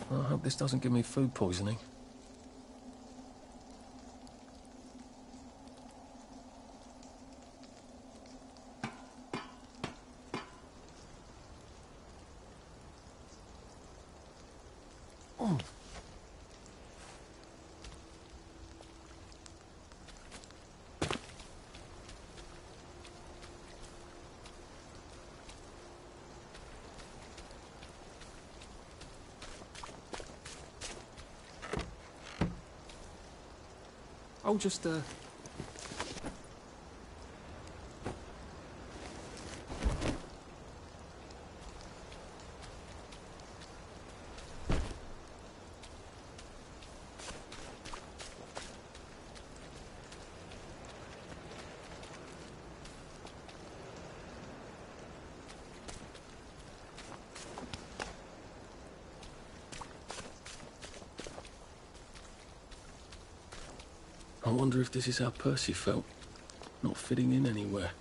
I hope this doesn't give me food poisoning. I'll just, I wonder if this is how Percy felt. Not fitting in anywhere.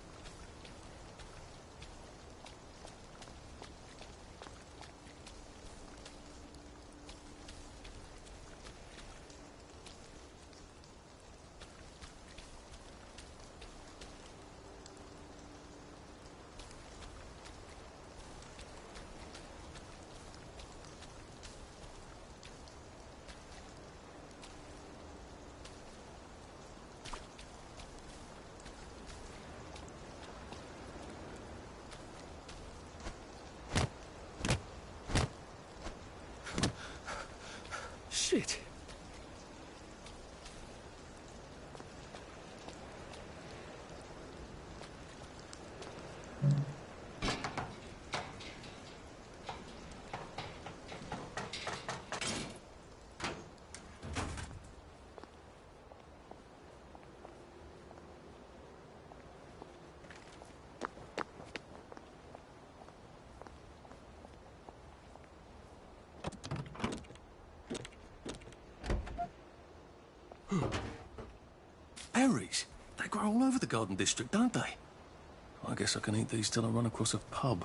Shit. Berries? They grow all over the Garden District, don't they? I guess I can eat these till I run across a pub.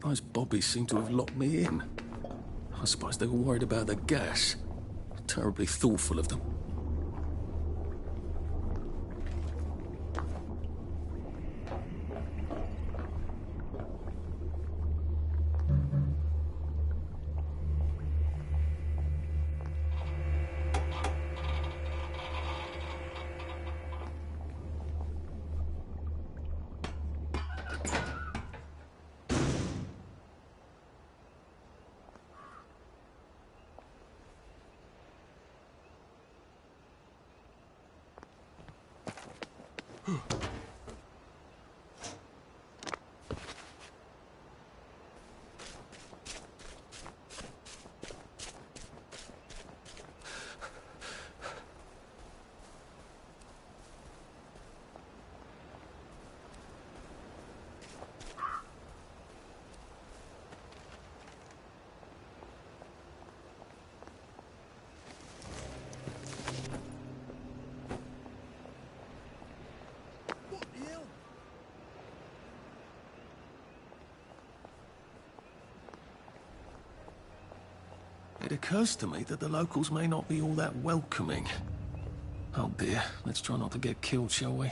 Those bobbies seem to have locked me in. I suppose they were worried about the gas. Terribly thoughtful of them. It occurs to me that the locals may not be all that welcoming. Oh dear, let's try not to get killed, shall we?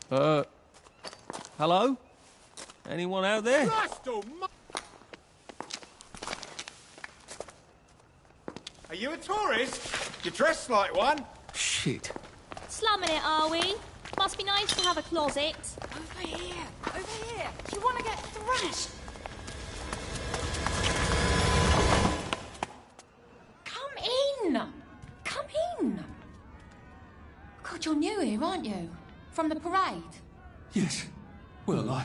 Hello? Anyone out there? Are you a tourist? You dress like one. Shit. Slumming it, are we? Must be nice to have a closet. Over here! Over here! Do you want to get thrashed? Come in! Come in! God, you're new here, aren't you? From the parade? Yes. Well,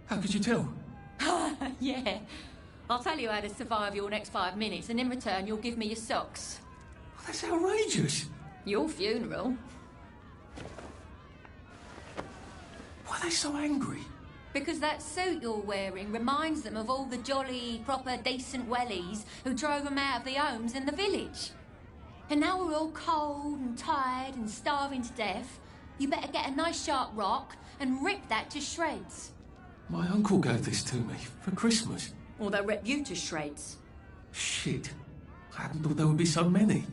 how could you tell? Yeah. I'll tell you how to survive your next 5 minutes, and in return you'll give me your socks. Oh, that's outrageous. Your funeral. Why are they so angry? Because that suit you're wearing reminds them of all the jolly, proper, decent wellies who drove them out of their homes in the village. And now we're all cold and tired and starving to death. You better get a nice sharp rock and rip that to shreds. My uncle gave this to me for Christmas. Or they'll rip you to shreds. Shit. I hadn't thought there would be so many.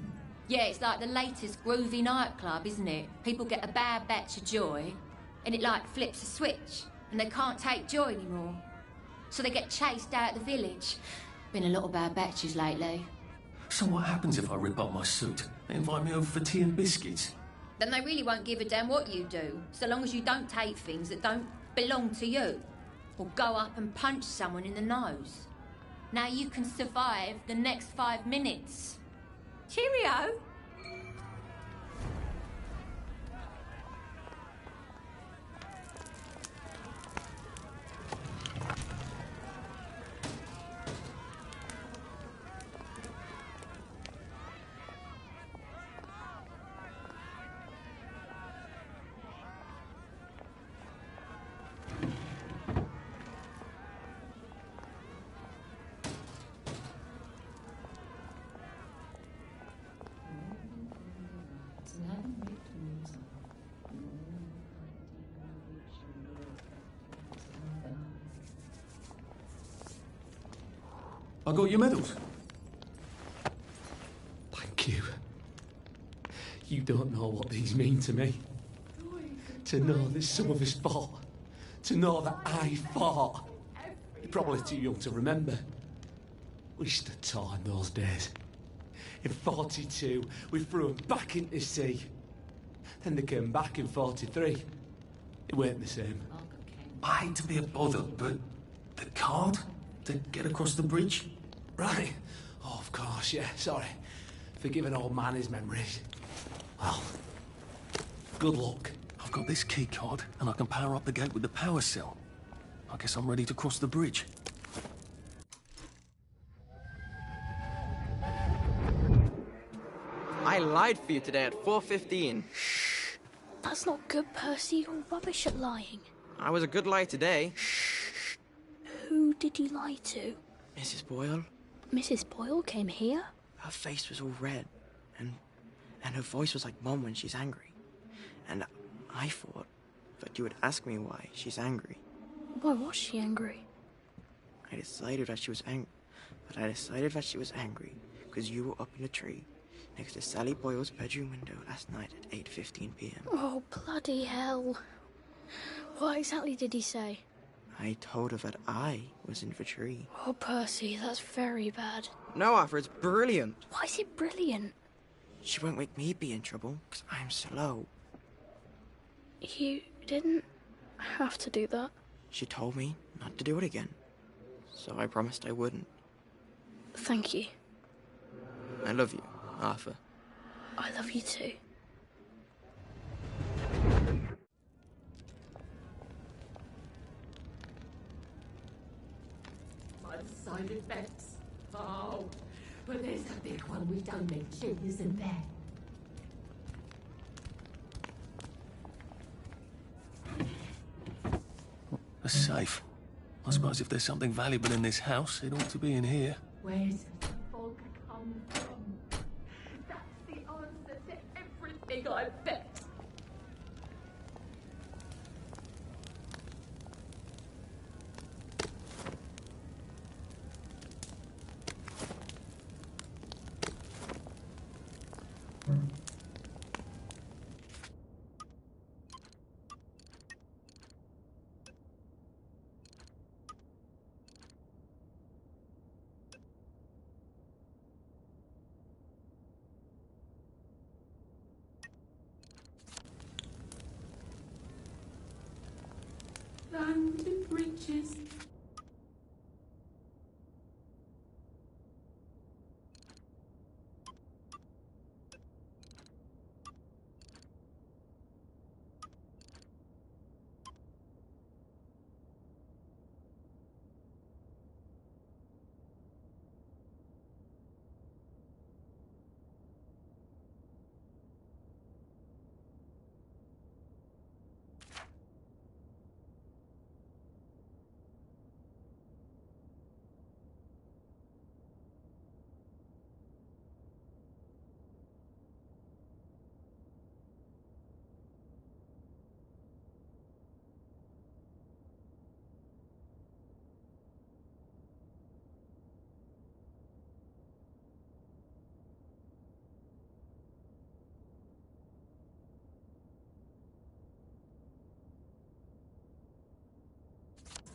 Yeah, it's like the latest groovy nightclub, isn't it? People get a bad batch of joy, and it like flips a switch, and they can't take joy anymore. So they get chased out of the village. Been a lot of bad batches lately. So what happens if I rip up my suit? They invite me over for tea and biscuits. Then they really won't give a damn what you do, so long as you don't take things that don't belong to you. Or go up and punch someone in the nose. Now you can survive the next 5 minutes. Cheerio! I got your medals. Thank you. You don't know what these mean to me. To know that some of us fought. To know that I fought. You're probably too young to remember. We stood tall in those days. In 42, we threw them back into the sea. Then they came back in 43. It weren't the same. I hate to be a bother, but the card to get across the bridge? Right. Oh, of course, yeah, sorry. Forgive an old man his memories. Well, good luck. I've got this key card, and I can power up the gate with the power cell. I guess I'm ready to cross the bridge. I lied for you today at 4:15. That's not good, Percy. You're rubbish at lying. I was a good lie today. Who did you lie to? Mrs. Boyle, Mrs. Boyle came here? her face was all red, and her voice was like Mum when she's angry. And I thought Thought you would ask me why she's angry. Why was she angry? I decided that she was angry because you were up in a tree next to Sally Boyle's bedroom window last night at 8:15 p.m. Oh, bloody hell. What exactly did he say? I told her that I was in the tree. Oh, Percy, that's very bad. No, Arthur, it's brilliant. Why is it brilliant? She won't make me be in trouble because I'm slow. You didn't have to do that. She told me not to do it again, so I promised I wouldn't. Thank you. I love you, Arthur. I love you too. Undecided bets. Oh, but there's a big one we don't mention, isn't there? A safe. I suppose if there's something valuable in this house, it ought to be in here. Where's the fog come from? That's the answer to everything, I bet. London Bridges.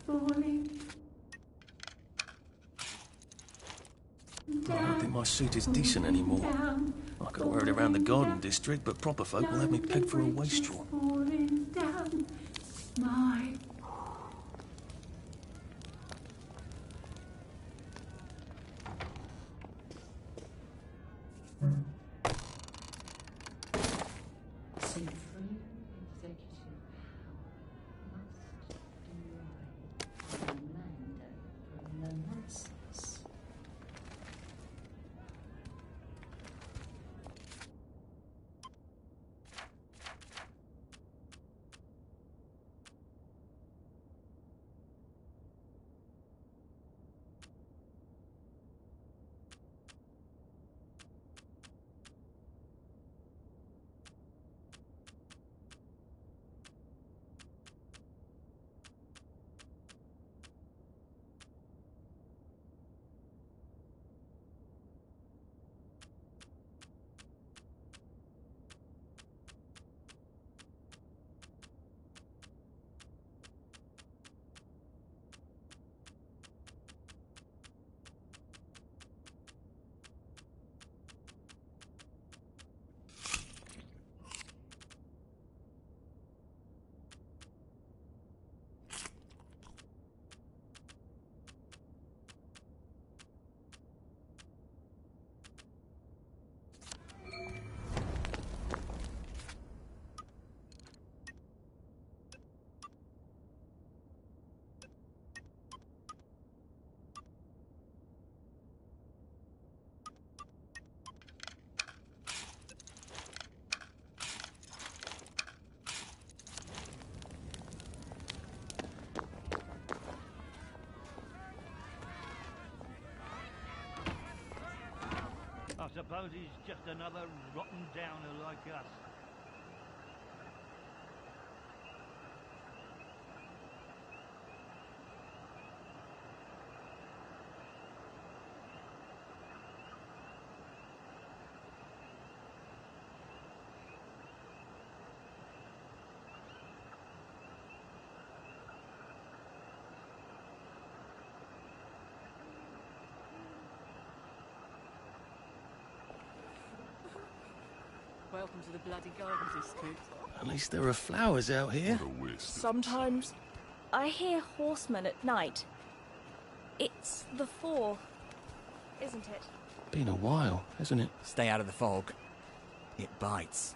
Falling. I don't think my suit is decent anymore. I could wear it around the garden district, but proper folk will have me pegged for a wastrel. Falling down. My supreme executive power must derive a mandate from the masses. I suppose he's just another rotten downer like us. Welcome to the bloody garden district. At least there are flowers out here. Sometimes I hear horsemen at night. It's the fall, isn't it? Been a while, hasn't it? Stay out of the fog. It bites.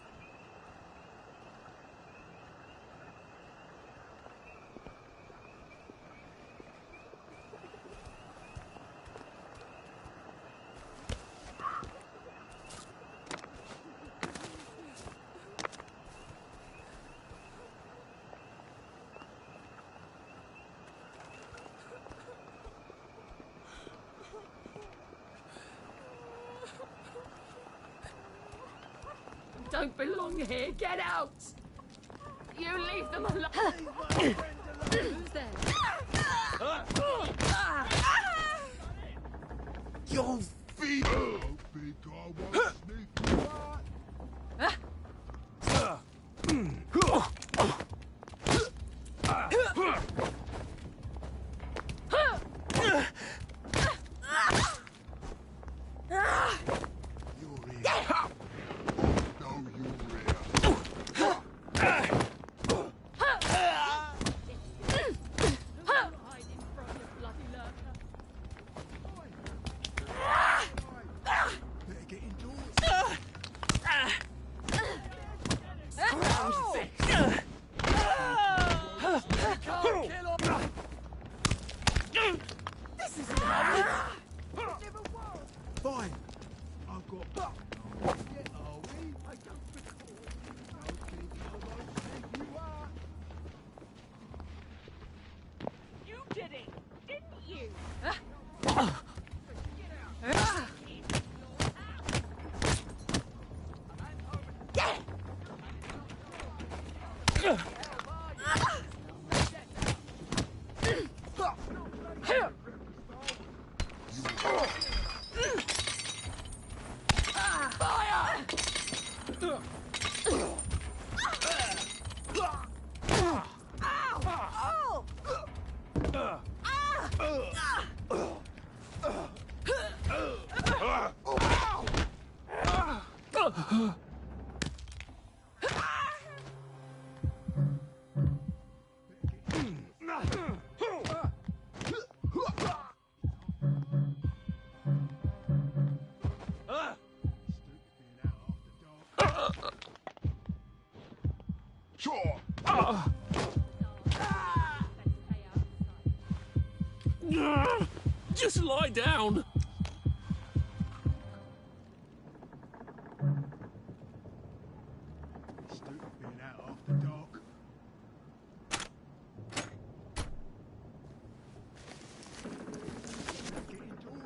Don't belong here. Get out! You leave them alone. Who's there? Your feet! Fine. I've got... You did it, didn't you? Sure. Just lie down. Stupid being out after dark. Get indoors.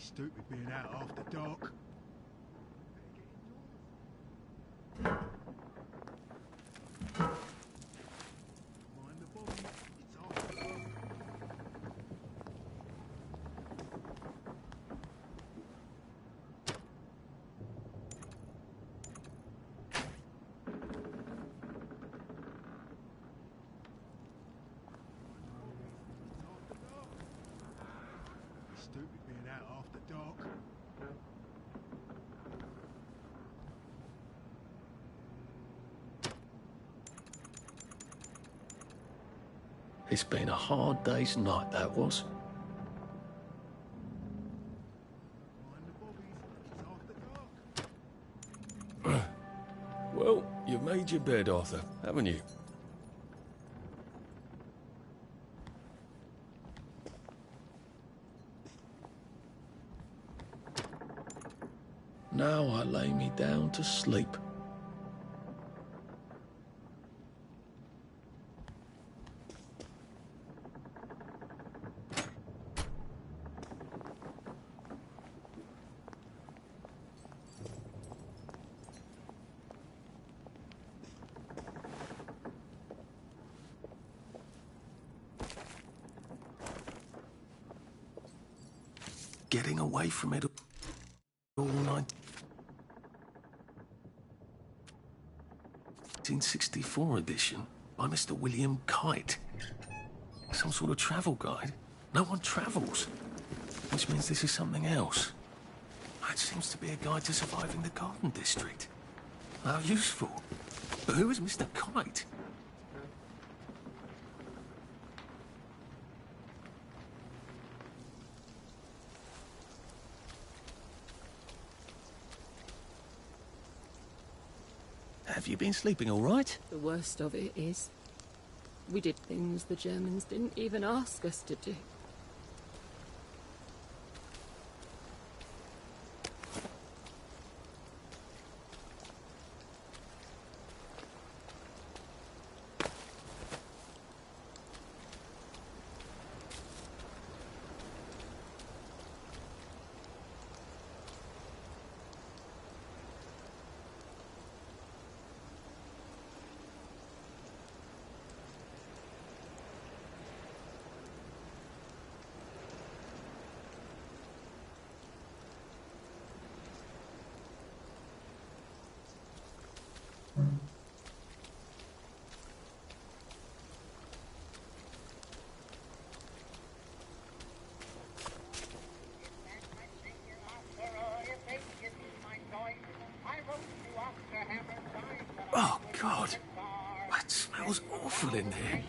Stupid being out after dark. Mind the bobby, it's after dark. Stupid being out after dark. It's been a hard day's night, that was. Mind the bobbies, it's after dark. Well, you've made your bed, Arthur, haven't you? Now I lay me down to sleep. Getting away from it all night. 1964 edition by Mr. William Kite. Some sort of travel guide. No one travels. Which means this is something else. It seems to be a guide to surviving the Garden District. How useful. But who is Mr. Kite? Have you been sleeping all right? The worst of it is, we did things the Germans didn't even ask us to do. Oh, God. That smells awful in here.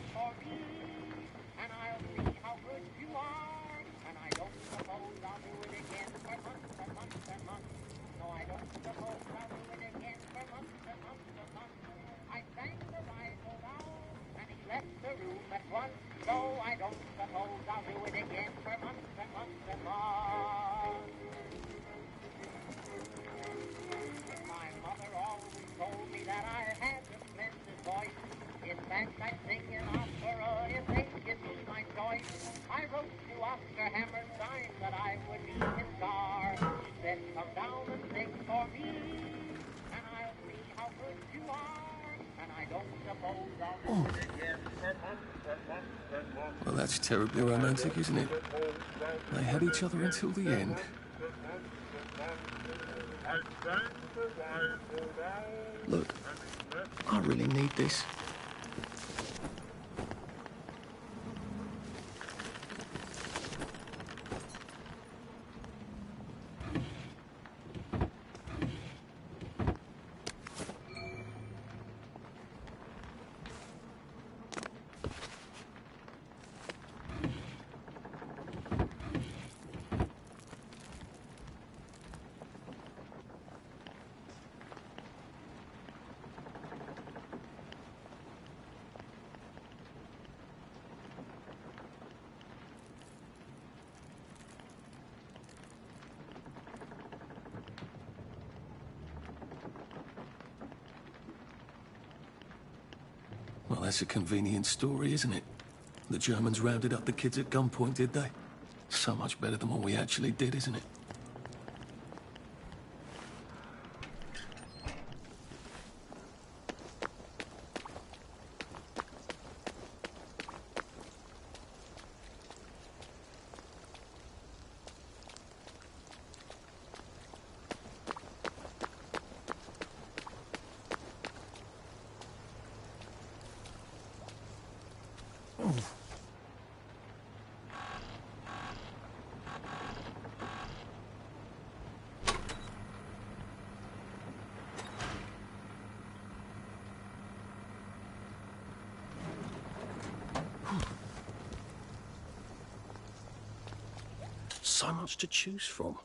Oh. Well, that's terribly romantic, isn't it? They had each other until the end. Look, I really need this. Well, that's a convenient story, isn't it? The Germans rounded up the kids at gunpoint, did they? So much better than what we actually did, isn't it? So much to choose from.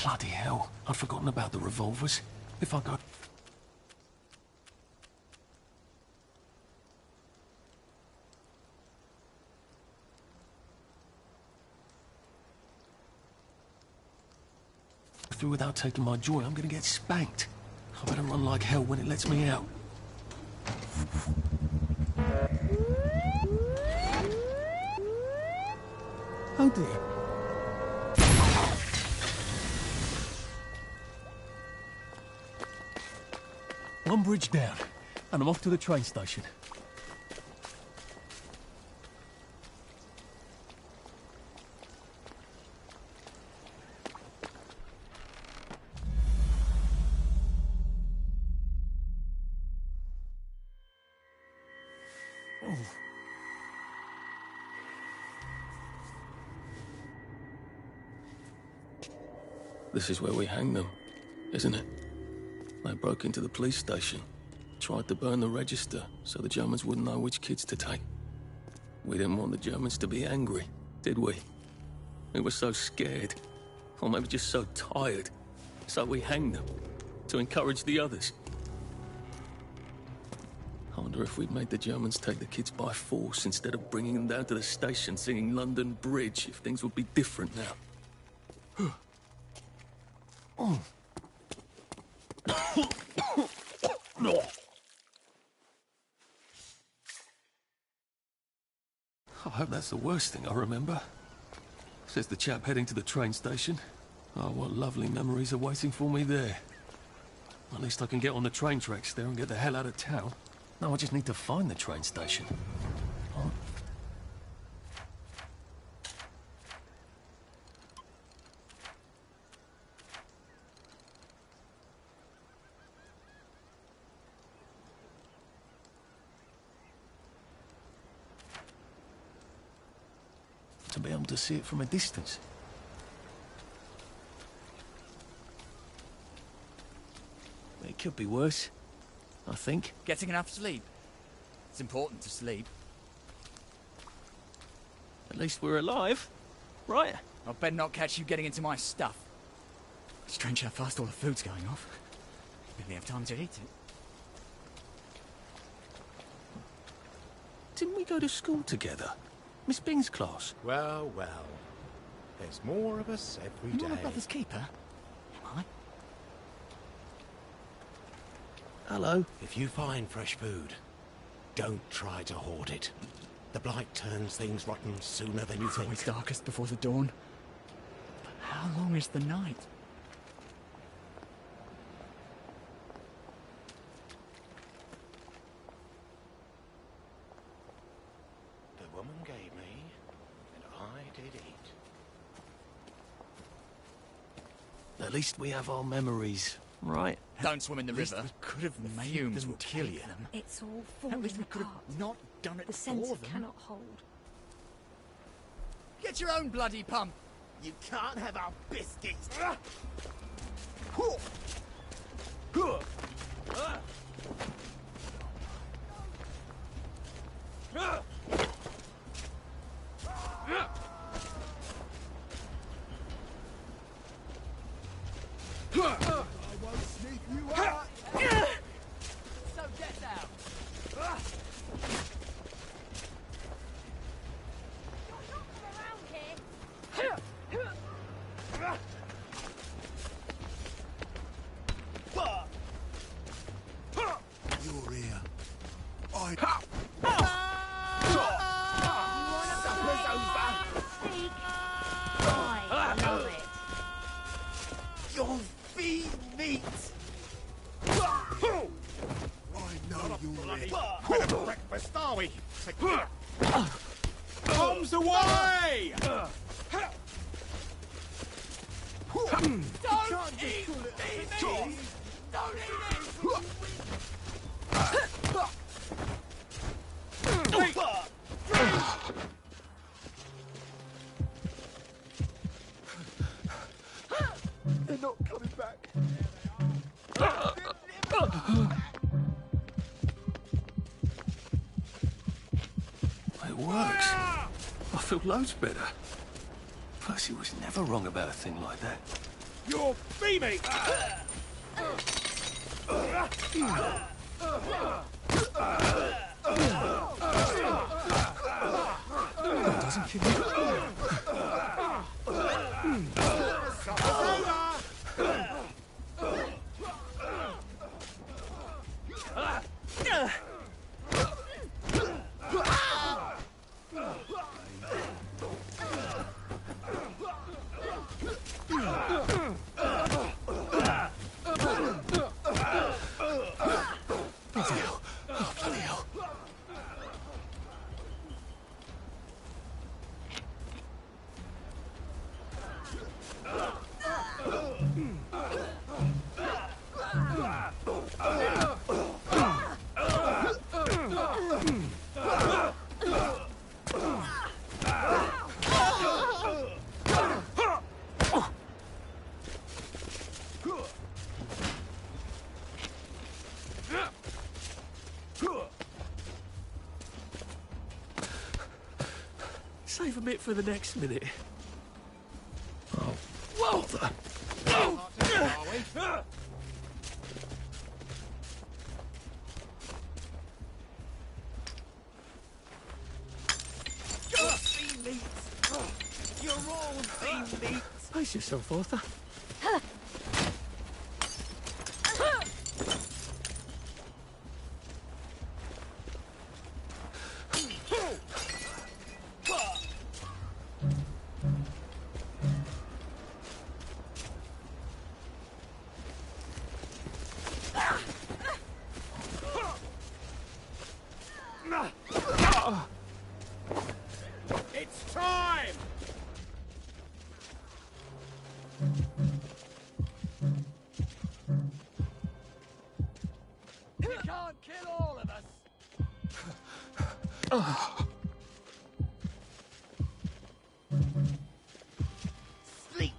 Bloody hell, I'd forgotten about the revolvers. If I go... through without taking my joy, I'm gonna get spanked. I better run like hell when it lets me out. Oh dear. One bridge down, and I'm off to the train station. This is where we hang them, isn't it? They broke into the police station, tried to burn the register so the Germans wouldn't know which kids to take. We didn't want the Germans to be angry, did we? We were so scared, or maybe just so tired, so we hanged them, to encourage the others. I wonder if we'd made the Germans take the kids by force instead of bringing them down to the station singing London Bridge, if things would be different now. Oh. I hope that's the worst thing I remember. Says the chap heading to the train station. Oh, what lovely memories are waiting for me there. At least I can get on the train tracks there and get the hell out of town. Now I just need to find the train station. Oh. To be able to see it from a distance. It could be worse, I think. Getting enough sleep? It's important to sleep. At least we're alive, right? I'll better not catch you getting into my stuff. Strange how fast all the food's going off. Barely have time to eat it. Didn't we go to school together? Miss Bing's class. Well, well. There's more of us every day. You're my brother's keeper, am I? Hello. If you find fresh food, don't try to hoard it. The blight turns things rotten sooner than you It's think. always darkest before the dawn. But how long is the night? The woman gave me, and I did eat. At least we have our memories, right? Don't swim in the At least river. we could have made Fumes them will kill take you. them. It's all At falling least we could apart. have not done it The for sensor them. cannot hold. Get your own bloody pump. You can't have our biscuits. So get out. I love it. Your feet meat! I know you're ready. Better breakfast, are we? Bombs away! Don't eat me! Don't eat it! They're not coming back. It works. I feel loads better. Percy was never wrong about a thing like that. You're beaming! Doesn't kill me. Bloody hell. Oh, bloody hell. Save a bit for the next minute. Oh, bother. You're all teammates! Pace yourself, Arthur. It's time! You can't kill all of us! Sleep!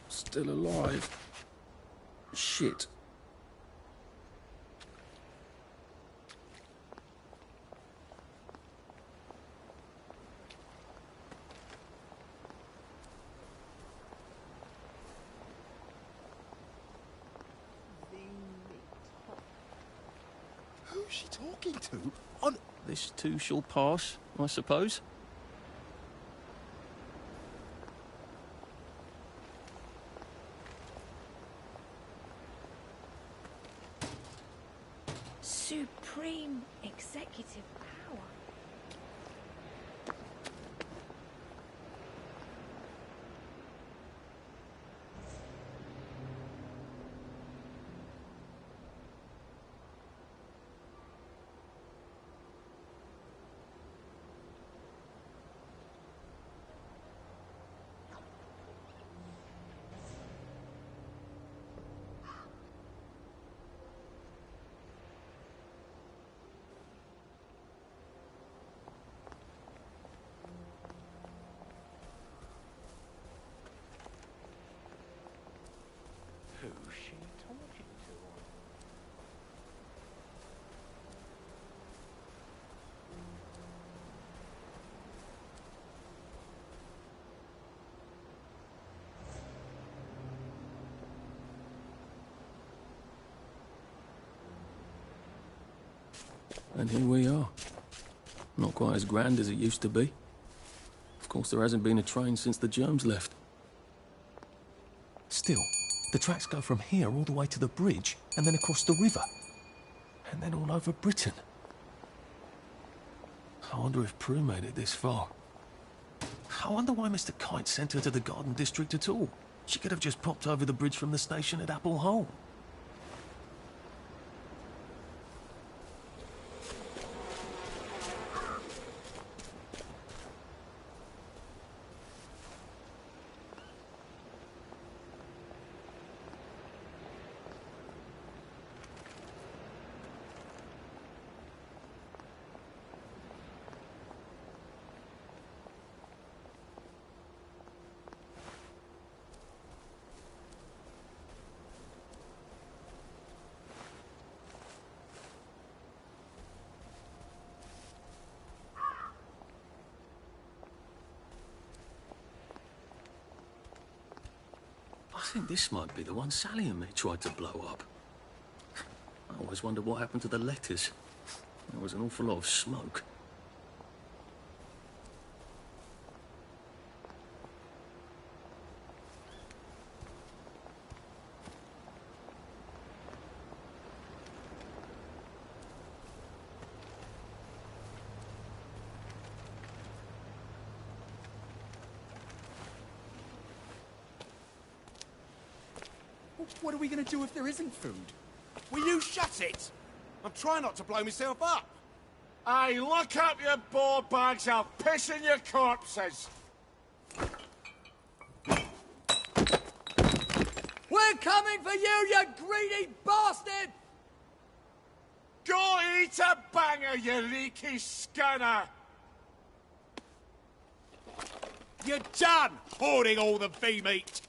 Still alive. Shit. Who's she talking to? This too shall pass, I suppose. Supreme executive power. And here we are. Not quite as grand as it used to be. Of course, there hasn't been a train since the germs left. Still, the tracks go from here all the way to the bridge, and then across the river. And then all over Britain. I wonder if Prue made it this far. I wonder why Mr. Kite sent her to the Garden District at all. She could have just popped over the bridge from the station at Apple Hole. I think this might be the one Sally and me tried to blow up. I always wondered what happened to the letters. There was an awful lot of smoke. What are we going to do if there isn't food? Will you shut it? I'm trying not to blow myself up. Hey, lock up your board bags, I'll piss in your corpses. We're coming for you, you greedy bastard! Go eat a banger, you leaky scunner! You're done hoarding all the V-meat.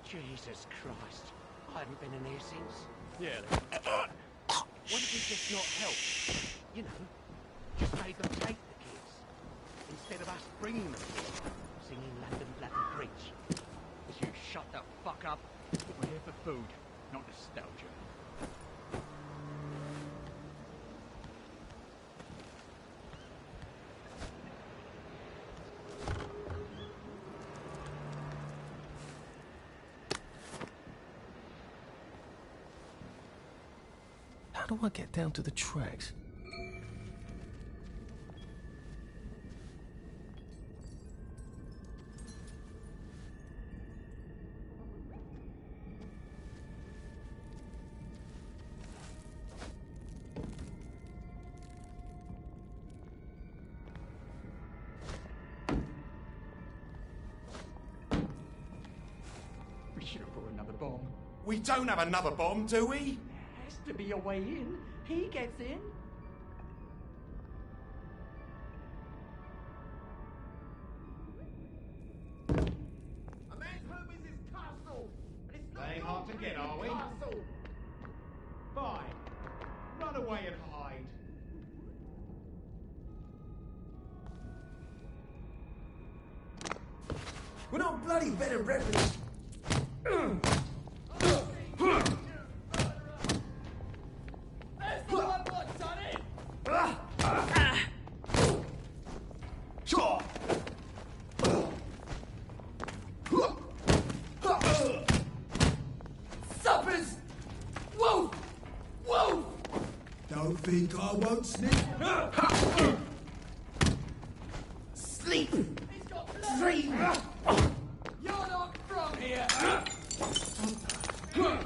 Jesus Christ. I haven't been in here since. Yeah. Why did we just not help? You know, just made them take the kids. Instead of us bringing them here, singing London Bloody Bridge. As you shut the fuck up. We're here for food, not nostalgia. How do I get down to the tracks? We should have brought another bomb. We don't have another bomb, do we? Has to be a way in. He gets in. A man's home is his castle, and it's not They ain't hard to get, are we? castle. Fine. Run away and hide. We're not bloody bed and breakfast. Suppers! Whoa! Whoa! Don't think I won't sniff. Sleep! Dream! You're not from here! You're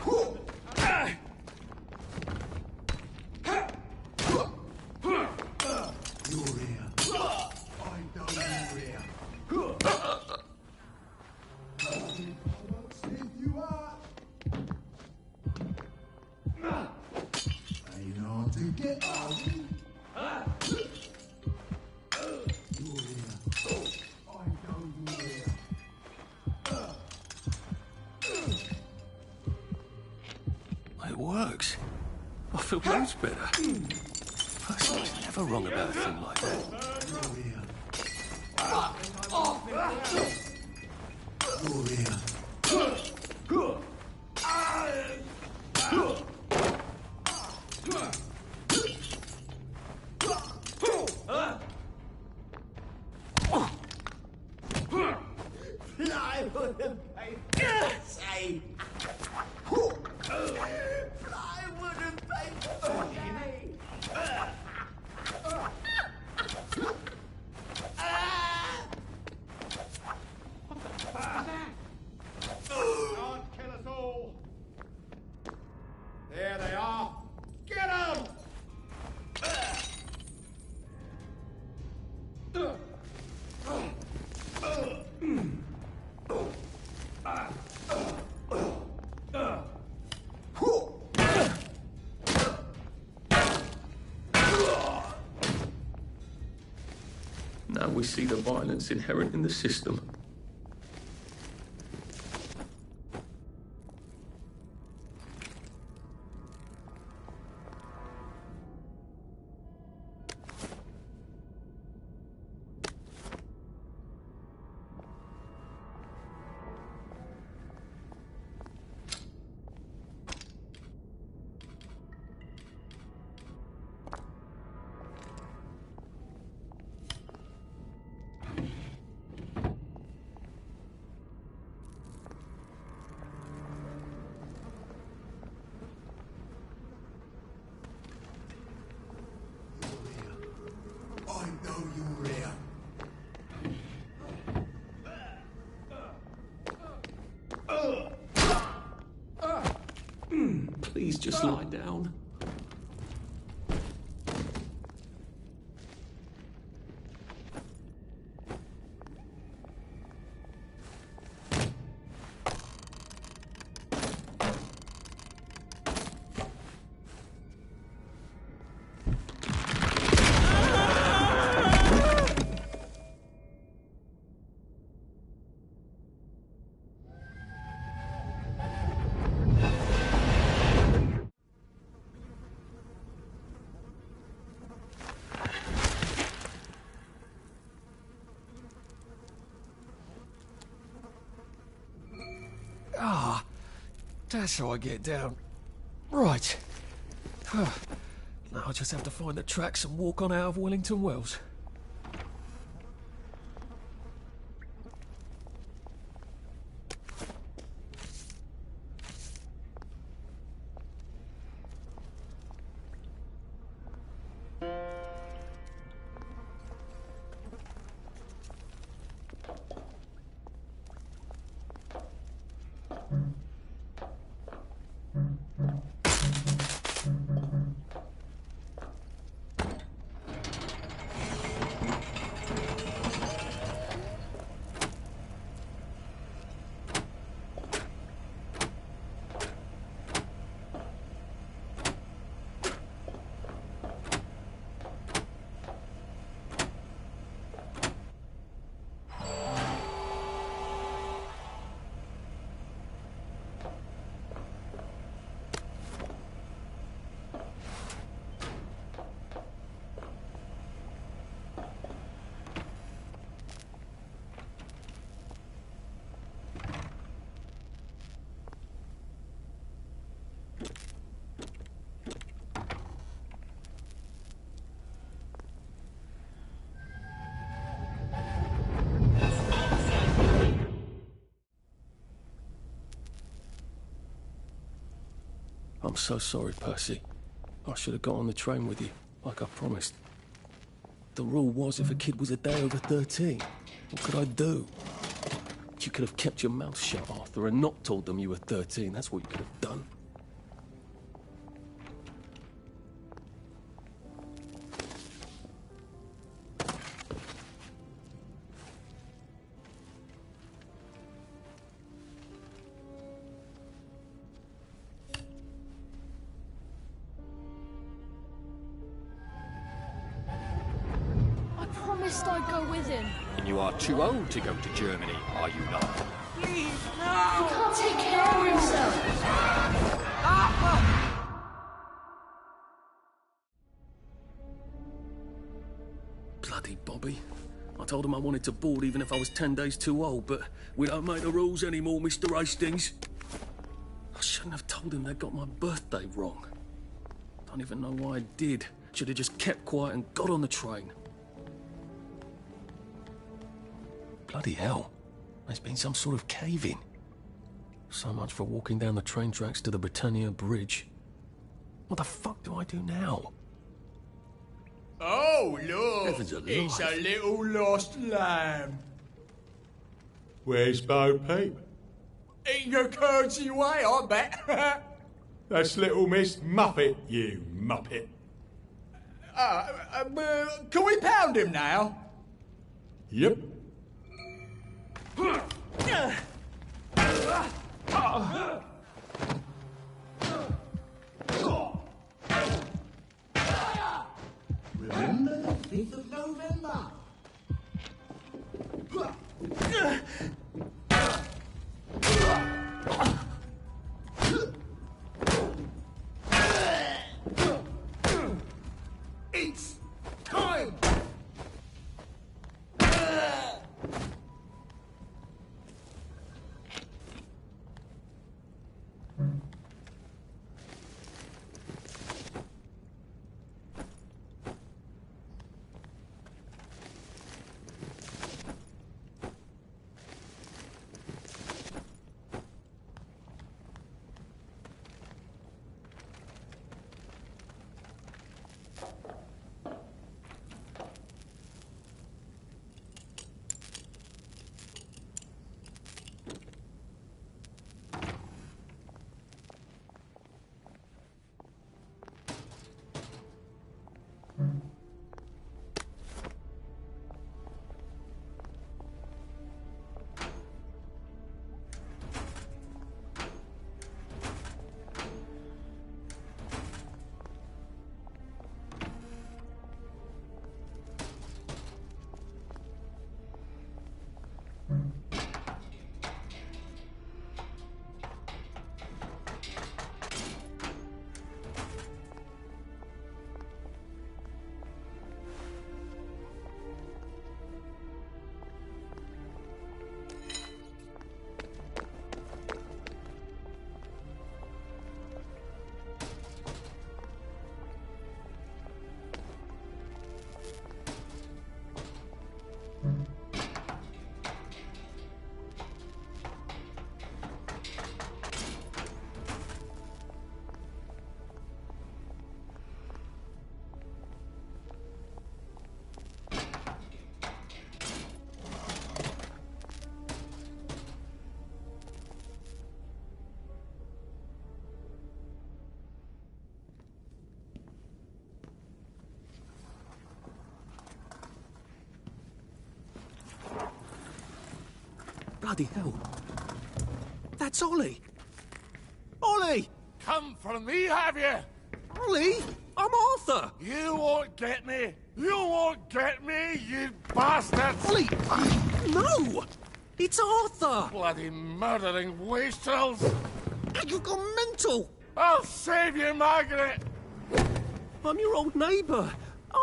here. I know you're here. Don't think I won't sniff you out. Ain't hard to get, are we? You're here. I know you're here. it works. I feel loads better. Percy was never wrong about a thing like that. Plywood and paper. Say. Plywood and paper. Can't kill us all. There they are. Get 'em! Now we see the violence inherent in the system. Please just lie down. Ah, that's how I get down. Right. Now I just have to find the tracks and walk on out of Wellington Wells. I'm so sorry, Percy. I should have got on the train with you, like I promised. The rule was if a kid was a day over 13, what could I do? You could have kept your mouth shut, Arthur, and not told them you were 13. That's what you could have done. I'd go with him. And you are too old to go to Germany, are you not? Please, no! He can't take care of himself. told him I wanted to board even if I was 10 days too old, but we don't make the rules anymore, Mr. Hastings. I shouldn't have told him they got my birthday wrong. Don't even know why I did. Should have just kept quiet and got on the train. Bloody hell. There's been some sort of cave-in. So much for walking down the train tracks to the Britannia Bridge. What the fuck do I do now? Oh, look! Heavens alive. It's a little lost lamb. Where's Bo Peep? Eating her curdsy way, I bet. That's little Miss Muppet, you muppet. Can we pound him now? Yep. Remember the 5th of November? It's time! Bloody hell. That's Ollie. Ollie! Come for me, have you? Ollie! I'm Arthur! You won't get me! You won't get me, you bastards! Ollie! No! It's Arthur! Bloody murdering wastrels! You've gone mental! I'll save you, Margaret! I'm your old neighbour,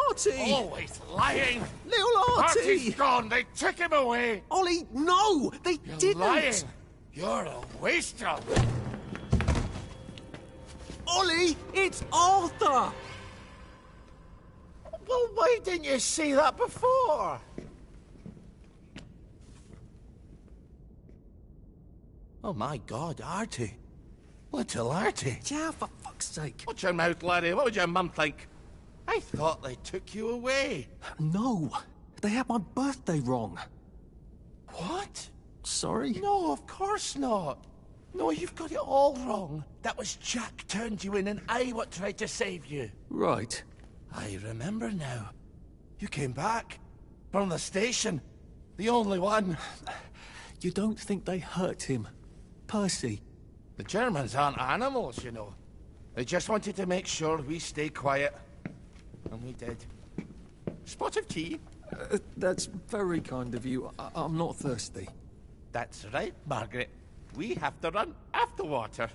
Artie! Always lying! Little Artie! Artie's gone, they took him away! Ollie, no! They You're didn't! lying! You're a wastrel! Ollie, it's Arthur! Well, why didn't you say that before? Oh my God, Artie. Little Artie. Yeah, for fuck's sake. Watch your mouth, laddie. What would your mum think? I thought they took you away. No, they had my birthday wrong. What? Sorry? No, of course not. No, you've got it all wrong. That was Jack turned you in and I what tried to save you. Right. I remember now. You came back. From the station. The only one. You don't think they hurt him? Percy? The Germans aren't animals, you know. They just wanted to make sure we stay quiet. And we did. Spot of tea? That's very kind of you. I'm not thirsty. That's right, Margaret. We have to run after water.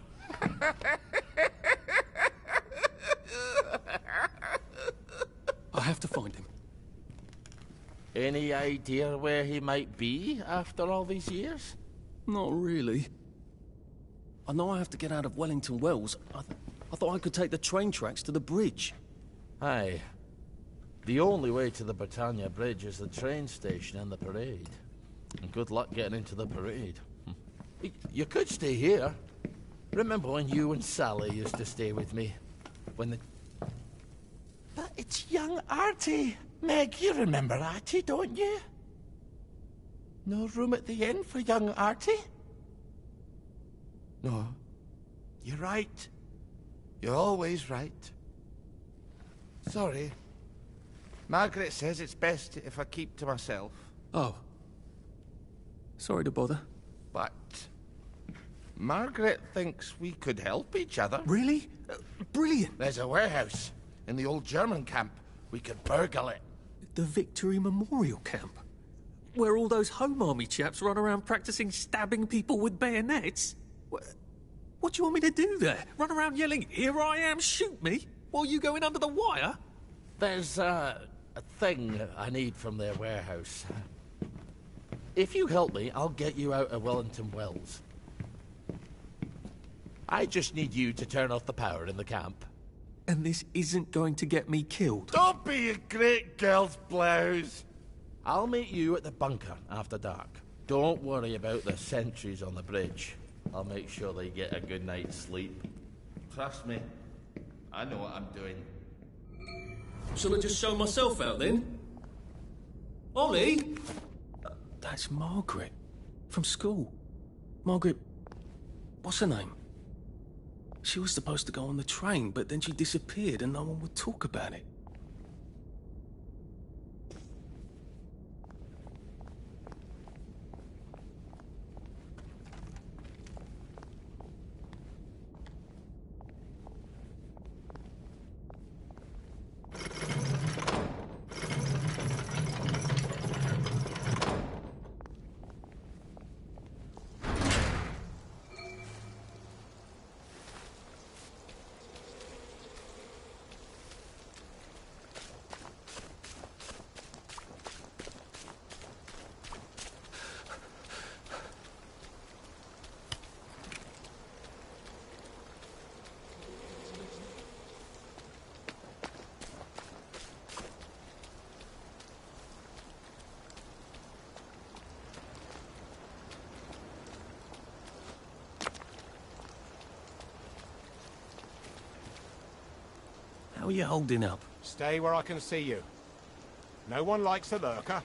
I have to find him. Any idea where he might be after all these years? Not really. I know I have to get out of Wellington Wells. I thought I could take the train tracks to the bridge. Aye. The only way to the Britannia Bridge is the train station and the parade. And good luck getting into the parade. You could stay here. Remember when you and Sally used to stay with me? When the... But it's young Artie. Meg, you remember Artie, don't you? No room at the inn for young Artie? No. You're right. You're always right. Sorry. Margaret says it's best if I keep to myself. Oh. Sorry to bother. But... Margaret thinks we could help each other. Really? Brilliant. There's a warehouse in the old German camp. We could burgle it. The Victory Memorial Camp? Where all those Home Army chaps run around practicing stabbing people with bayonets? What do you want me to do there? Run around yelling, "Here I am, shoot me," while you go in under the wire? There's a thing I need from their warehouse. If you help me, I'll get you out of Wellington Wells. I just need you to turn off the power in the camp. And this isn't going to get me killed. Don't be a great girl's blouse. I'll meet you at the bunker after dark. Don't worry about the sentries on the bridge. I'll make sure they get a good night's sleep. Trust me, I know what I'm doing. Shall I just show myself out then? Ollie? That's Margaret. From school. Margaret... what's her name? She was supposed to go on the train, but then she disappeared and no one would talk about it. How are you holding up? Stay where I can see you. No one likes a lurker.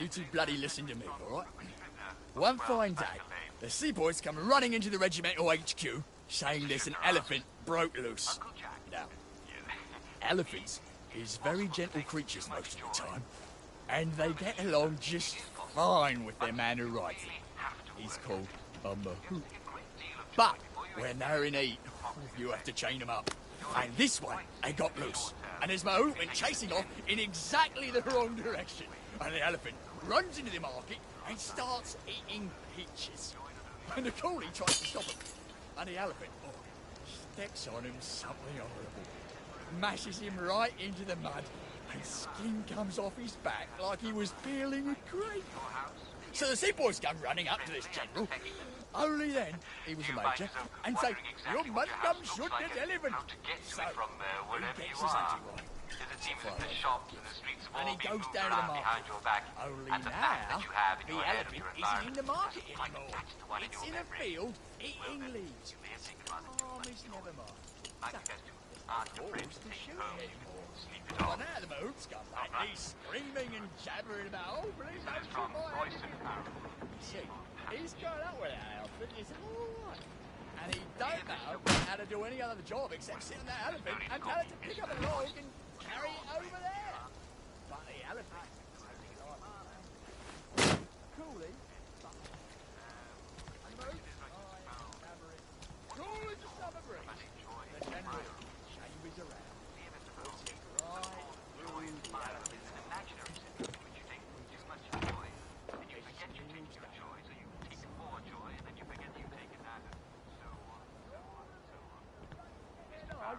you two bloody listen to me, all right? One fine day, the seaboys come running into the regimental HQ, saying there's an elephant broke loose. Now, elephants is very gentle creatures most of the time, and they get along just fine with their man who rides it. He's called a mahout. But when they're in heat, you have to chain them up. And this one, they got loose. And his mahout went chasing off in exactly the wrong direction. And the elephant runs into the market and starts eating peaches. And the coolie tries to stop him. And the elephant steps on him something horrible. Mashes him right into the mud. And skin comes off his back like he was peeling a grape. So the seaboys come running up to this general. Only then he was a major and say, "You must come shoot this elephant." So he gets his anti-right. And he goes down to the market. Only now, the elephant isn't in the market anymore. It's in a field eating leaves. Oh, miss, never mind. So, there's to shoot anymore. Well, now the mahout's come back. He's screaming and jabbering about, "Oh, please don't shoot my elephant." You see, he's going up with that elephant. He said, "All right." And he don't know how to do any other job except sit on that elephant and tell it to pick up a log and carry it over there. But the elephant... Coolie? Coolie to summer breeze. The general chamber's around.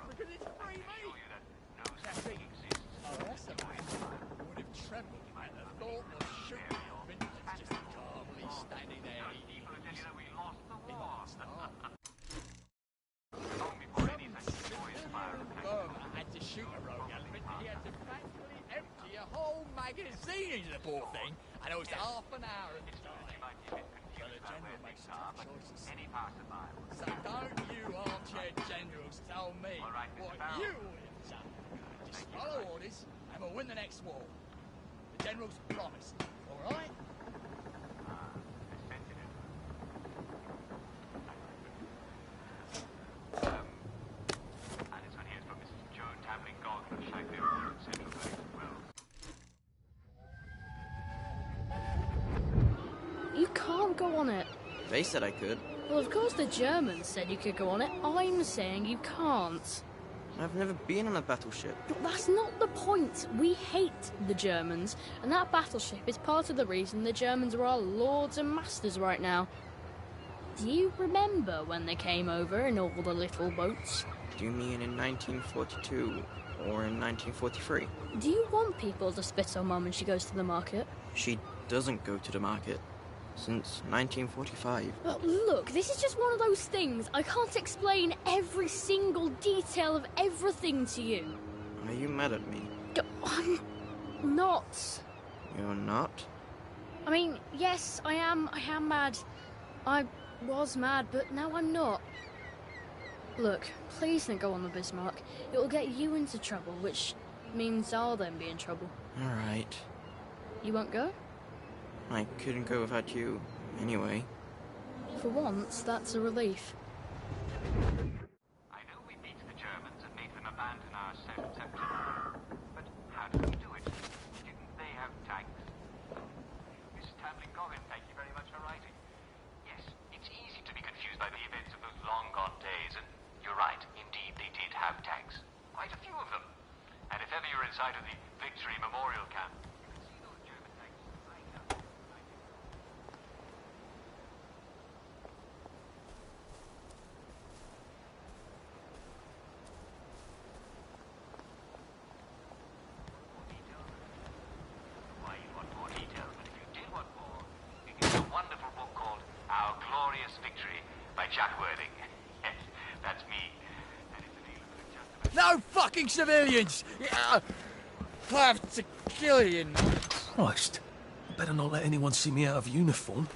Because it's free meat. Oh, that's the man who would have trembled at the thought of shooting the elephant just calmly standing there eating peas. Burma had to shoot a rogue elephant and he had to practically empty a whole magazine into the poor thing, and it was half an hour at the time. So the general makes some tough choices. So don't you armchair generals tell me what you would have done. Just follow orders and we'll win the next war. The general's promised, all right? You can't go on it. They said I could. Well, of course the Germans said you could go on it. I'm saying you can't. I've never been on a battleship. But that's not the point. We hate the Germans, and that battleship is part of the reason the Germans are our lords and masters right now. Do you remember when they came over in all the little boats? Do you mean in 1942 or in 1943? Do you want people to spit on Mum when she goes to the market? She doesn't go to the market. Since 1945. But look, this is just one of those things. I can't explain every single detail of everything to you. Are you mad at me? I'm not. You're not? I mean, yes, I am mad. I was mad, but now I'm not. Look, please don't go on the Bismarck. It will get you into trouble, which means I'll then be in trouble. All right. You won't go? I couldn't go without you, anyway. For once, that's a relief. I know we beat the Germans and made them abandon our southern sector. But how did we do it? Didn't they have tanks? Miss Tamlin-Goggin, thank you very much for writing. Yes, it's easy to be confused by the events of those long-gone days, and you're right, indeed they did have tanks. Quite a few of them. And if ever you're inside of the Victory Memorial Camp, No fucking civilians! I have to kill you now. Christ. I better not let anyone see me out of uniform.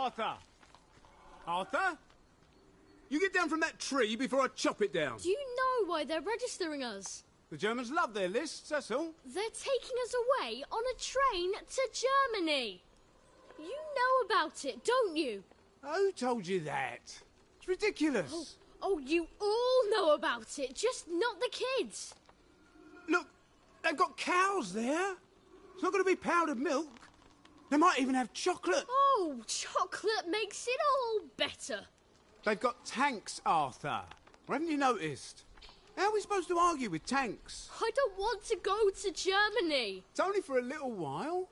Arthur! Arthur? You get down from that tree before I chop it down. Do you know why they're registering us? The Germans love their lists, that's all. They're taking us away on a train to Germany. You know about it, don't you? Who told you that? It's ridiculous. Oh, you all know about it, just not the kids. Look, they've got cows there. It's not going to be powdered milk. They might even have chocolate. Oh, chocolate makes it all better. They've got tanks, Arthur. Or haven't you noticed? How are we supposed to argue with tanks? I don't want to go to Germany. It's only for a little while,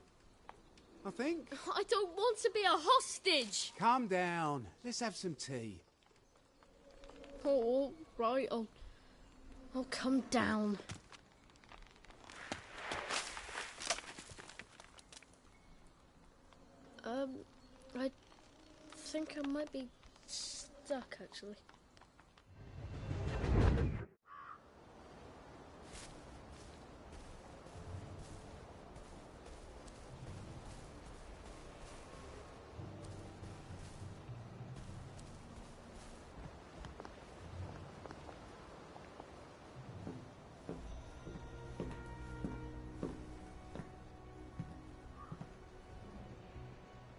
I think. I don't want to be a hostage. Calm down. Let's have some tea. Oh, all right, I'll come down. I think I might be stuck, actually.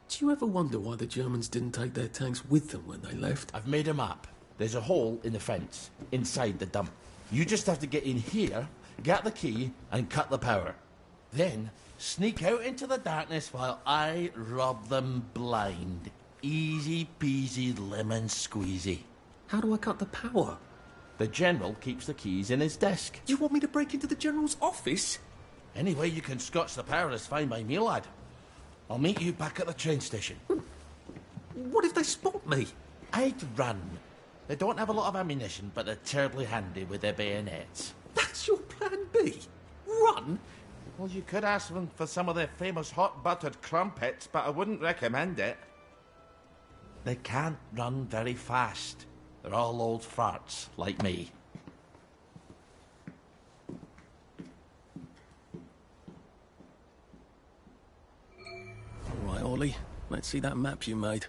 Do you ever wonder why the Germans didn't take their tanks with them when they left? I've made a map. There's a hole in the fence, inside the dump. You just have to get in here, get the key, and cut the power. Then, sneak out into the darkness while I rob them blind. Easy peasy lemon squeezy. How do I cut the power? The General keeps the keys in his desk. You want me to break into the General's office? Any way you can scotch the power is fine by me, lad. I'll meet you back at the train station. What if they spot me? I'd run. They don't have a lot of ammunition, but they're terribly handy with their bayonets. That's your plan B? Run? Well, you could ask them for some of their famous hot buttered crumpets, but I wouldn't recommend it. They can't run very fast. They're all old farts, like me. All right, Ollie. Let's see that map you made.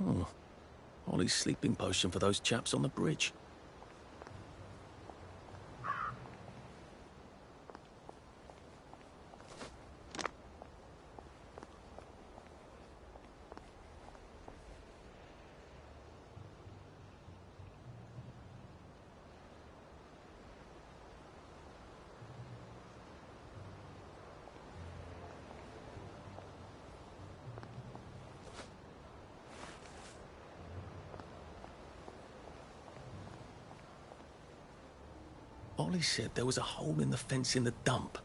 Oh, Ollie's sleeping potion for those chaps on the bridge. Ollie said there was a hole in the fence in the dump.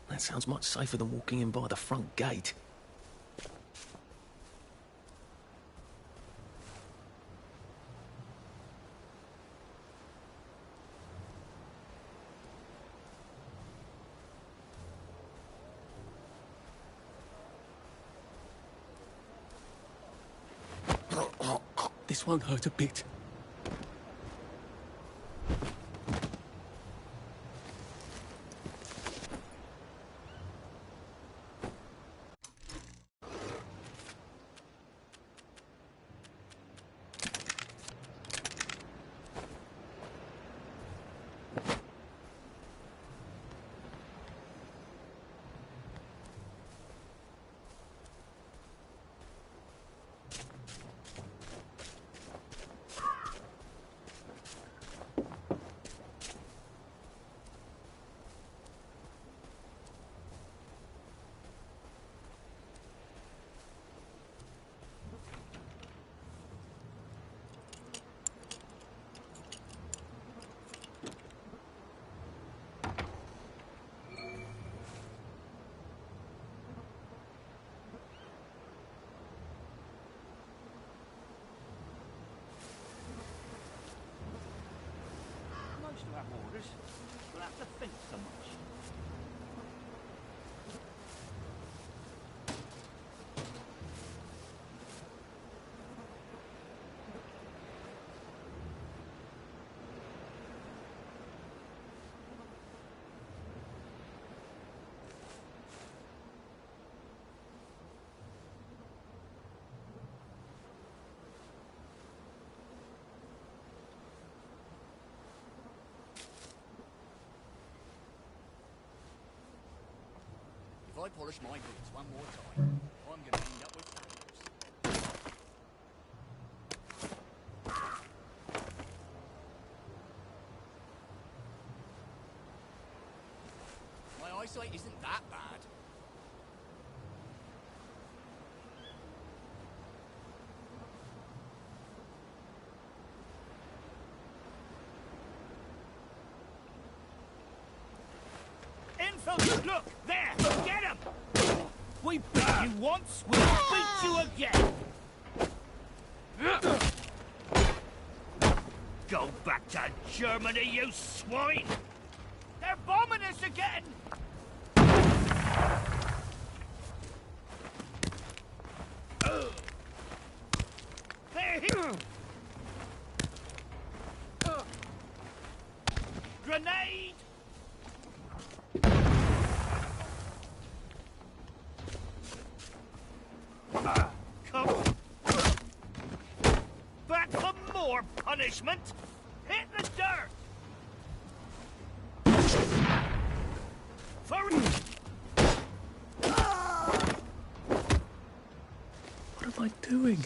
That sounds much safer than walking in by the front gate. This won't hurt a bit. Most of our orders will have to think so much. if I polish my boots one more time, I'm gonna end up with tangles. My eyesight isn't that bad. Info, look, there, get him! We beat you once, we'll beat you again! Go back to Germany, you swine! They're bombing us again! They're here! Grenade! Come back for more punishment! Hit the dirt! For What am I doing?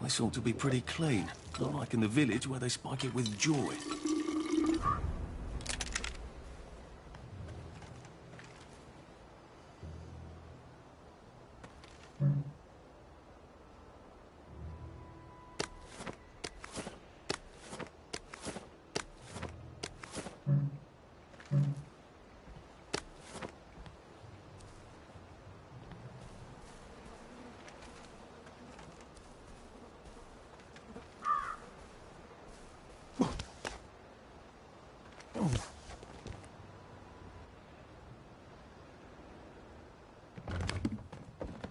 This ought to be pretty clean. Not like in the village where they spike it with joy.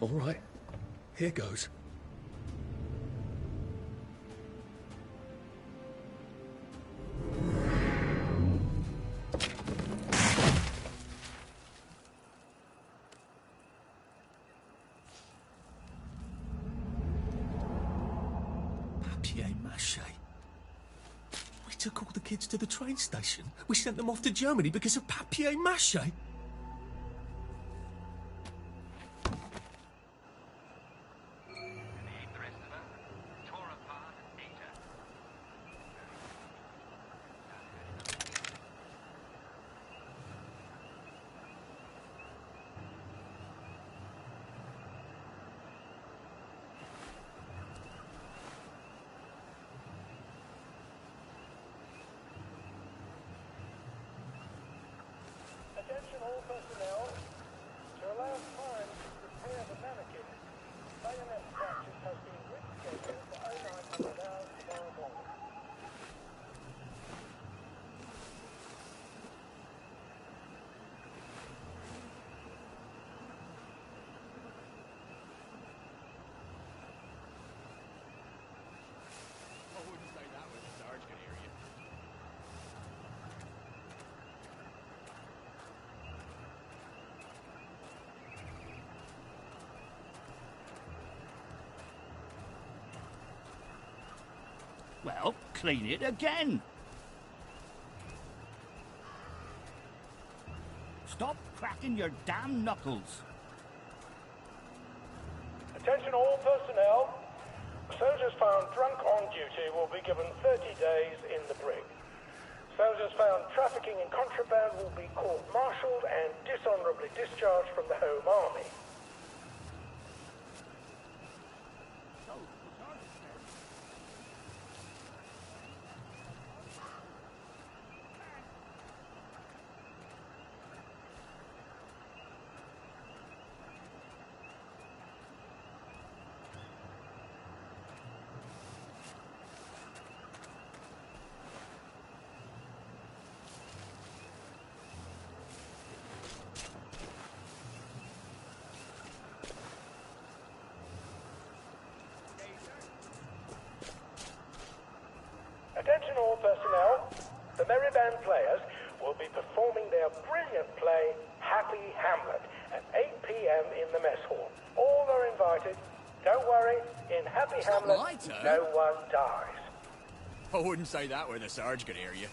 All right, here goes. Papier-mâché. We took all the kids to the train station. We sent them off to Germany because of papier-mâché. Attention all personnel. To allow time to prepare the mannequin, bayonet practice has been rescheduled for 0900 hours tomorrow morning. I wouldn't say that when the Sarge can hear you. well, clean it again. Stop cracking your damn knuckles. Attention all personnel. Soldiers found drunk on duty will be given 30 days in the brig. Soldiers found trafficking in contraband will be court-martialed and dishonorably discharged from the Home Army. all personnel. The Merry Band players will be performing their brilliant play, Happy Hamlet, at 8 p.m. in the mess hall. All are invited. Don't worry, in Happy Hamlet, my turn. no one dies. I wouldn't say that where the Sarge could hear you.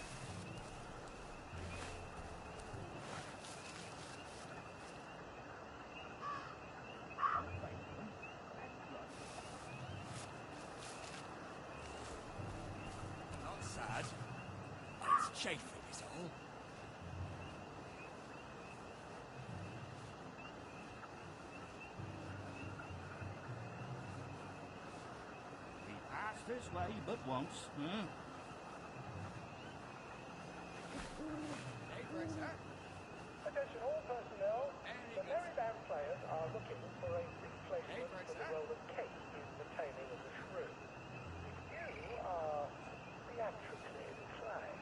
Not sad. It's chafing is all. We passed this way but once. Hmm? Attention all personnel. The Merry Band players are looking for a replacement for the role of Kate in The Taming of the Shrew. If you are theatrically inclined,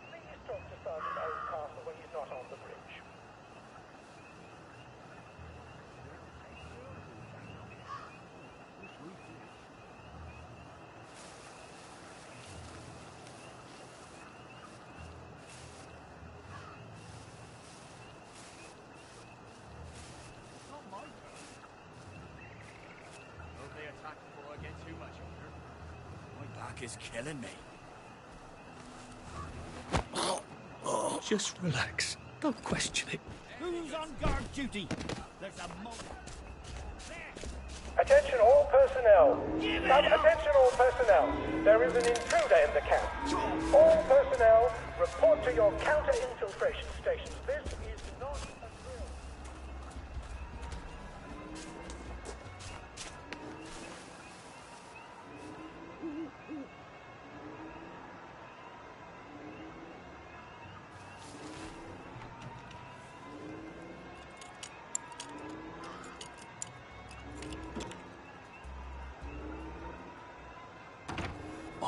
please talk to Sergeant Oldcastle when he's not on the bridge. Hope they attack before I get too much older. My back is killing me. Just relax. Don't question it. Who's on guard duty? There's a mob. Attention all personnel. Attention all personnel. There is an intruder in the camp. All personnel, report to your counter-infiltration stations. This is not a drill.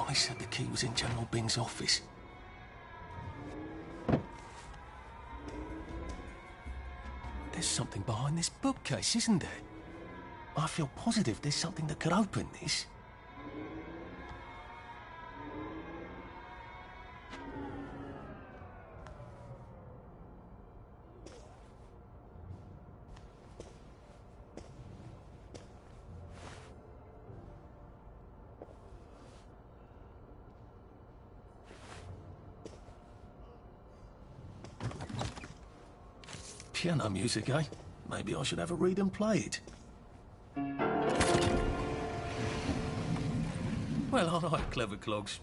I said the key was in General Bing's office. There's something behind this bookcase, isn't there? I feel positive there's something that could open this. Piano music, eh? Maybe I should have a read and play it. Well, all right, clever clogs.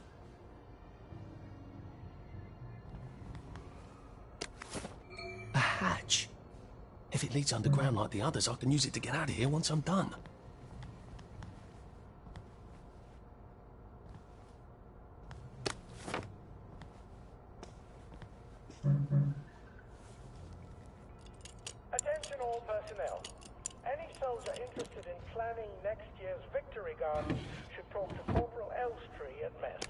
A hatch. If it leads underground like the others, I can use it to get out of here once I'm done. Attention all personnel. Any soldier interested in planning next year's Victory Garden should talk to Corporal Elstree at mess.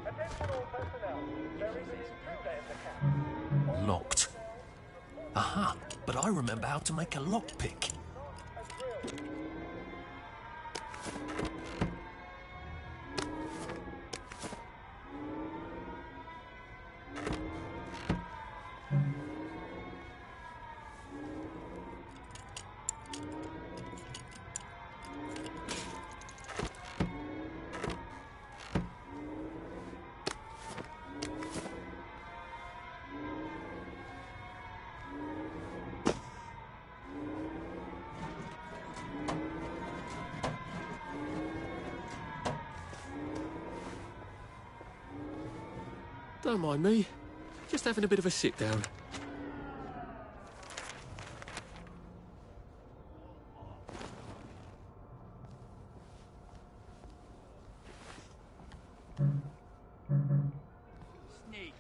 Attention all personnel. There is an intruder in the camp. Locked. Aha, but I remember how to make a lockpick. Don't mind me. Just having a bit of a sit down. Sneaky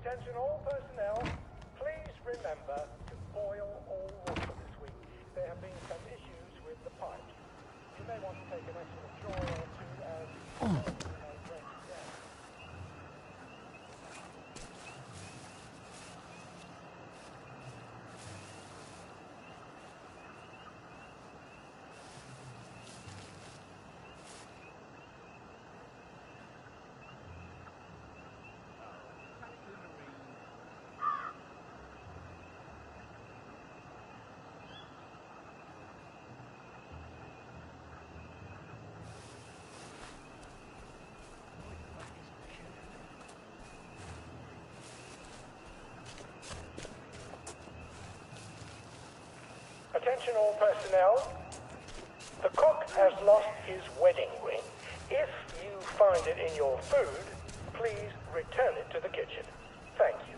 Attention all personnel, please remember to boil all water this week. There have been some issues with the pipes. You may want to take an extra drawer or two as... Attention all personnel. The cook has lost his wedding ring. If you find it in your food, please return it to the kitchen. Thank you.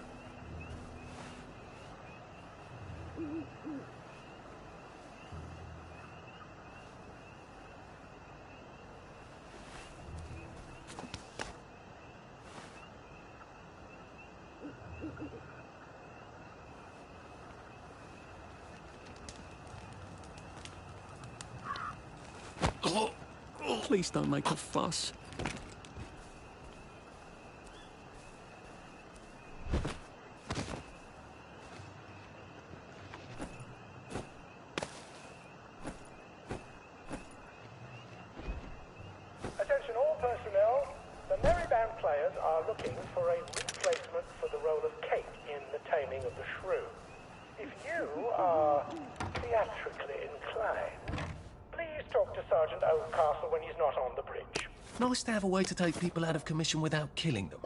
Please don't make a fuss. Attention all personnel. The Merry Band players are looking for a replacement for the role of Kate in The Taming of the Shrew. If you are theatrically inclined, please talk to Sergeant Oldcastle when he's not on the bridge. Nice to have a way to take people out of commission without killing them.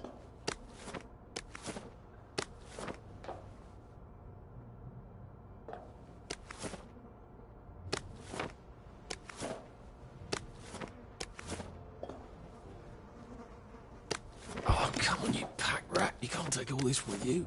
Oh, come on, you pack rat. You can't take all this with you.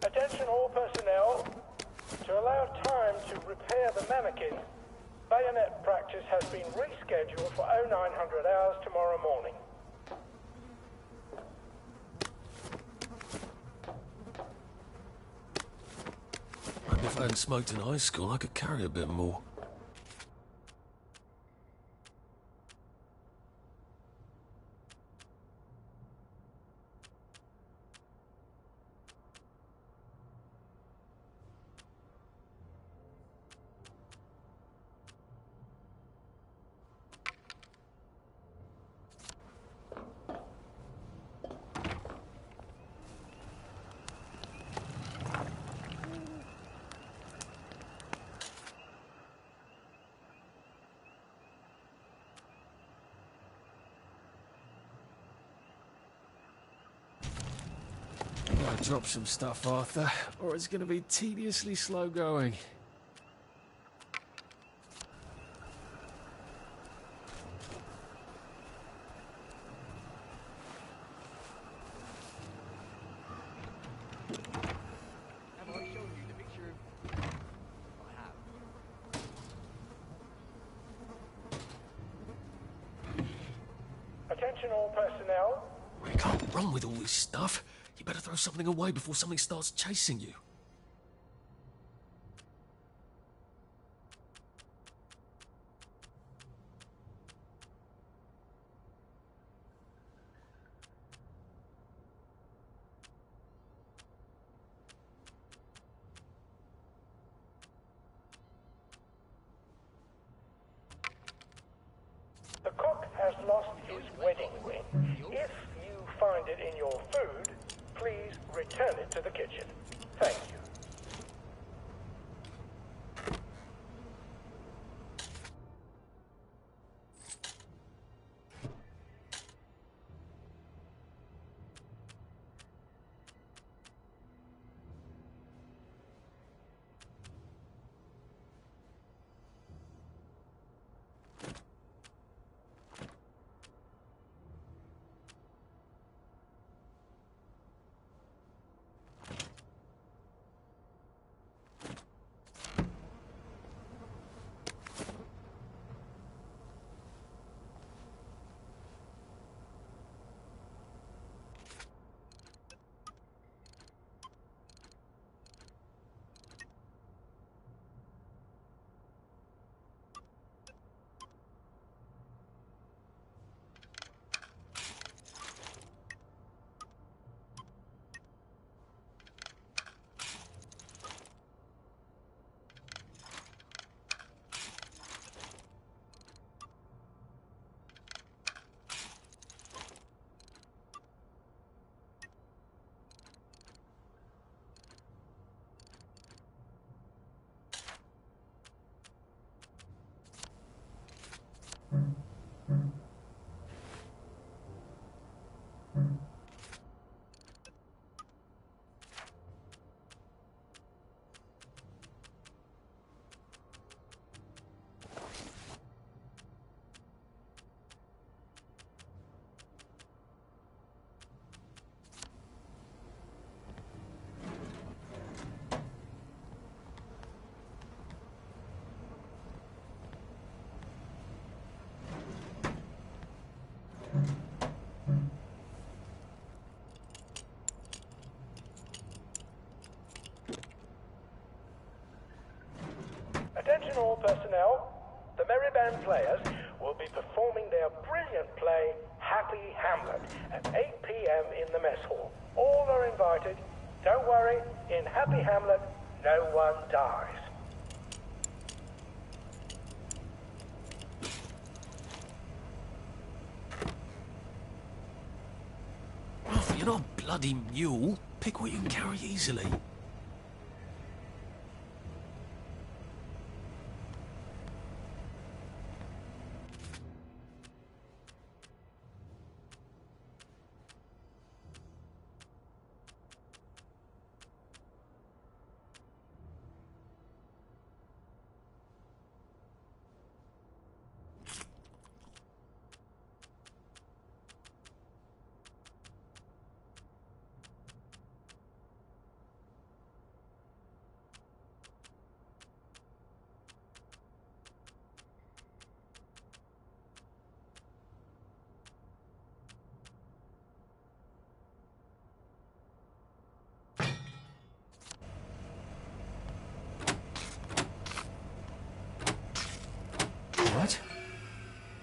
Attention all personnel. To allow time to repair the mannequin, bayonet practice has been rescheduled for 0900 hours tomorrow morning. Maybe if I hadn't smoked in high school, I could carry a bit more. Drop some stuff, Arthur, or it's going to be tediously slow going. Have I shown you the picture of... I have. Attention all personnel. We can't run with all this stuff. You better throw something away before something starts chasing you. The cook has lost his wedding ring. If you find it in your food, please return it to the kitchen. Thank you. Attention all personnel. The Merry Band players will be performing their brilliant play, Happy Hamlet, at 8 p.m. in the mess hall. All are invited. Don't worry, in Happy Hamlet, no one dies. Oh, you're not a bloody mule. Pick what you can carry easily.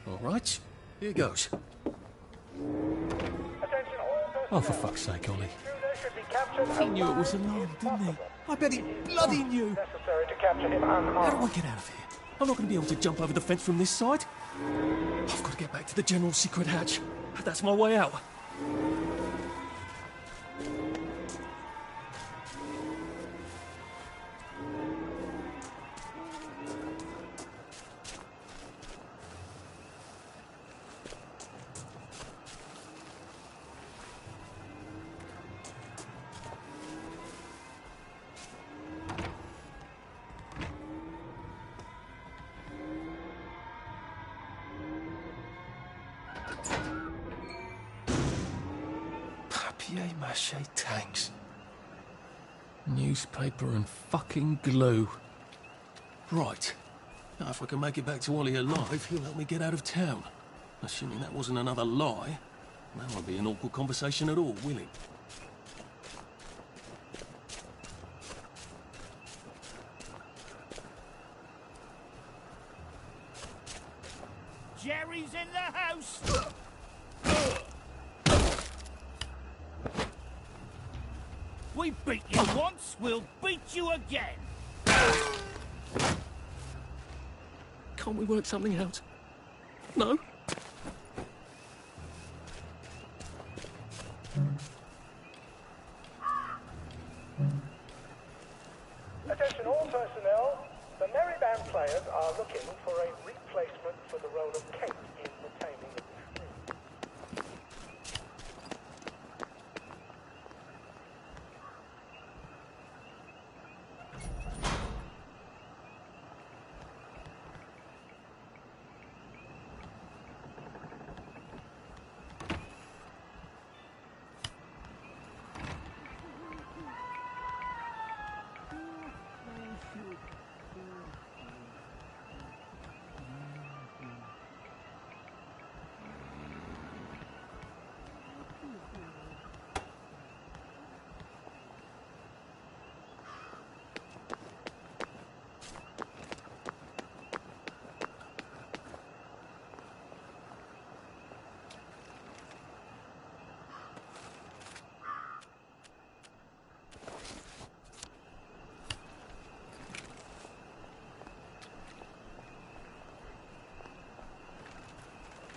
All right, here goes. Oh, for fuck's sake, Ollie. He knew it was a line, didn't he? I bet he bloody knew. Necessary to capture him How unharmed. do I get out of here? I'm not going to be able to jump over the fence from this side. I've got to get back to the general secret hatch. That's my way out. Papier-mâché tanks. Newspaper and fucking glue. Right. Now, if I can make it back to Ollie alive, he'll help me get out of town. Assuming that wasn't another lie, that won't be an awkward conversation at all, will it? Jerry's in the house. We beat you once, we'll beat you again. Can't we work something out? No? Attention all personnel. The Merry Band players are looking for a replacement for the role of Kate in The Taming of the Shrew.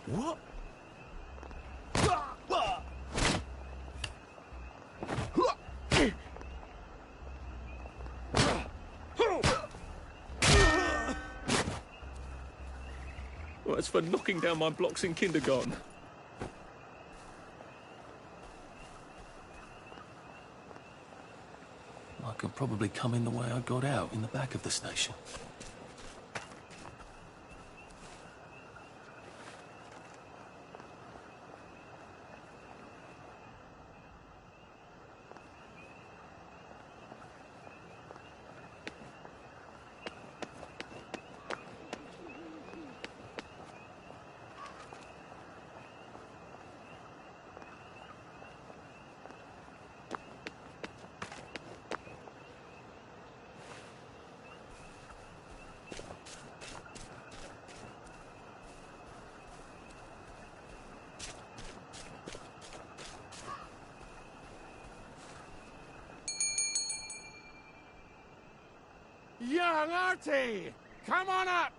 What? Well, it's for knocking down my blocks in kindergarten. I could probably come in the way I got out, in the back of the station. Young Artie! Come on up!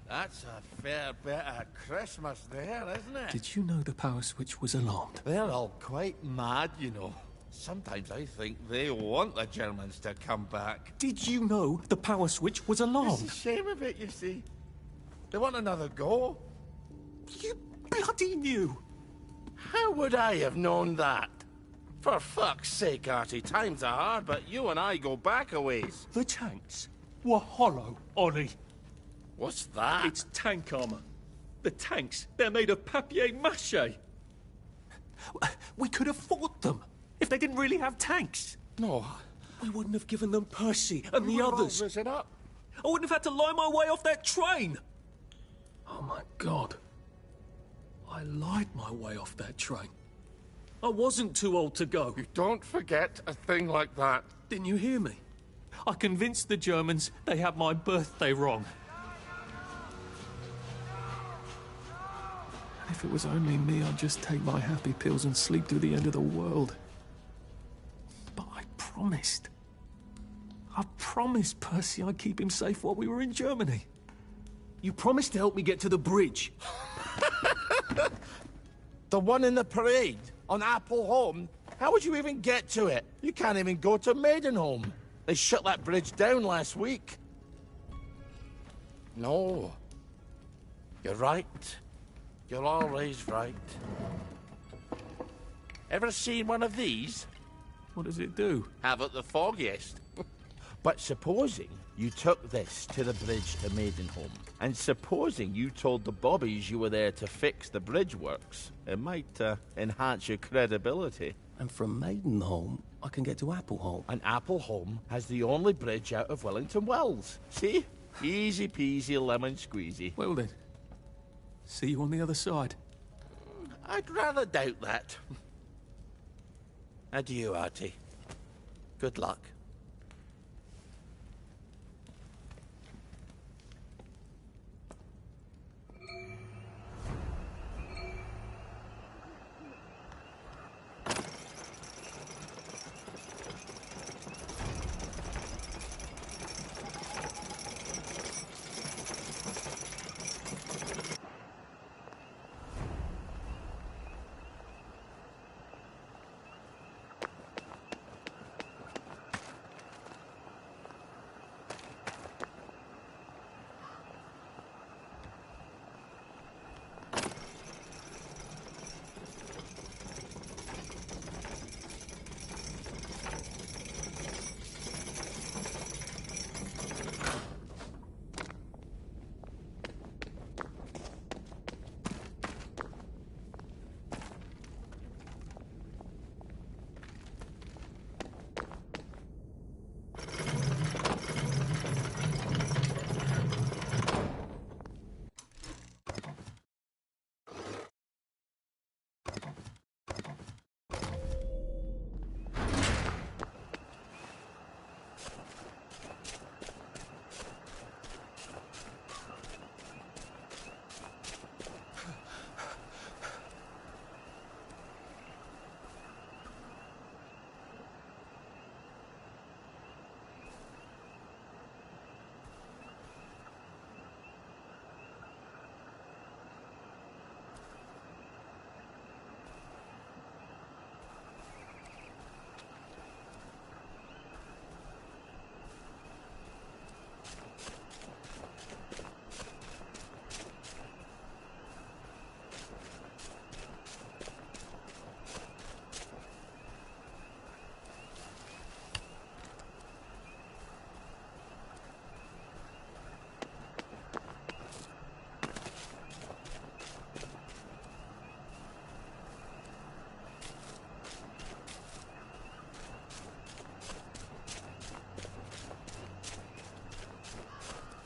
That's a fair bit of Christmas there, isn't it? Did you know the power switch was alarmed? They're all quite mad, you know. Sometimes I think they want the Germans to come back. Did you know the power switch was alarmed? It's a shame of it, you see. They want another go. You bloody knew! How would I have known that? For fuck's sake, Artie, times are hard, but you and I go back a ways. The tanks were hollow, Ollie. What's that? It's tank armor. The tanks, they're made of papier-mâché. We could have fought them if they didn't really have tanks. No. We wouldn't have given them Percy and the others. It up. I wouldn't have had to lie my way off that train. Oh my God. I lied my way off that train. I wasn't too old to go. You don't forget a thing like that. Didn't you hear me? I convinced the Germans they had my birthday wrong. If it was only me, I'd just take my happy pills and sleep through the end of the world. But I promised. I promised Percy I'd keep him safe while we were in Germany. You promised to help me get to the bridge. The one in the parade? On Apple Home? How would you even get to it? You can't even go to Maidenholm. They shut that bridge down last week. No. You're right. You're always right. Ever seen one of these? What does it do? Haven't the foggiest. But supposing you took this to the bridge to Maidenholm, and supposing you told the bobbies you were there to fix the bridge works, it might enhance your credibility. And from Maidenholm, I can get to Appleholm. And Appleholm has the only bridge out of Wellington Wells. See? Easy peasy lemon squeezy. Well then, see you on the other side. I'd rather doubt that. Adieu, Artie. Good luck.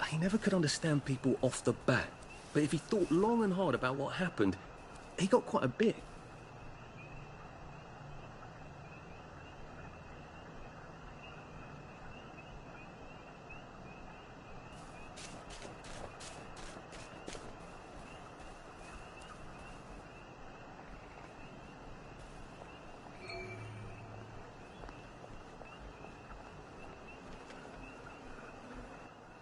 He never could understand people off the bat, but if he thought long and hard about what happened, he got quite a bit.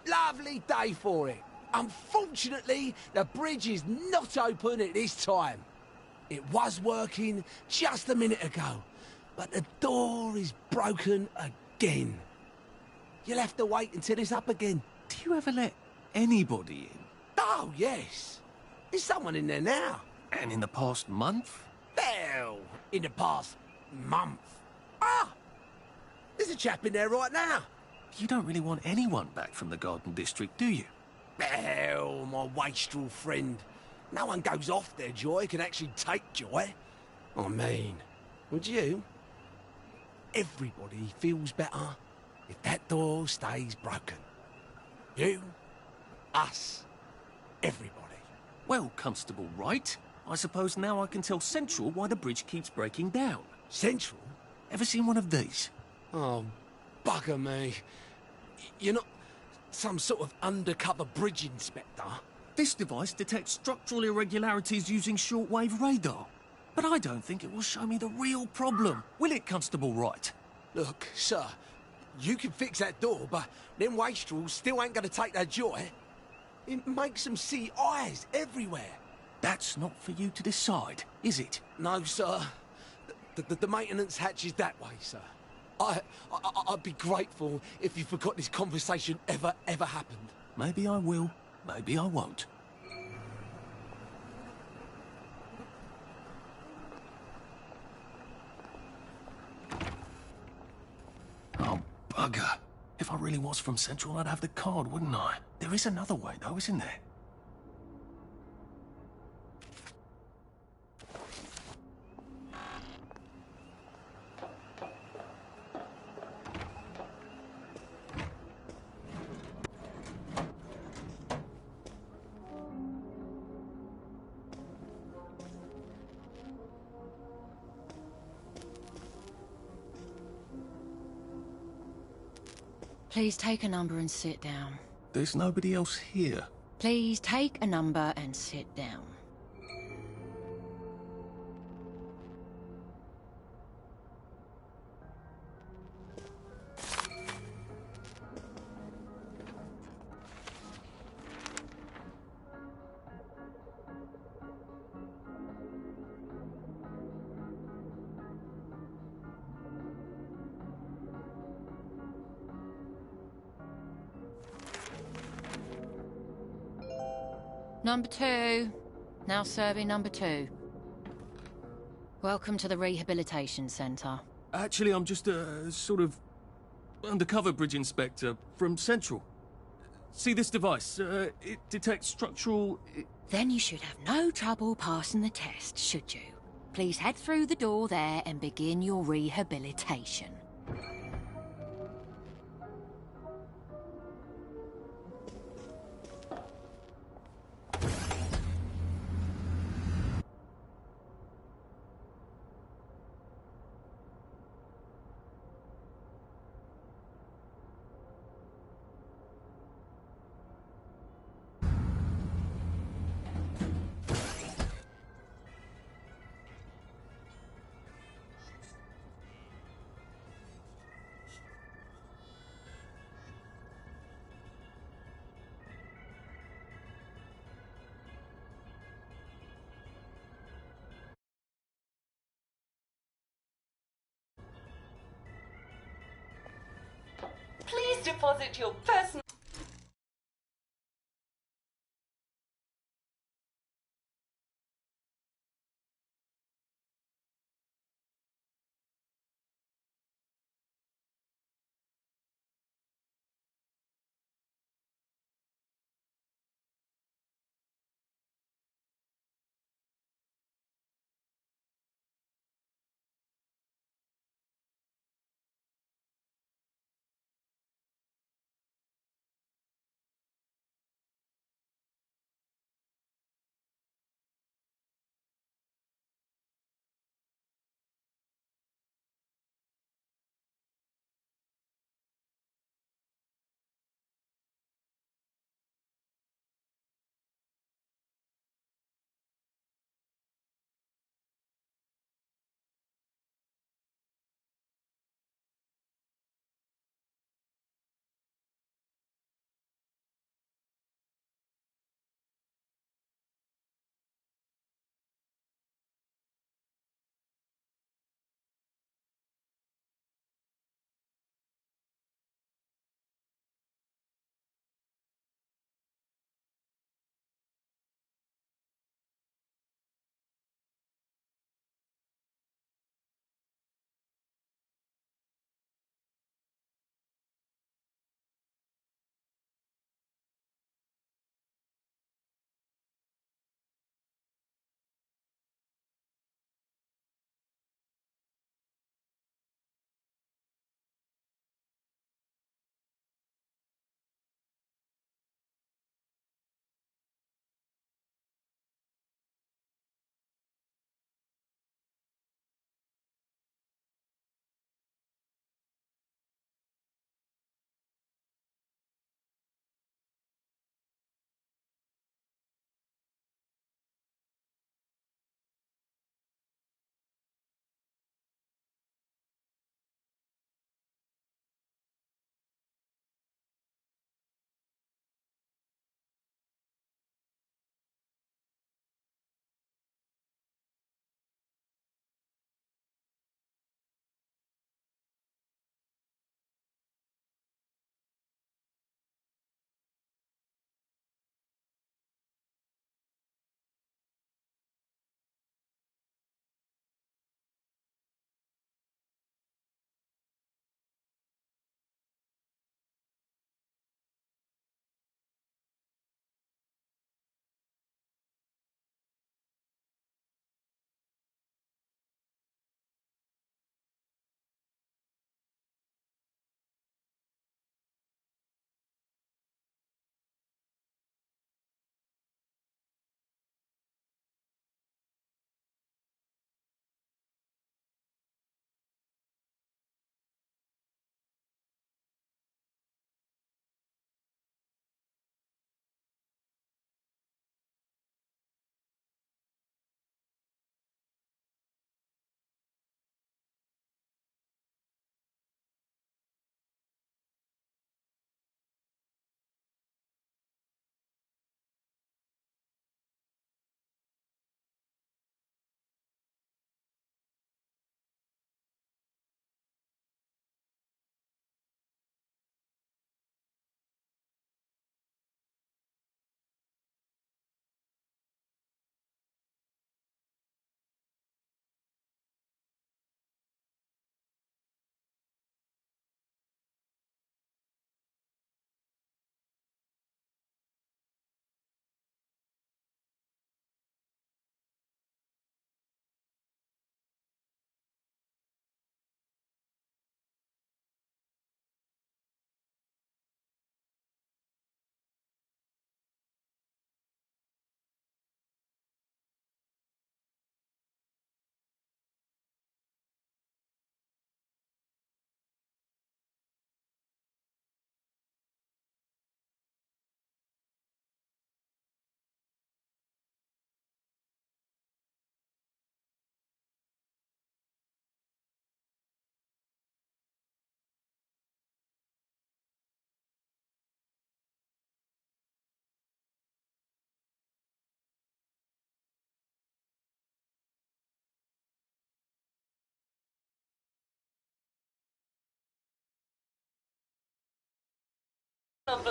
Lovely day for it. Unfortunately, the bridge is not open at this time. It was working just a minute ago, but the door is broken again. You'll have to wait until it's up again. Do you ever let anybody in? Oh, yes. There's someone in there now. And in the past month? Hell, in the past month. Ah! There's a chap in there right now. You don't really want anyone back from the Garden District, do you? Hell, my wastrel friend. No one goes off their joy can actually take joy. I mean, would you? Everybody feels better if that door stays broken. You, us, everybody. Well, Constable Wright, I suppose now I can tell Central why the bridge keeps breaking down. Central? Ever seen one of these? Oh, bugger me. You're not some sort of undercover bridge inspector? This device detects structural irregularities using shortwave radar. But I don't think it will show me the real problem. Will it, Constable Wright? Look, sir, you can fix that door, but them wastrels still ain't gonna take their joy. It makes them see eyes everywhere. That's not for you to decide, is it? No, sir. The maintenance hatch is that way, sir. I'd be grateful if you forgot this conversation ever happened. Maybe I will, maybe I won't. Oh, bugger. If I really was from Central, I'd have the card, wouldn't I? There is another way, though, isn't there? Please take a number and sit down. There's nobody else here. Please take a number and sit down. Number 2. Now serving number 2. Welcome to the Rehabilitation Centre. Actually, I'm just a sort of undercover bridge inspector from Central. See this device? It detects structural... Then you should have no trouble passing the test, should you? Please head through the door there and begin your rehabilitation. Please deposit your personal...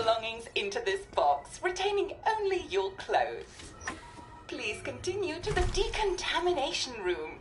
belongings into this box, retaining only your clothes. Please continue to the decontamination room.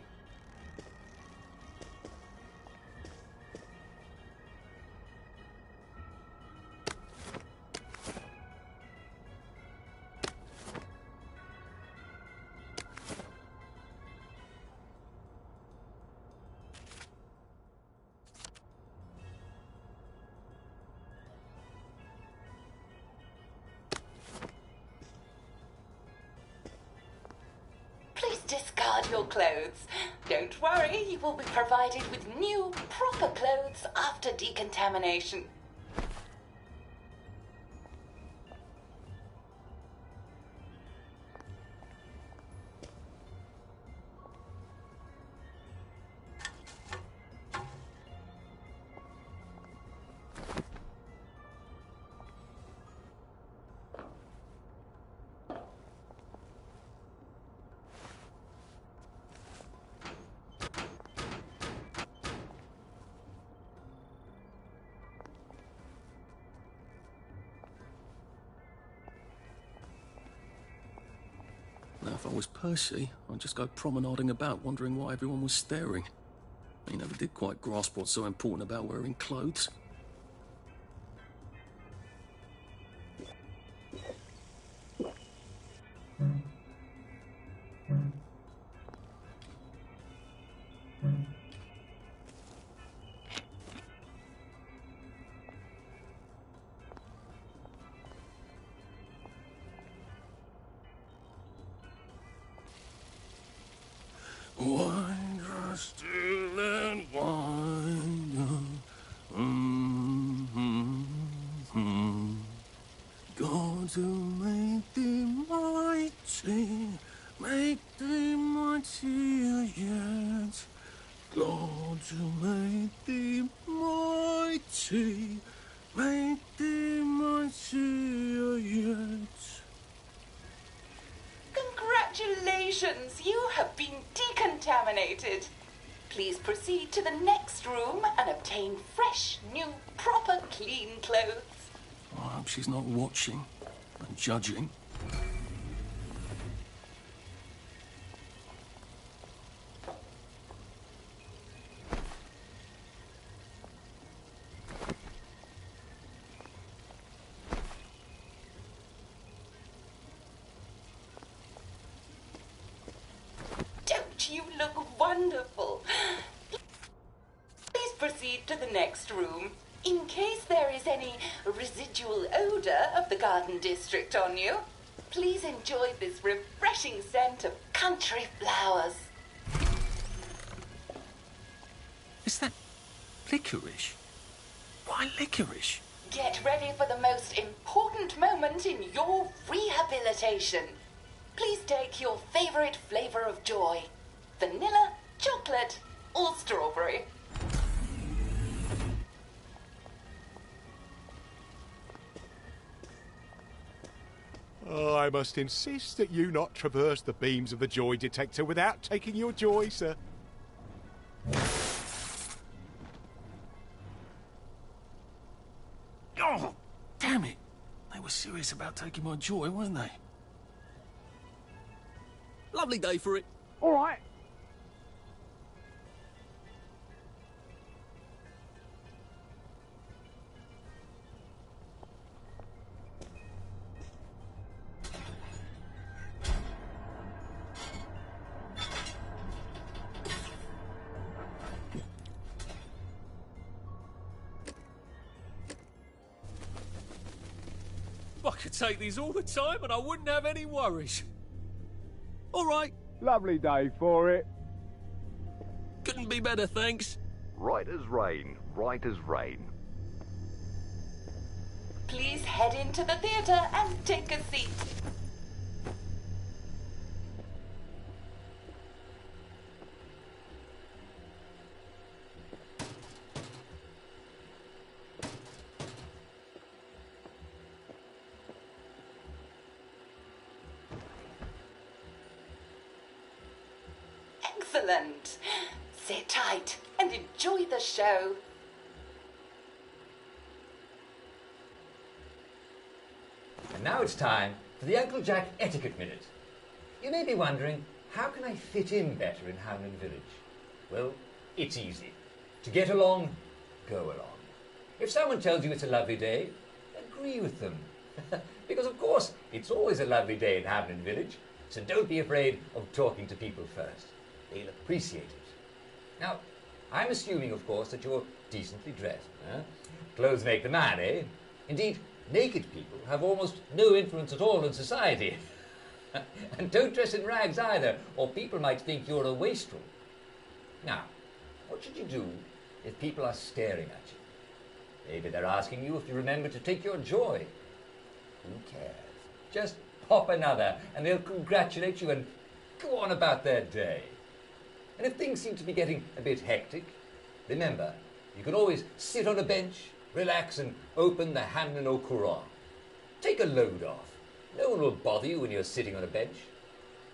Please discard your clothes. Don't worry, you will be provided with new, proper clothes after decontamination. Now, if I was Percy, I'd just go promenading about, wondering why everyone was staring. He never did quite grasp what's so important about wearing clothes. Wind us still and wind God to make thee mighty, make thee mightier yet. God to make thee mighty, make thee mightier yet. Congratulations, you have been decontaminated. Please proceed to the next room and obtain fresh, new, proper, clean clothes. I hope she's not watching and judging. Don't you look wonderful? Please proceed to the next room. In case there is any residual odor of the garden district on you, please enjoy this refreshing scent of country flowers. Is that licorice? Why licorice? Get ready for the most important moment in your rehabilitation. Please take your favorite flavor of joy. Vanilla, chocolate, or strawberry. I must insist that you not traverse the beams of the joy detector without taking your joy, sir. Oh, damn it. They were serious about taking my joy, weren't they? Lovely day for it. All right. I could take these all the time and I wouldn't have any worries. All right. Lovely day for it. Couldn't be better, thanks. Right as rain, right as rain. Please head into the theater and take a seat. Excellent. Sit tight and enjoy the show. And now it's time for the Uncle Jack Etiquette Minute. You may be wondering, how can I fit in better in Hamlin Village? Well, it's easy. To get along, go along. If someone tells you it's a lovely day, agree with them. Because, of course, it's always a lovely day in Hamlin Village, so don't be afraid of talking to people first. They'll appreciate it. Now, I'm assuming, of course, that you're decently dressed. Huh? Clothes make the man, eh? Indeed, naked people have almost no influence at all in society. And don't dress in rags either, or people might think you're a wastrel. Now, what should you do if people are staring at you? Maybe they're asking you if you remember to take your joy. Who cares? Just pop another, and they'll congratulate you and go on about their day. And if things seem to be getting a bit hectic, remember, you can always sit on a bench, relax, and open the Hamlin au Courant. Take a load off. No one will bother you when you're sitting on a bench.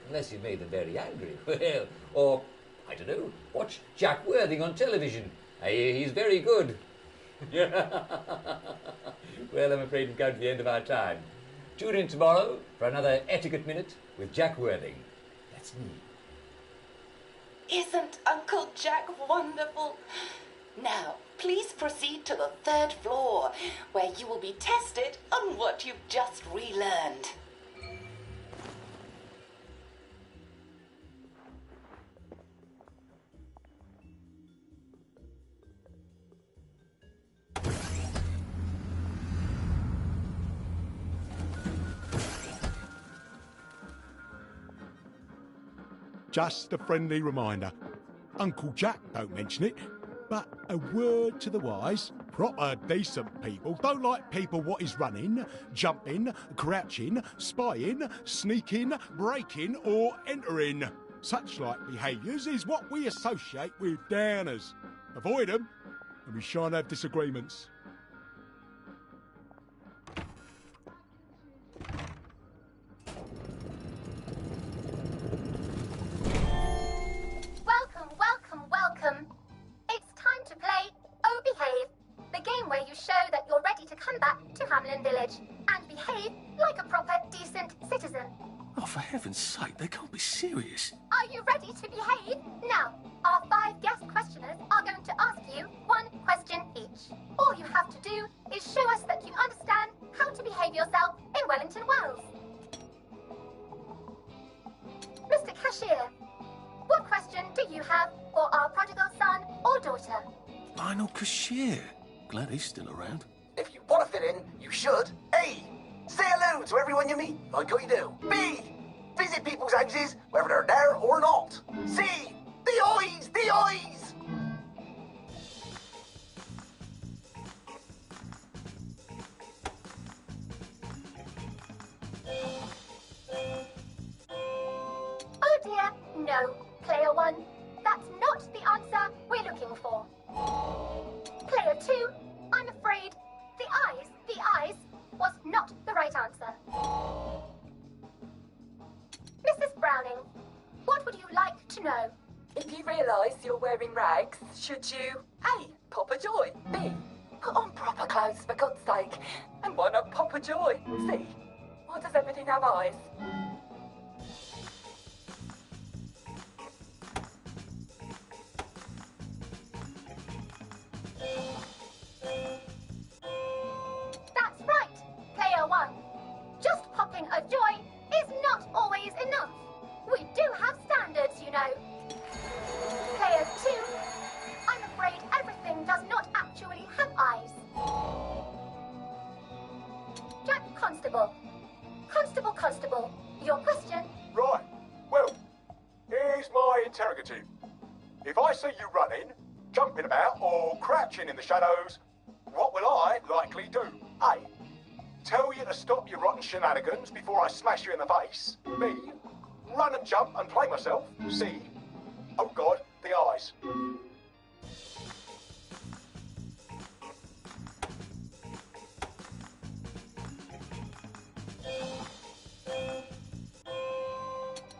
Unless you've made them very angry. Well, or, I don't know, watch Jack Worthing on television. I hear he's very good. Well, I'm afraid we've come to the end of our time. Tune in tomorrow for another Etiquette Minute with Jack Worthing. That's me. Isn't Uncle Jack wonderful? Now, please proceed to the 3rd floor, where you will be tested on what you've just relearned. Just a friendly reminder. Uncle Jack don't mention it, but a word to the wise. Proper decent people don't like people what is running, jumping, crouching, spying, sneaking, breaking or entering. Such like behaviours is what we associate with downers. Avoid them and we shan't have disagreements. Welcome. It's time to play Oh Behave, the game where you show that you're ready to come back to Hamlin Village and behave like a proper, decent citizen. Oh, for heaven's sake, they can't be serious. Are you ready to behave? Now, our 5 guest questioners are going to ask you 1 question each. All you have to do is show us that you understand how to behave yourself in Wellington Wells. Mr. Cashier, what question do you have for our prodigal son or daughter? Lionel Cashier. Glad he's still around. If you want to fit in, you should. A. Say hello to everyone you meet, like what you do. B. Visit people's houses, whether they're there or not. C. The eyes! The eyes! Oh dear, no. Player 1, that's not the answer we're looking for. Player 2, I'm afraid the eyes was not the right answer. Mrs. Browning, what would you like to know? If you realise you're wearing rags, should you A. Pop a joy, B. Put on proper clothes for God's sake, and why not pop a joy? C. Why does everything have eyes? That's right, Player 1. Just popping a joy is not always enough. We do have standards, you know. Player 2, I'm afraid everything does not actually have eyes. Jack Constable. Constable, your question? Right. Well, here's my interrogative. If I see you running, jumping about, or crouching in the shadows, what will I likely do? A. Tell you to stop your rotten shenanigans before I smash you in the face. B. Run and jump and play myself. C. Oh God, the eyes.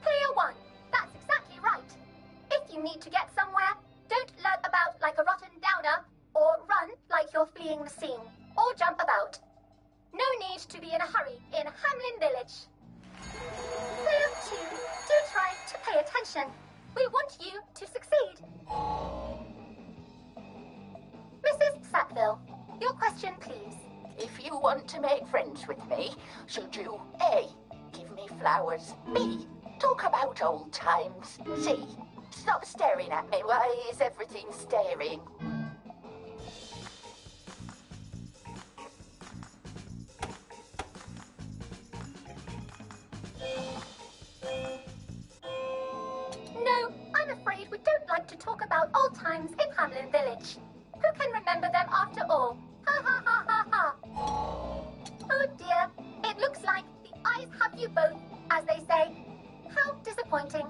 Player 1, that's exactly right. If you need to get somewhere, don't lurk about like a rotten downer, or run like you're fleeing the scene, or jump about. No need to be in a hurry in Hamlin Village. Player 2, do try to pay attention. We want you to succeed. Mrs. Sackville, your question, please. If you want to make friends with me, should you A. give me flowers, B. talk about old times, C. stop staring at me, why is everything staring? No, I'm afraid we don't like to talk about old times in Hamlin Village. Who can remember them after all? Ha ha ha ha ha. Oh dear, it looks like the eyes have you both, as they say. How disappointing.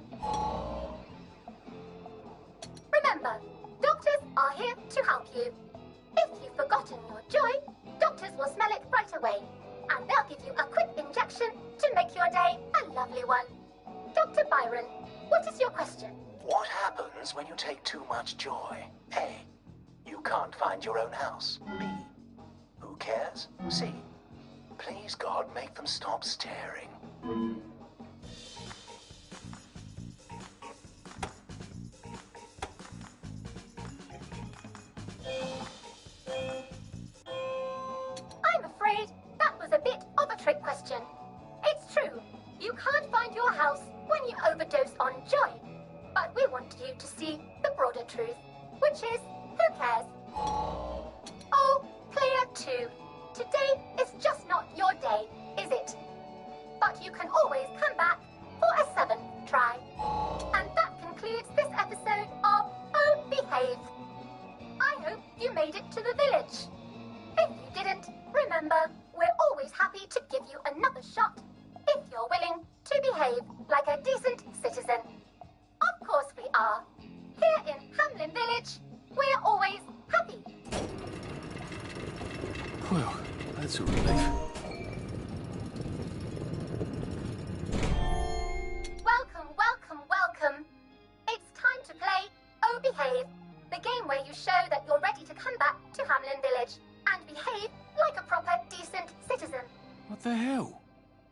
Remember, doctors are here to help you. If you've forgotten your joy, doctors will smell it right away, and they'll give you a quick injection to make your day a lovely one. Dr. Byron, what is your question? What happens when you take too much joy? A. You can't find your own house. B. Who cares? C. Please, God, make them stop staring. I'm afraid that was a bit of a trick question. It's true, you can't find your house when you overdose on joy. But we want you to see the broader truth, which is, who cares? Oh, player 2, today is just not your day, is it? But you can always come back for a 7th try. And that concludes this episode of Oh Behave. I hope you made it to the village. If you didn't, remember, we're always happy to give you another shot if you're willing to behave like a decent citizen. Of course we are. Here in Hamlin Village, we're always happy. Well, that's a relief. Welcome, welcome, welcome. It's time to play Oh Behave, the game where you show that you're ready to come back to Hamlin Village and behave like a proper, decent citizen. What the hell?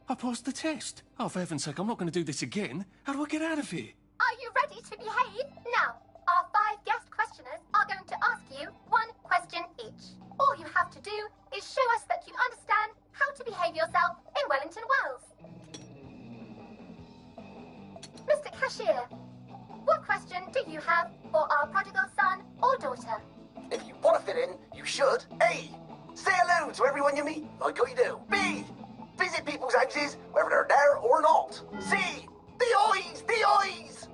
I passed the test. Oh, for heaven's sake, I'm not going to do this again. How do I get out of here? Are you ready to behave? Now, our 5 guest questioners are going to ask you 1 question each. All you have to do is show us that you understand how to behave yourself in Wellington Wells. Mr. Cashier, what question do you have for our prodigal son or daughter? If you want to fit in, you should. A. Say hello to everyone you meet, like how you do. B. Visit people's houses, whether they're there or not. C. The eyes! The eyes!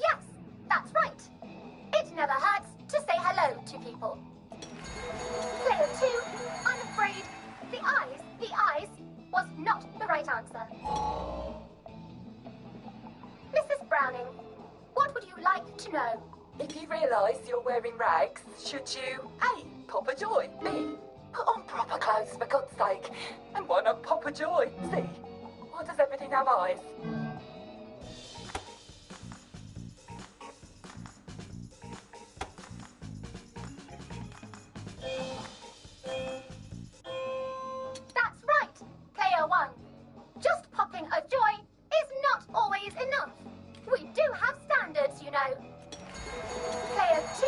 Yes, that's right. It never hurts to say hello to people. Player 2, I'm afraid the eyes was not the right answer. Mrs. Browning, what would you like to know? If you realise you're wearing rags, should you A. pop a joy, B. put on proper clothes for God's sake, and why not pop a joy, C. why does everything have eyes? That's right, player 1. Just popping a joy is not always enough. We do have standards, you know. Player 2,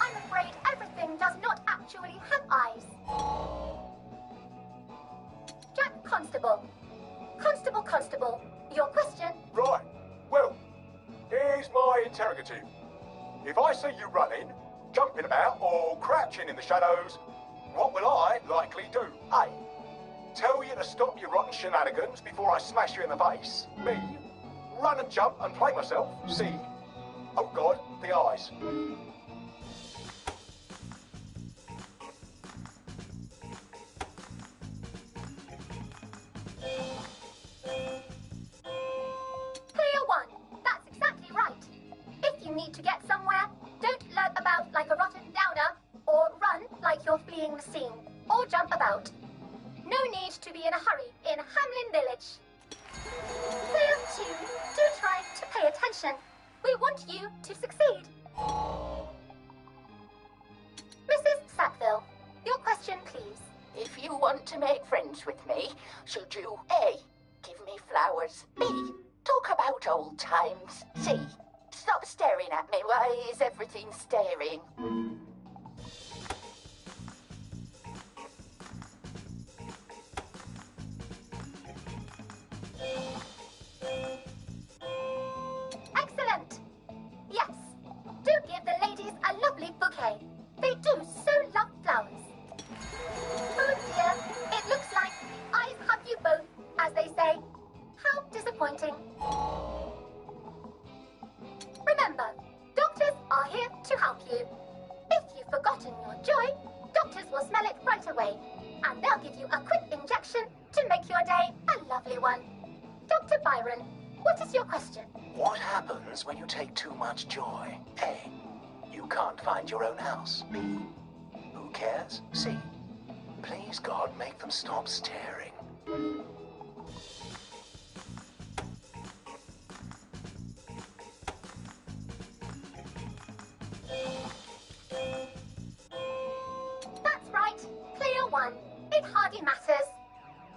I'm afraid everything does not actually have eyes. Jack Constable. Constable, your question? Right. Well, here's my interrogative. If I see you running, jumping about, or crouching in the shadows, what will I likely do? A. Tell you to stop your rotten shenanigans before I smash you in the face. B. Run and jump and play myself. C. Oh God, the eyes. Player 1, that's exactly right. If you need to get somewhere, don't lurk about like a rotten downer, or run like you're fleeing the scene, or jump about. No need to be in a hurry in Hamlin Village. Player 2, do mission. We want you to succeed. Mrs. Sackville, your question, please. If you want to make friends with me, should you A. Give me flowers, B. Talk about old times, C. Stop staring at me, why is everything staring? Excellent! Yes, do give the ladies a lovely bouquet. They do so love flowers. Oh dear, it looks like I have you both, as they say. How disappointing. Remember, doctors are here to help you. If you've forgotten your joy, doctors will smell it right away, and they'll give you a quick injection to make your day a lovely one. Dr. Byron, what is your question? What happens when you take too much joy? A. You can't find your own house. B. Who cares? C. Please, God, make them stop staring. That's right, player one. It hardly matters.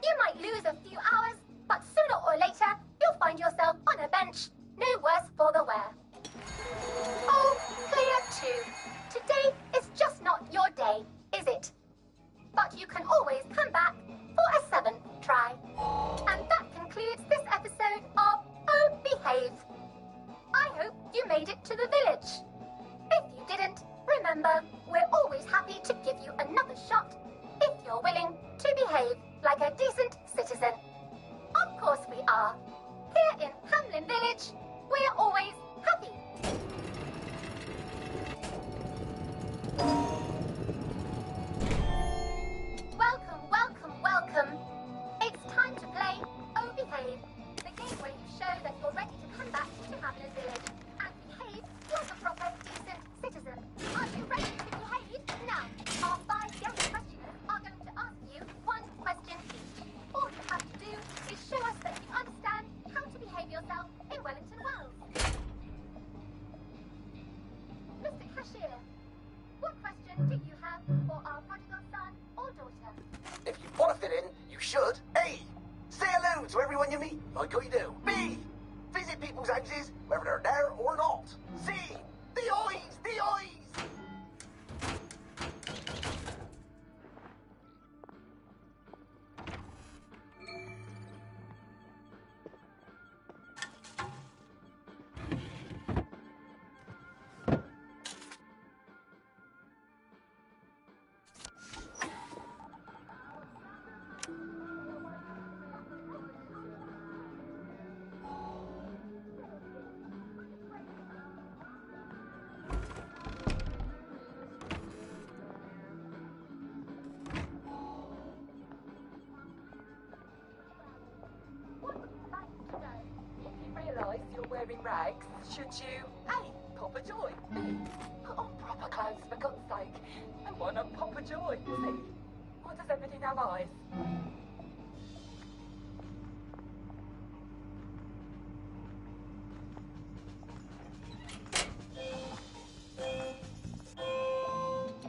You might lose a few hours, but sooner or later, you'll find yourself on a bench, no worse for the wear. Oh, player two. Today is just not your day, is it? But you can always come back for a seventh try. And that concludes this episode of Oh Behave. I hope you made it to the village. If you didn't, remember, we're always happy to give you another shot if you're willing to behave like a decent citizen. Of course we are. Here in Hamlin Village, we're always happy. Welcome, welcome, welcome. It's time to play Oh Behave, the game where you show that you're ready to come back to Hamlin Village and behave like a proper, decent citizen. Are you ready to behave? Now, our 5 young questioners are going to ask you one question each. All you have to do is show us that you understand how to behave yourself in Wellington Wells. Mr. Cashier, what question do you have for our prodigal son or daughter? If you want to fit in, you should. A. Say hello to everyone you meet, like I do. B. Visit people's houses, whether they're there or not. C. The eyes! The eyes! Wearing rags, should you A. Pop a joy, B. Put on proper clothes for God's sake, and why not pop a joy, C. Why does everything have eyes?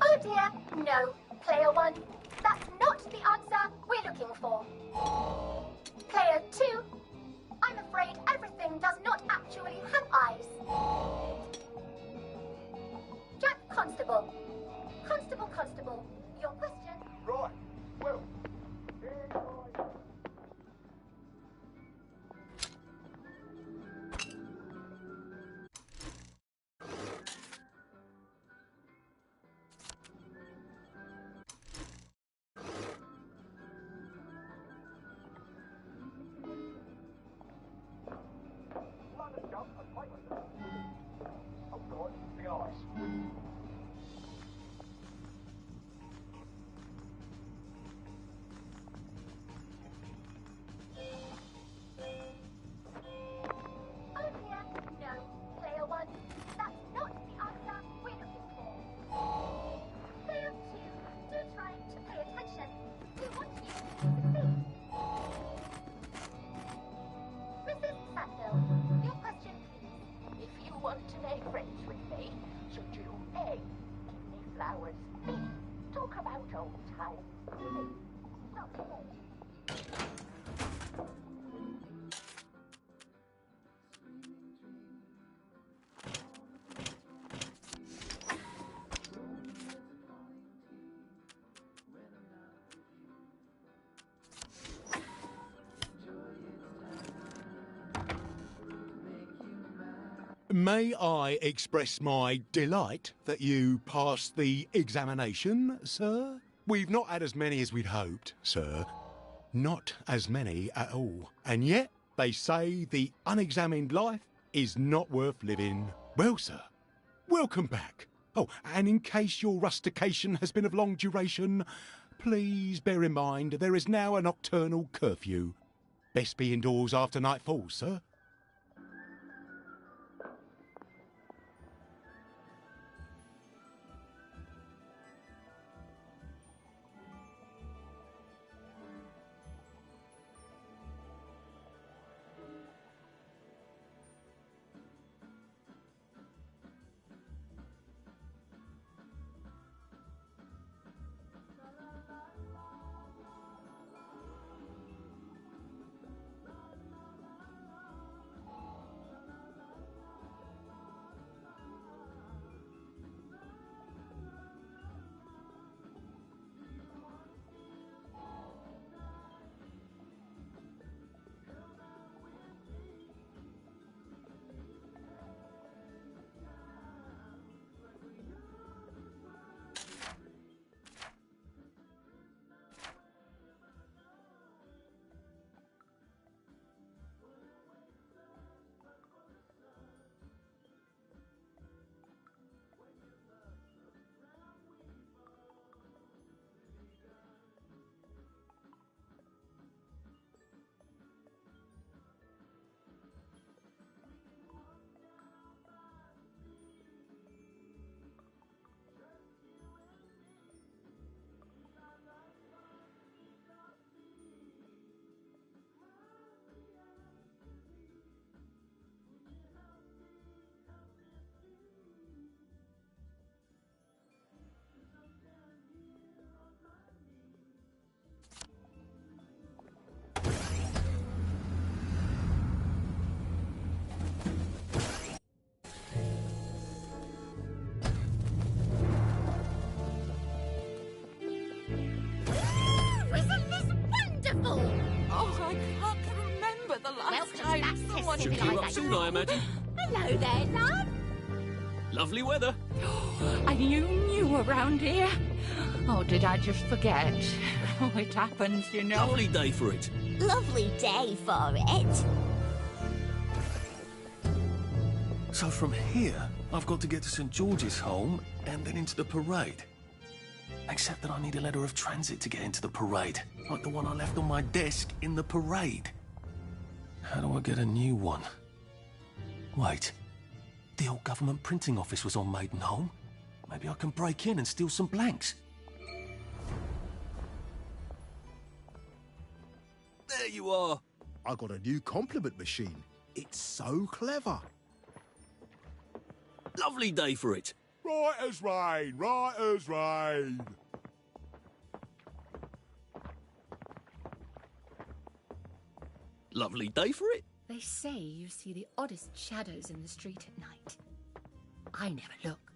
Oh dear, no, player one. That's not the answer we're looking for. Player two, I'm afraid everything does not actually have eyes. Jack Constable. Constable, your question? Right, well, here's flowers. B, talk about old times. C, stop staring. May I express my delight that you passed the examination, sir? We've not had as many as we'd hoped, sir. Not as many at all. And yet, they say the unexamined life is not worth living. Well, sir, welcome back. Oh, and in case your rustication has been of long duration, please bear in mind there is now a nocturnal curfew. Best be indoors after nightfall, sir. Chucky up soon, I imagine. Hello there, love. Lovely weather. Are you new around here? Oh, did I just forget? Oh, it happens, you know. Lovely day for it. Lovely day for it. So from here, I've got to get to St. George's home and then into the parade. Except that I need a letter of transit to get into the parade, like the one I left on my desk in the parade. How do I get a new one? Wait, the old government printing office was on Maidenholm. Maybe I can break in and steal some blanks. There you are. I got a new compliment machine. It's so clever. Lovely day for it. Right as rain, right as rain. Lovely day for it. They say you see the oddest shadows in the street at night. I never look.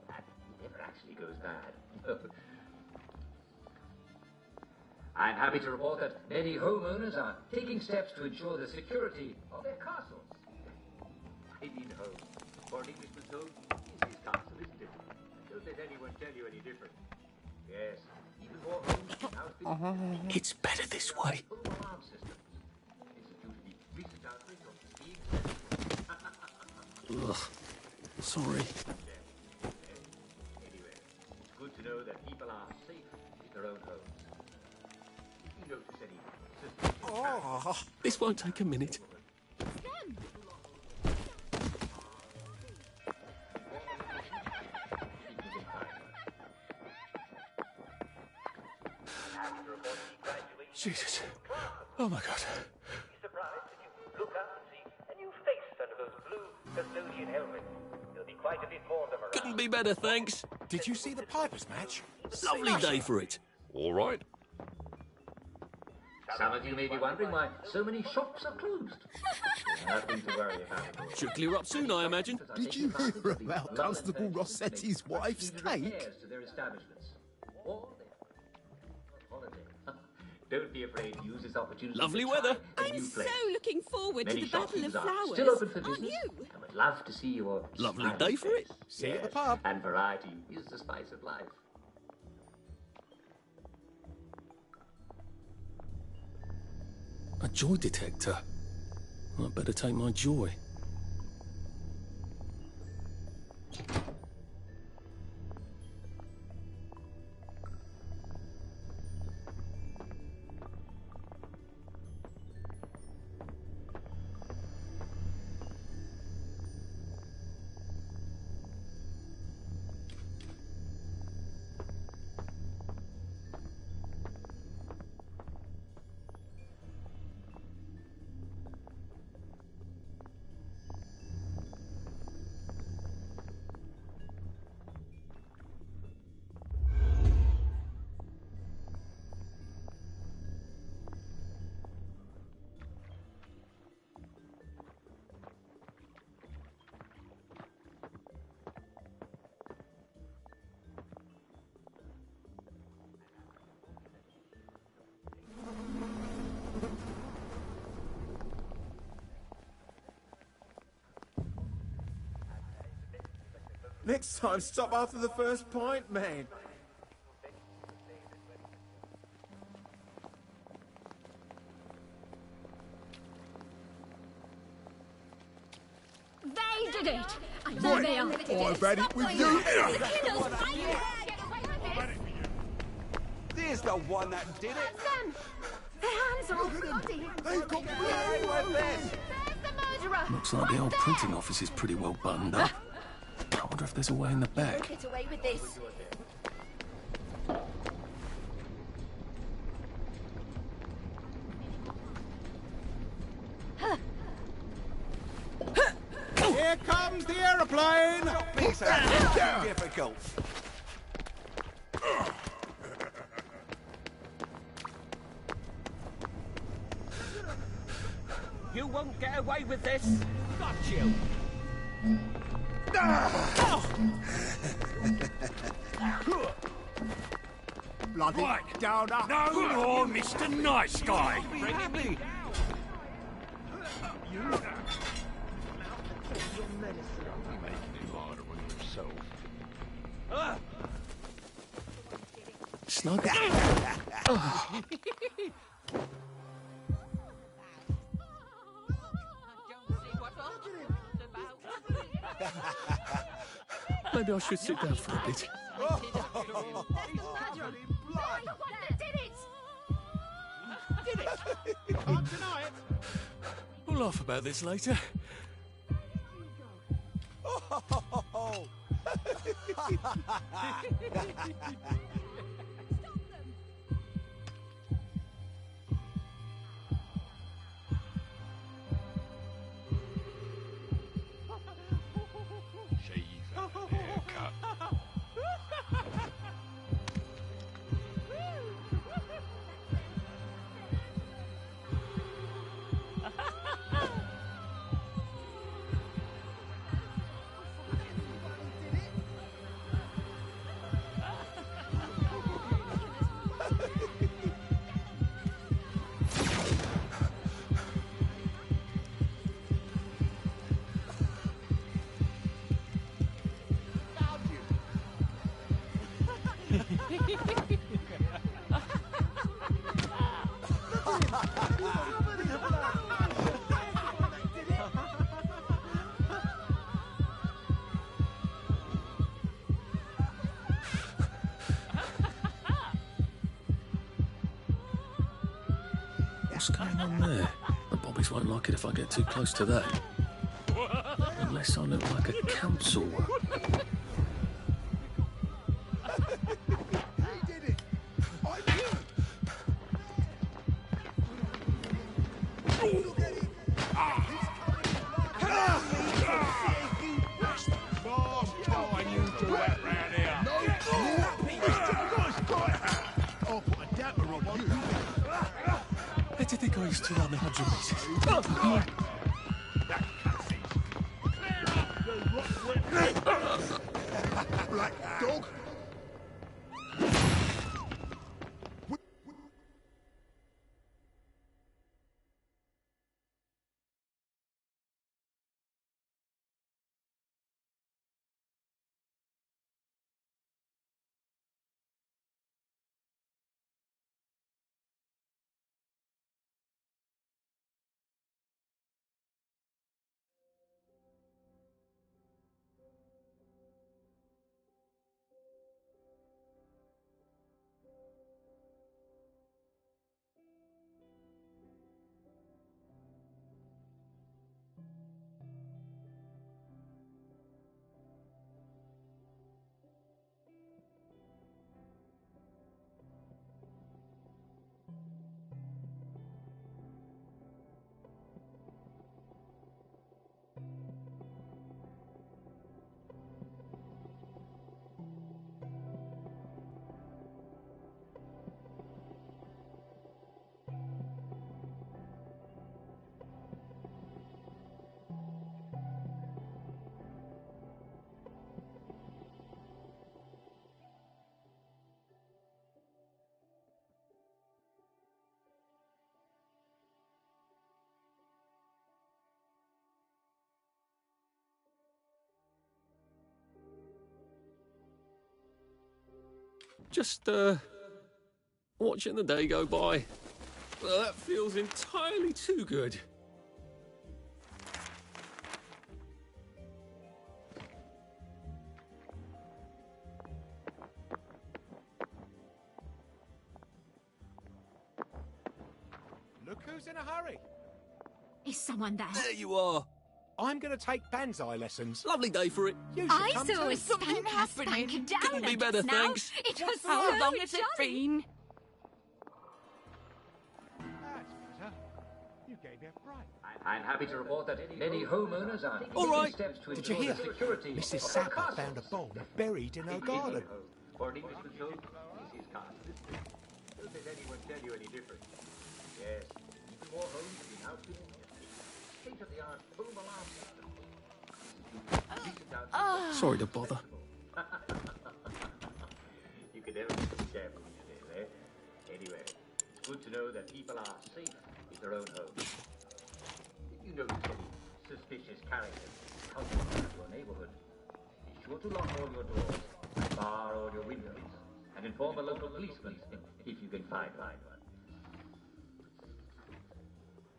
That never actually goes bad. I'm happy to report that many homeowners are taking steps to ensure the security of their castles. I mean home. For an Englishman's home is his castle, isn't it? Don't let anyone tell you any different. Yes, even more homes now think It's better this way. full of alarm systems. This is due to the recent outbreak of the Ugh. Sorry. Anyway, it's good to know that people are safe in their own homes. If you notice any systems... Oh, this won't take a minute. Happy to report he graduated Jesus. Oh my God. Surprised if you look up and see a new face under those blue custodian helmets. There'll be quite a bit more of them around. Couldn't be better, thanks. Did you see the Pipers match? Lovely day for it. All right. Some of you may be wondering why so many shops are closed. Nothing to worry about. Should clear up soon, I imagine. Did you hear about Constable Rossetti's wife's take? To their establishments. Or holiday. Don't be afraid to use this opportunity. Lovely to weather. try a new place. looking forward Many to the Battle of shopkeepers are Flowers. still open for Aren't business. you? I would love to see your Lovely smiling day for it. face. See you at the Yes, pub. And variety is the spice of life. A joy detector. I'd better take my joy. Next time, stop after the first pint, man. They did it! I know they are. I've had it with you. There's the one that did it. Them! Their hands are all bloody. They've got There's the murderer! Looks like the old printing office is pretty well buttoned up. I wonder if there's a way in the back. Get away with this. Here comes the aeroplane! Piece of difficult. You won't get away with this. Got you. Bloody downer! No more, Mr. Nice Guy. Bring him in. Snug. Maybe I should sit down for a bit. Can't deny it. We'll laugh about this later. What's going on there? The bobbies won't like it if I get too close to that. Unless I look like a council worker. still owe me 100 bits. Black dog. Just, watching the day go by. Well, that feels entirely too good. Look who's in a hurry. Is someone there? There you are. I'm going to take Banzai lessons. Lovely day for it. You should I come saw a too. spanker down Couldn't be better, just now. thanks. It was How so long has it jolly. been? That's better. You gave me a fright. I'm happy to report that many homeowners are All taking right. steps to Did you ensure hear? the security Mrs. of Sapper castles. found a bomb buried in her garden. For an Englishman's home, this is castle. Don't let anyone tell you any different. Yes, even more homes have been outfitted with a state-of-the-art home alarm system. Sorry to bother. You can never be too careful these days, eh? Anyway, it's good to know that people are safe in their own homes. If you notice any suspicious characters coming around your neighborhood, be sure to lock all your doors, bar all your windows, and inform the local policeman if you can find one.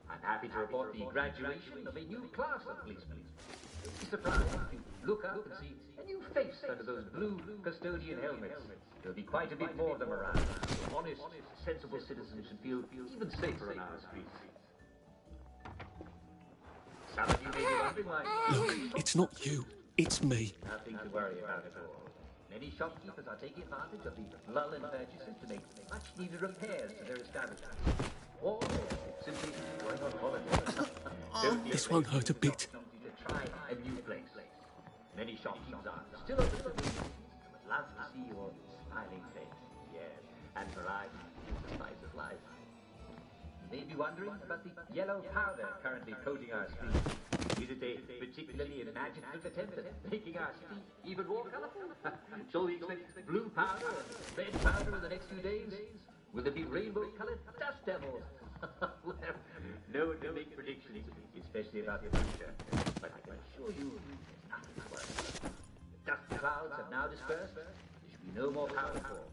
I'm happy to report the graduation of a new class of policemen. You'll be surprised to look up and see a new face under those blue custodian helmets. There'll be quite a bit more of them around. Honest, sensible citizens should feel even safer on our streets. Some of you may be wondering why. Look, it's not you. It's me. Nothing to worry about at all. Many shopkeepers are taking advantage of the lull in purchases to make much-needed repairs to their establishments. Or they're simply going on holiday. Don't be This afraid won't hurt a bit. to try a new place. Many shopkeepers are still open to business and would love to see your smiling face. Yes, and variety is the spice of life. You may be wondering about the yellow powder currently coating our streets. Is it a particularly imaginative attempt at making our street even more colorful? Shall we expect blue powder and red powder in the next few days? Will there be rainbow-colored dust devils? Well, no one can make predictions, especially about the future. But I can assure you, there's nothing to worry about. The dust clouds have now dispersed. There should be no more powder fall.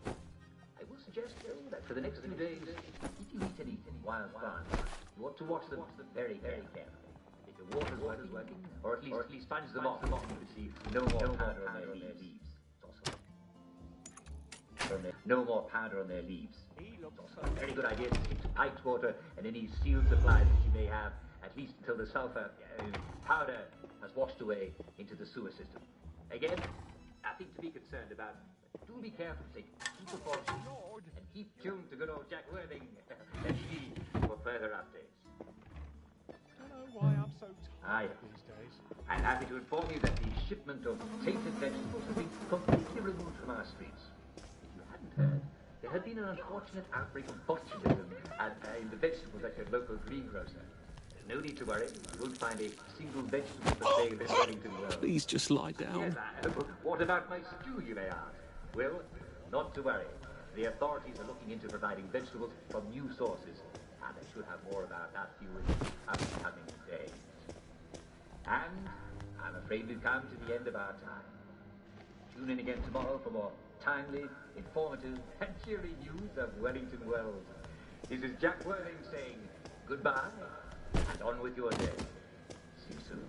I will suggest, though, that for the next few days, if you eat any wild plants, you ought to watch them very, very carefully. If your water's working, or at least sponge them off, you can see no more powder on their leaves. No more powder on their leaves. It's also a very good idea to stick to piped water and any sealed supply that you may have, at least until the sulfur powder has washed away into the sewer system. Again, nothing to be concerned about. But do be careful, take due precautions, and keep tuned to good old Jack Worthing FD for further updates. I don't know why I'm so tired these days. I'm happy to inform you that the shipment of tainted vegetables has been completely removed from our streets. If you hadn't heard, there There had been an unfortunate outbreak of botulism in the vegetables at your local greengrocer. No need to worry. You won't find a single vegetable for sale in Wellington World. Please just lie down. Yes, what about my stew, you may ask? Well, not to worry. The authorities are looking into providing vegetables from new sources, and I should have more about that for you in upcoming days. And I'm afraid we've come to the end of our time. Tune in again tomorrow for more timely, informative, and cheery news of Wellington World. This is Jack Worthing saying goodbye, and on with your day. See you soon.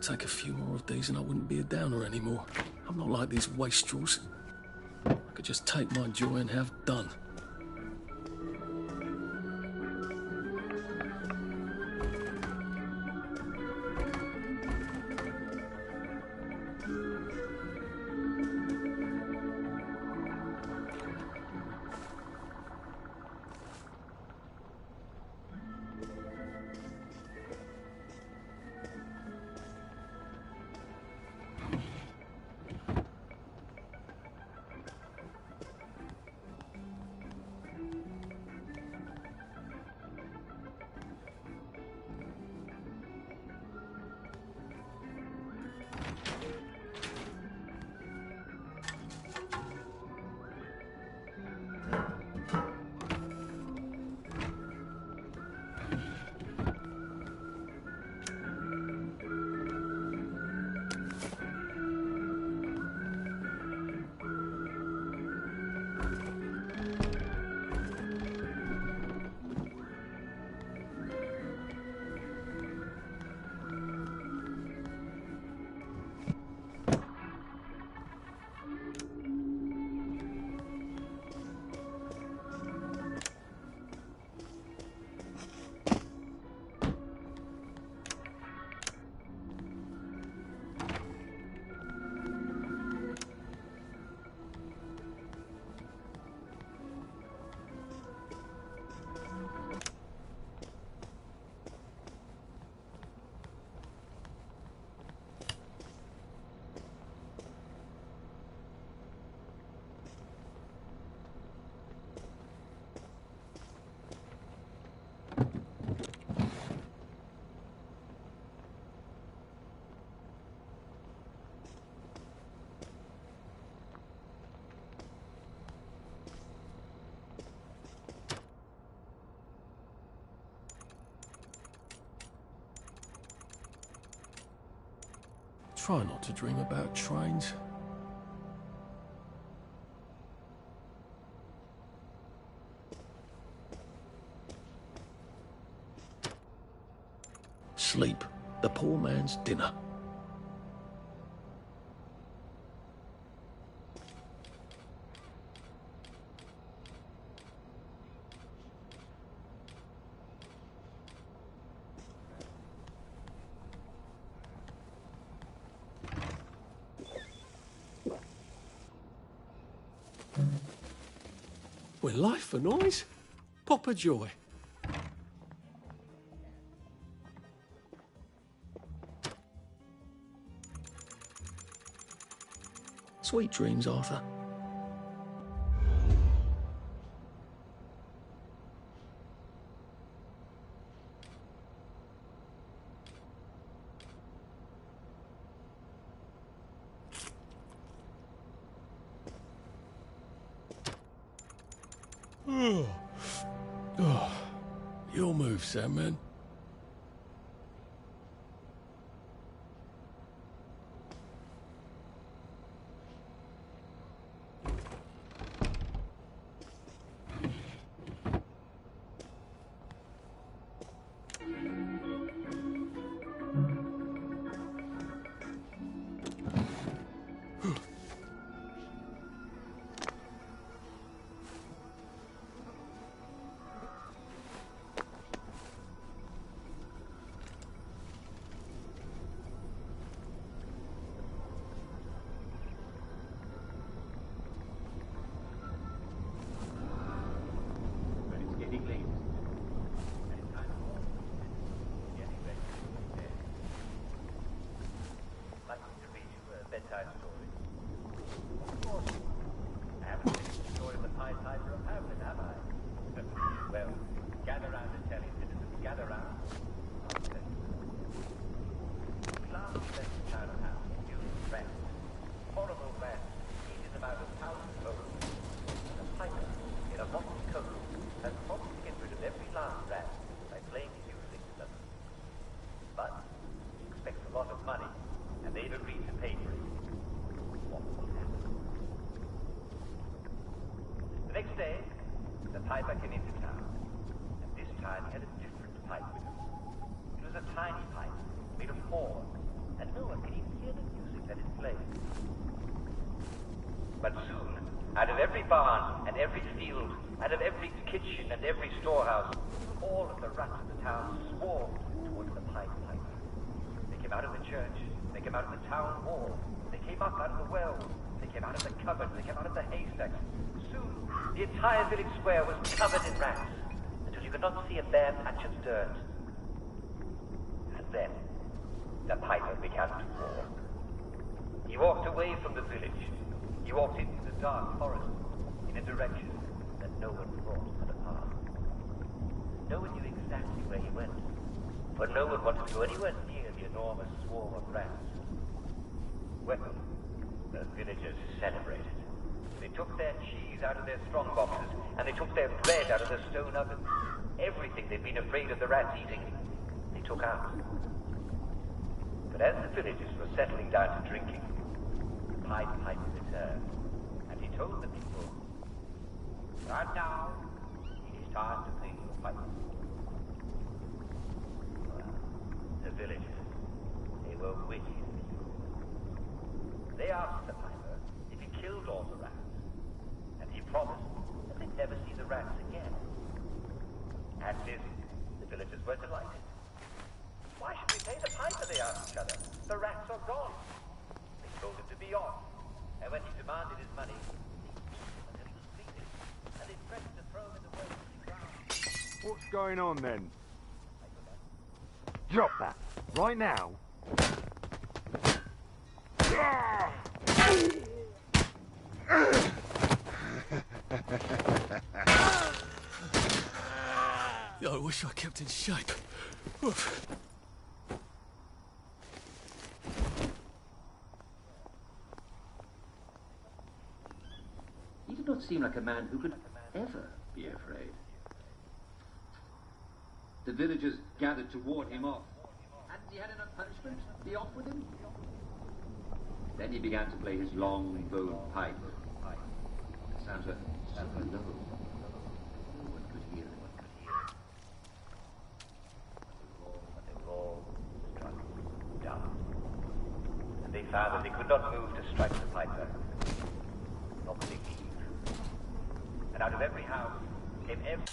Take a few more of these and I wouldn't be a downer anymore. I'm not like these wastrels. I could just take my joy and have done. Try not to dream about trains. Sleep, the poor man's dinner. We're life for noise. Papa Joy. Sweet dreams, Arthur. Oh, your move, Sandman. Piper came into town, and this time he had a different pipe with him. It was a tiny pipe, made of horn, and no one could even hear the music that it played. But soon, out of every barn and every field, out of every kitchen and every storehouse, all of the rats of the town swarmed towards the Pied Piper. They came out of the church, they came out of the town wall, they came up out of the wells, they came out of the cupboards, they came out of the haystacks. Soon, the entire village square was covered in rats, until you could not see a bare patch of dirt. And then, the Piper began to walk. He walked away from the village. He walked into the dark forest, in a direction that no one thought had a path. No one knew exactly where he went, but no one wanted to go anywhere near the enormous swarm of rats. Well, the villagers celebrated. They took their cheese out of their strong boxes, and they took their bread out of their stone ovens. Everything they'd been afraid of the rats eating, they took out. But as the villagers were settling down to drinking, the Pied Piper returned, and he told the people, "And now, it is time to play your pipe." Well, the villagers, they were wicked people. They asked the Piper if he killed all the rats, and he promised that they'd never see the rats again. At this, the villagers were delighted. "Why should we pay the Piper?" they asked each other. "The rats are gone." They told him to be off, and when he demanded his money, until he was pleaded, and they threatened to throw him in the well to the ground. What's going on then? Drop that, right now. I wish I kept in shape. Oof. He did not seem like a man who could ever be afraid. The villagers gathered to ward him off. Hadn't he had enough punishment? Be off with him? Then he began to play his long bowed pipe. It sounds low. No one could hear it. But they were all struck down. And they found that they could not move to strike the piper, nor could they leave. And out of every house came every...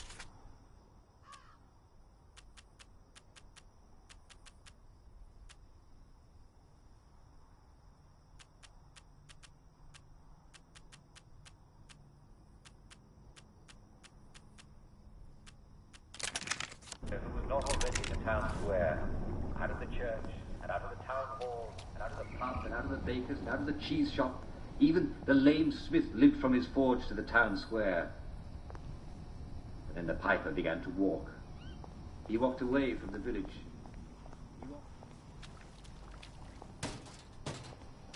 who was not already in the town square, out of the church, and out of the town hall, and out of the Pub, and out of the baker's, and out of the cheese shop. Even the lame smith limped from his forge to the town square. But then the piper began to walk. He walked away from the village.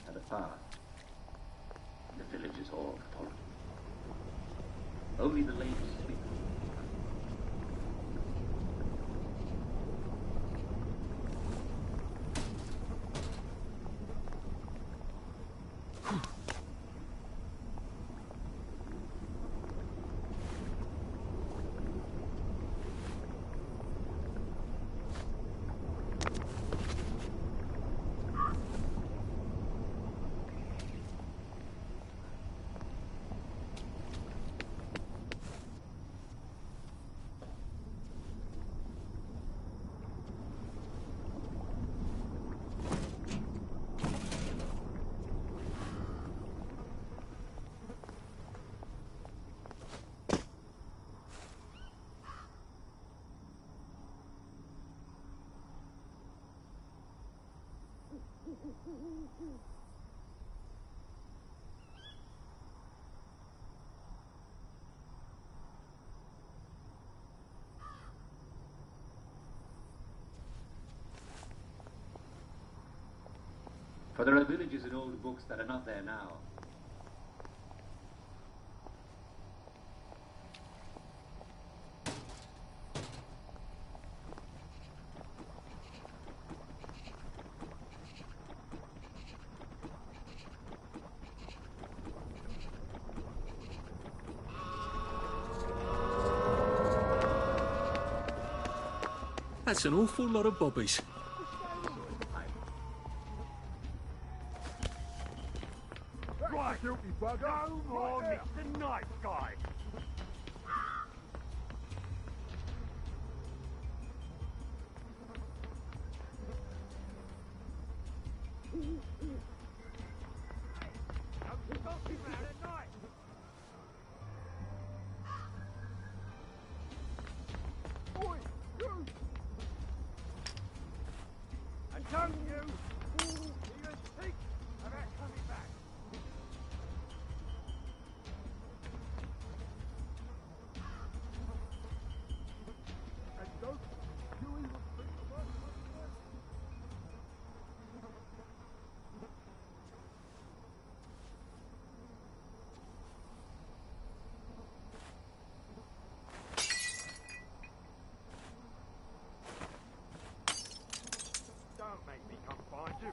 And the path. The villagers all followed him. Only the lame smith. For there are villages in old books that are not there now. That's an awful lot of bobbies. Right, guilty bugger. Go on, Mr. Nice Guy. Don't make me come find you.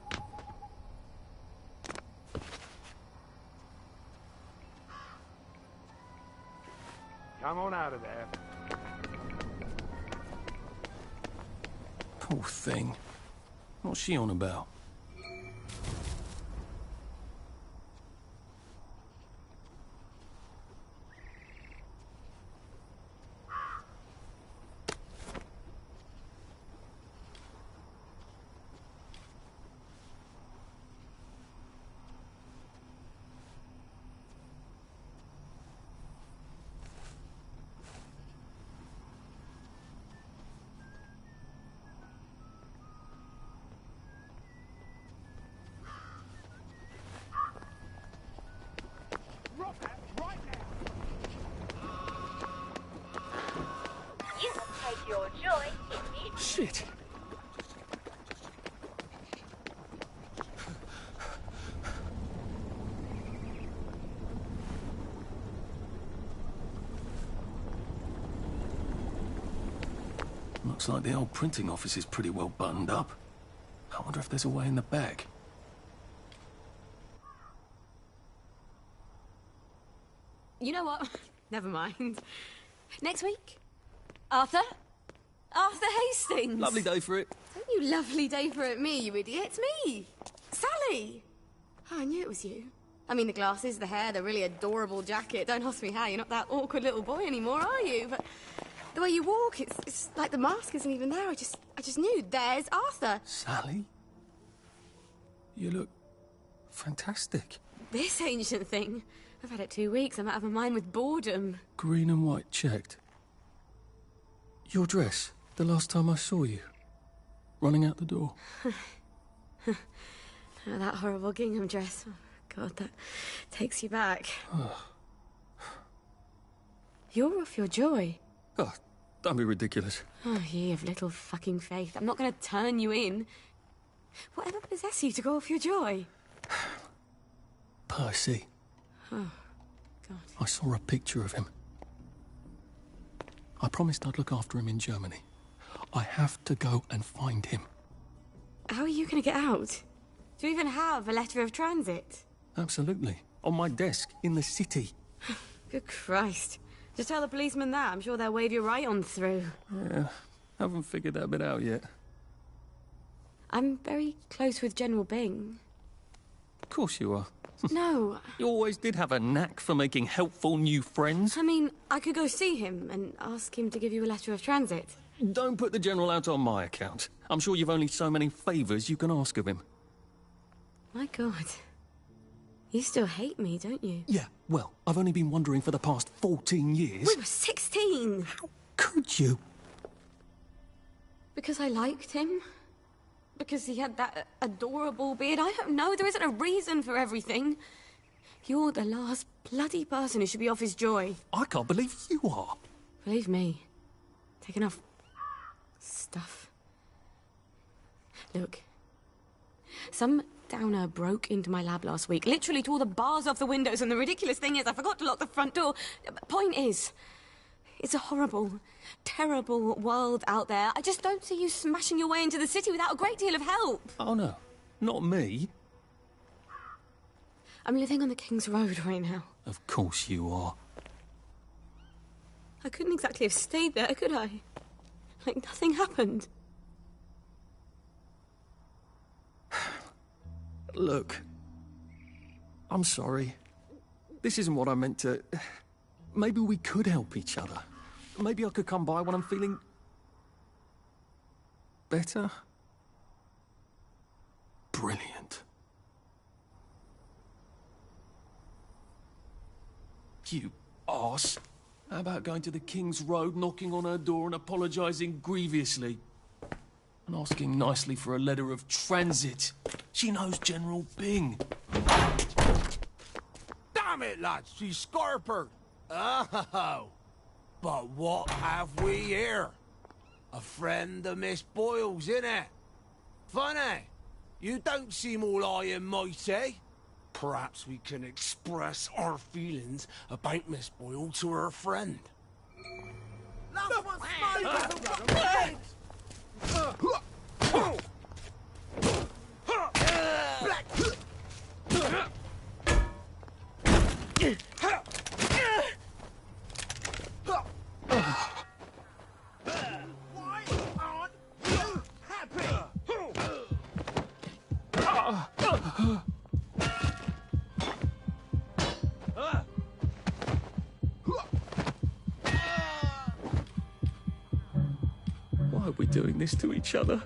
Come on out of there. Poor thing. What's she on about? You can take your joy in it. Shit. Looks like the old printing office is pretty well buttoned up. I wonder if there's a way in the back. You know what? Never mind. Next week? Arthur? Arthur Hastings! Lovely day for it. Don't you lovely day for it, me, you idiot. It's me! Sally! Oh, I knew it was you. I mean, the glasses, the hair, the really adorable jacket. Don't ask me how. You're not that awkward little boy anymore, are you? But the way you walk, it's like the mask isn't even there. I just knew. There's Arthur. Sally? You look fantastic. This ancient thing. I've had it 2 weeks. I'm out of my mind with boredom. Green and white checked. Your dress, the last time I saw you. Running out the door. Oh, that horrible gingham dress. Oh, God, that takes you back. You're off your joy. Oh, don't be ridiculous. Oh, ye of little fucking faith. I'm not going to turn you in. Whatever possessed you to go off your joy? Percy. Oh, God. I saw a picture of him. I promised I'd look after him in Germany. I have to go and find him. How are you going to get out? Do you even have a letter of transit? Absolutely. On my desk, in the city. Good Christ. Just tell the policeman that. I'm sure they'll wave you right on through. Yeah, haven't figured that bit out yet. I'm very close with General Bing. Of course you are. No. You always did have a knack for making helpful new friends. I mean, I could go see him and ask him to give you a letter of transit. Don't put the General out on my account. I'm sure you've only so many favours you can ask of him. My God. You still hate me, don't you? Yeah, well, I've only been wondering for the past 14 years. We were 16! How could you? Because I liked him? Because he had that adorable beard? I don't know. There isn't a reason for everything. You're the last bloody person who should be off his joy. I can't believe you are. Believe me. Take enough stuff. Look. Some downer broke into my lab last week, literally tore the bars off the windows, and the ridiculous thing is I forgot to lock the front door. Point is, it's a horrible, terrible world out there. I just don't see you smashing your way into the city without a great deal of help. Oh, no. Not me. I'm living on the King's Road right now. Of course you are. I couldn't exactly have stayed there, could I? Like nothing happened. Look, I'm sorry. This isn't what I meant to... Maybe we could help each other. Maybe I could come by when I'm feeling... better? Brilliant. You arse. How about going to the King's Road, knocking on her door and apologising grievously? And asking nicely for a letter of transit. She knows General Bing. Damn it, lads, she's scarpered. Oh, but what have we here? A friend of Miss Boyle's, innit? Funny, you don't seem all high and mighty. Perhaps we can express our feelings about Miss Boyle to her friend. That's what smiles Why aren't you happy? Why are we doing this to each other?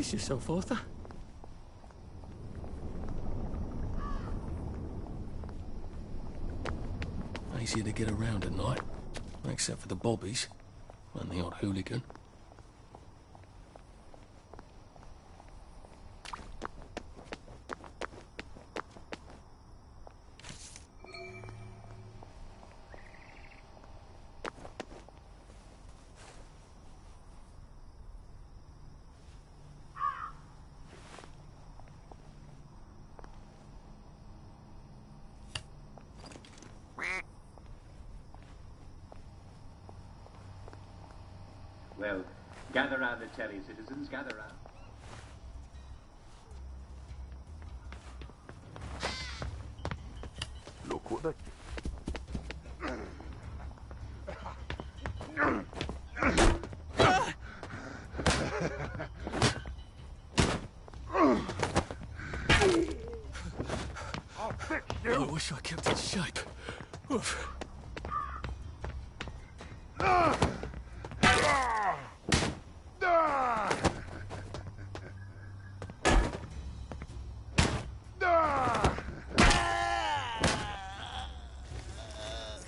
Brace yourself, Arthur. Easier to get around at night, except for the bobbies and the odd hooligan. Well, gather round the telly, citizens, gather round. Look what they... I'll fix you! I wish I kept in shape. Oof.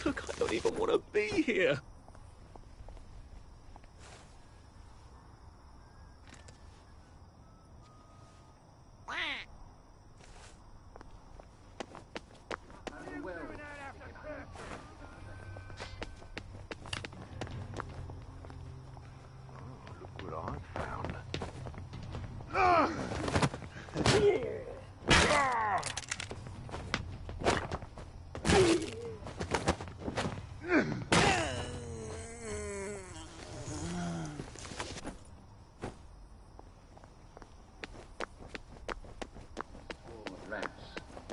Look, I don't even want to be here. Look what I found.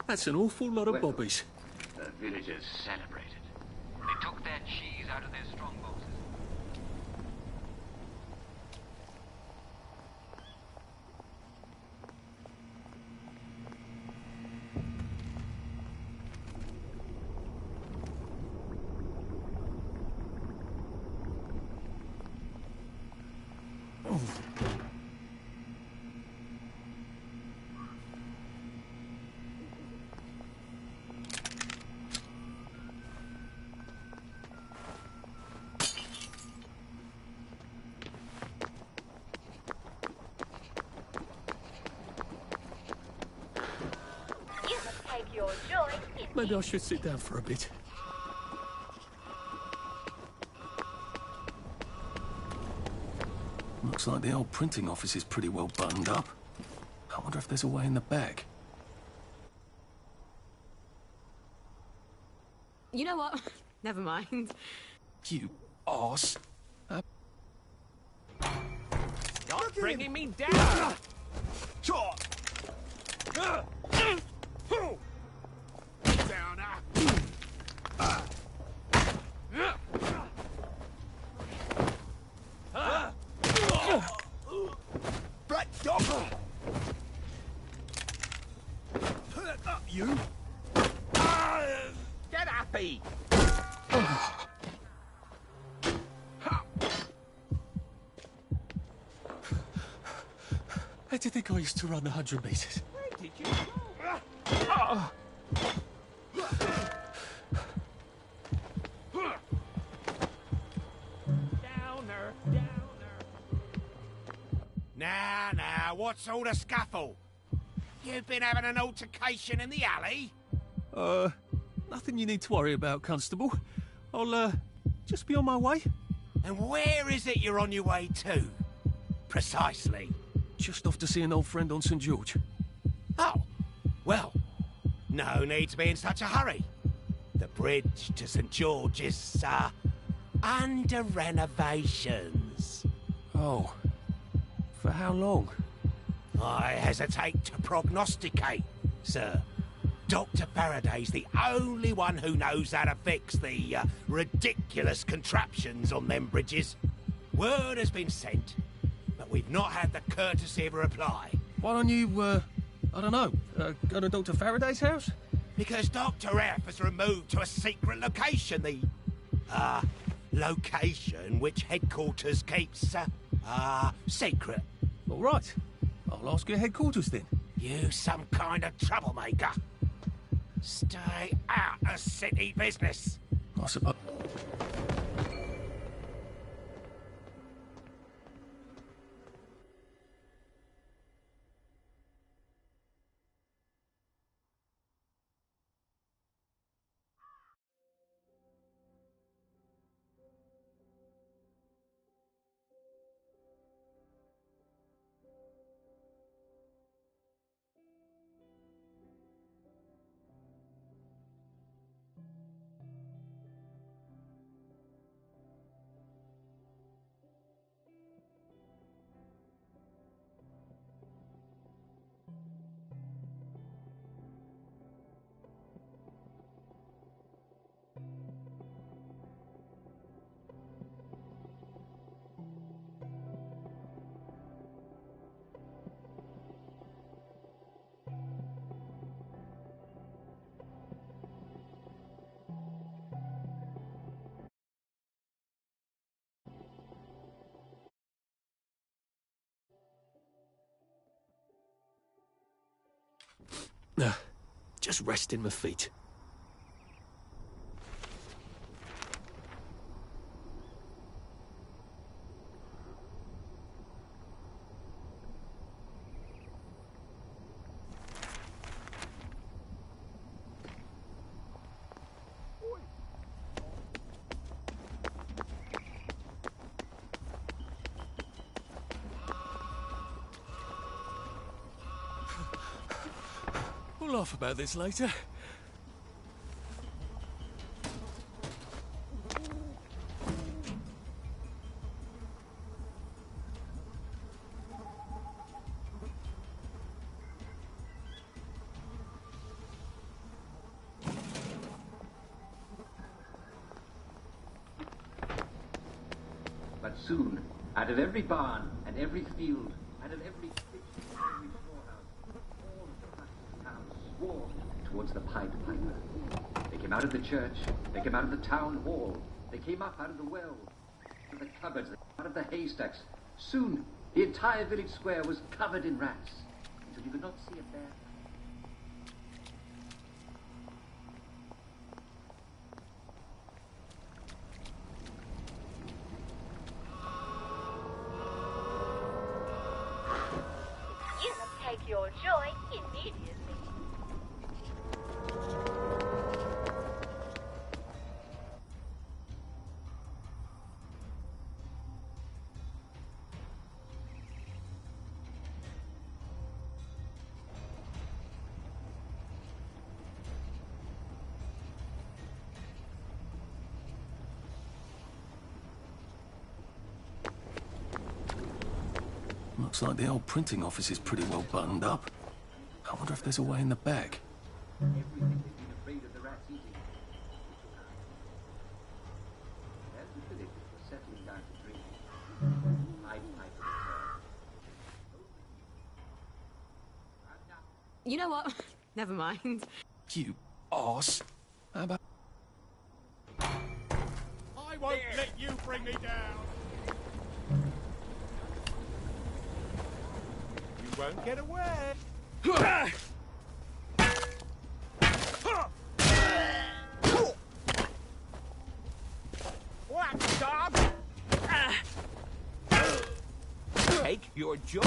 That's an awful lot of bobbies. The villagers celebrated. They took their cheese out of their strongboxes. Maybe I should sit down for a bit. Looks like the old printing office is pretty well buttoned up. I wonder if there's a way in the back. You know what? Never mind. You arse. You're bringing me down! Black dog! You? Get happy! How do you think I used to run 100 meters? Where did you go? Downer, downer. Now, what's all the scuffle? You've been having an altercation in the alley? Nothing you need to worry about, Constable. I'll, just be on my way. And where is it you're on your way to? Precisely. Just off to see an old friend on St. George. Oh, well, no need to be in such a hurry. The bridge to St. George is, under renovations. Oh. For how long? I hesitate to prognosticate, sir. Dr. Faraday's the only one who knows how to fix the ridiculous contraptions on them bridges. Word has been sent, but we've not had the courtesy of a reply. Why don't you, I don't know, go to Dr. Faraday's house? Because Dr. F has removed to a secret location, the, location which headquarters keeps, secret. All right. I'll ask your headquarters then. You some kind of troublemaker. Stay out of city business. I suppose. Just resting my feet. We'll laugh about this later. But soon, out of every barn and every field, out of every pit and every storehouse, all of the huts of town swarmed towards the Pied Piper. They came out of the church, they came out of the town hall, they came up out of the well, out of the cupboards, out of the haystacks. Soon, the entire village square was covered in rats, until you could not see a bear. You must take your joy immediately. Looks like the old printing office is pretty well buttoned up. I wonder if there's a way in the back. Everything had been afraid of the rats eating. As the village was settling down to drink, Pied Piper returned. You know what? Never mind. You arse. How about... I won't let you bring me down. You won't get away. What, dog? Take your joy.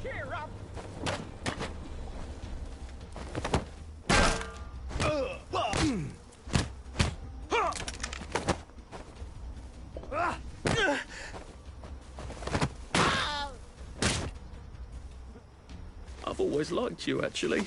Cheer up. I've always liked you, actually.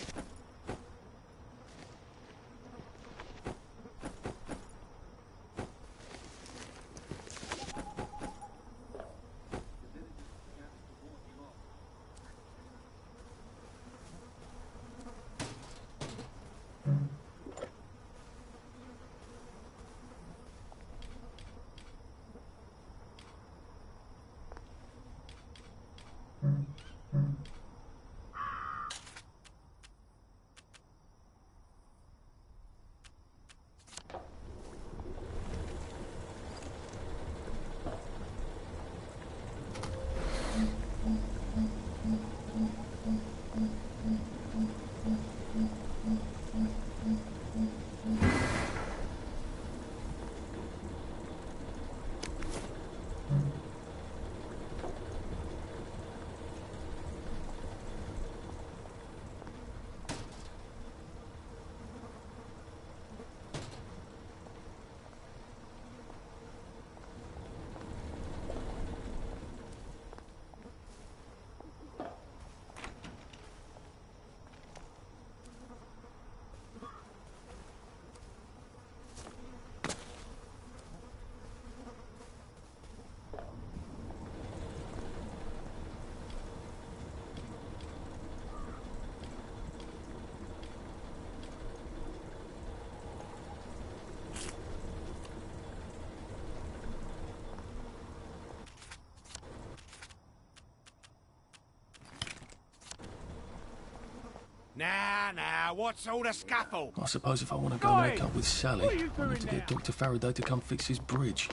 Now, what's all the scuffle? I suppose if I want to go make up with Sally, I need to get Dr. Faraday to come fix his bridge.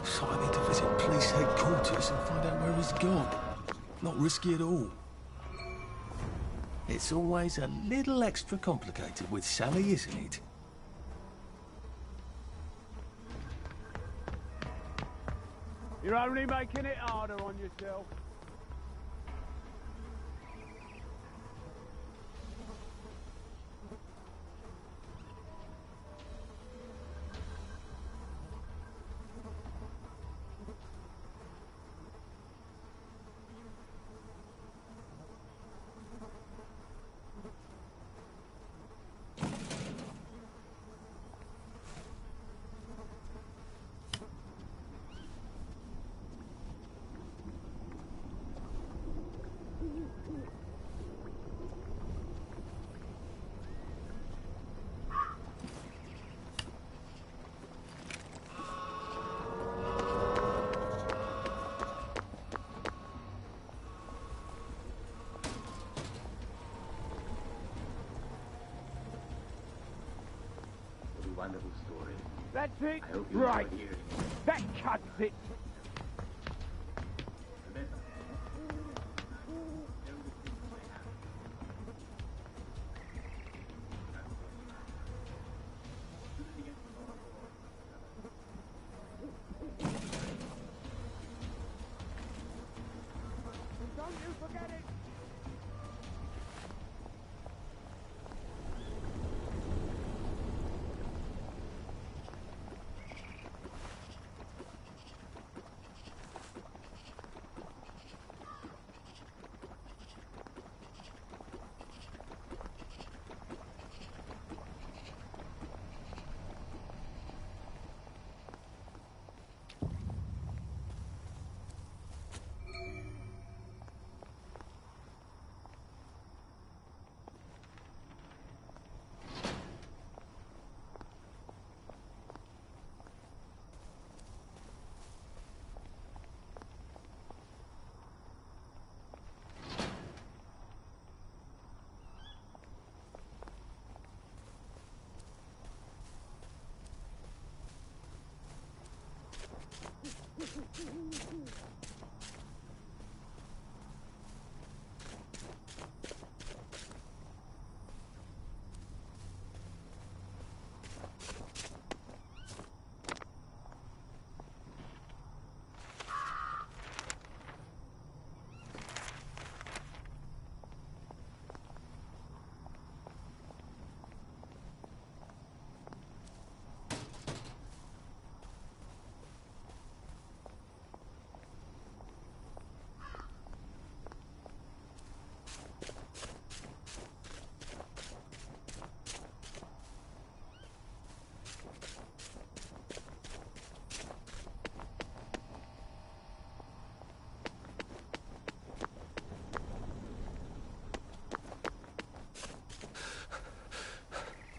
So I need to visit police headquarters and find out where he's gone. Not risky at all. It's always a little extra complicated with Sally, isn't it? You're only making it harder on yourself. Wonderful story. That's it. I hope you right. enjoy hearing it. That cuts it. Don't you forget it.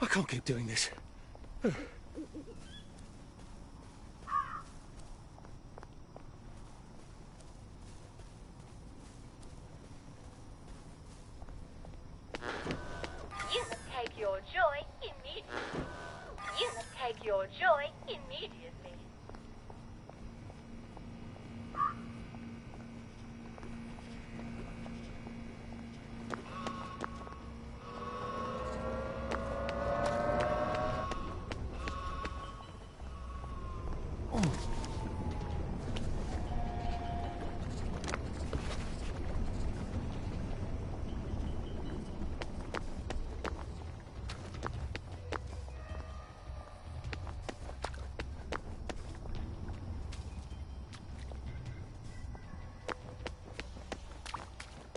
I can't keep doing this. You must take your joy immediately. You must take your joy immediately.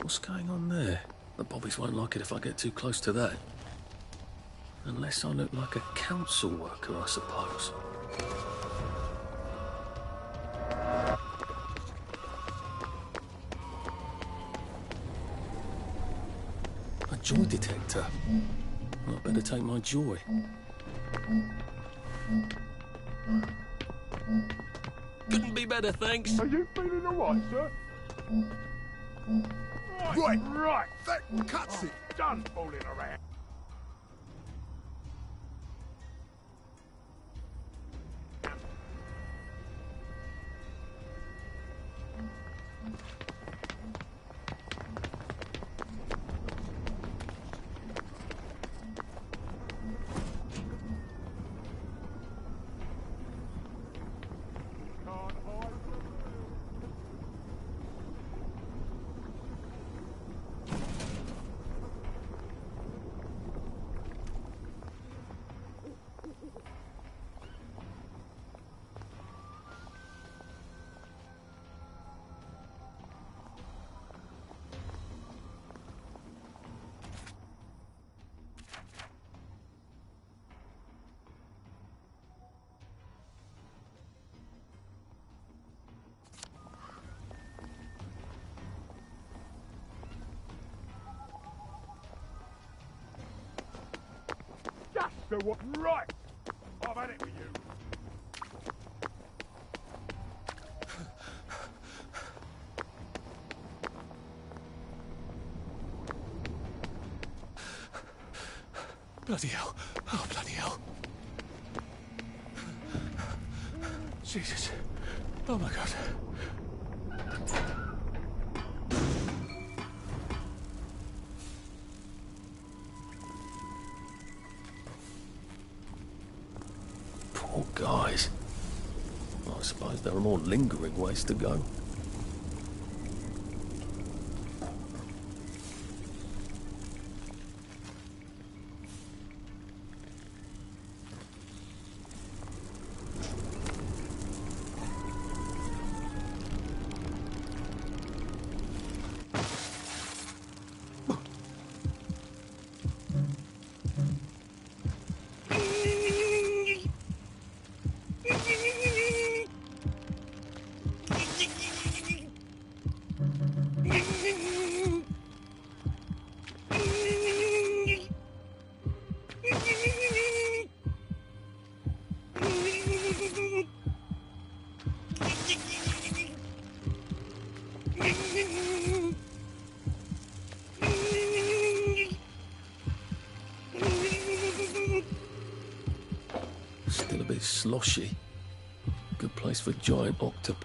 What's going on there? The bobbies won't like it if I get too close to that. Unless I look like a council worker, I suppose. A joy detector. Well, I better take my joy. Couldn't be better, thanks. Are you feeling all right, sir? Right. Right. That cuts it. done fooling around. So what? Right! I've had it with you. Bloody hell. Oh, bloody hell. Jesus. Oh, my God. Poor guys. I suppose there are more lingering ways to go. Still a bit sloshy. Good place for giant octopi.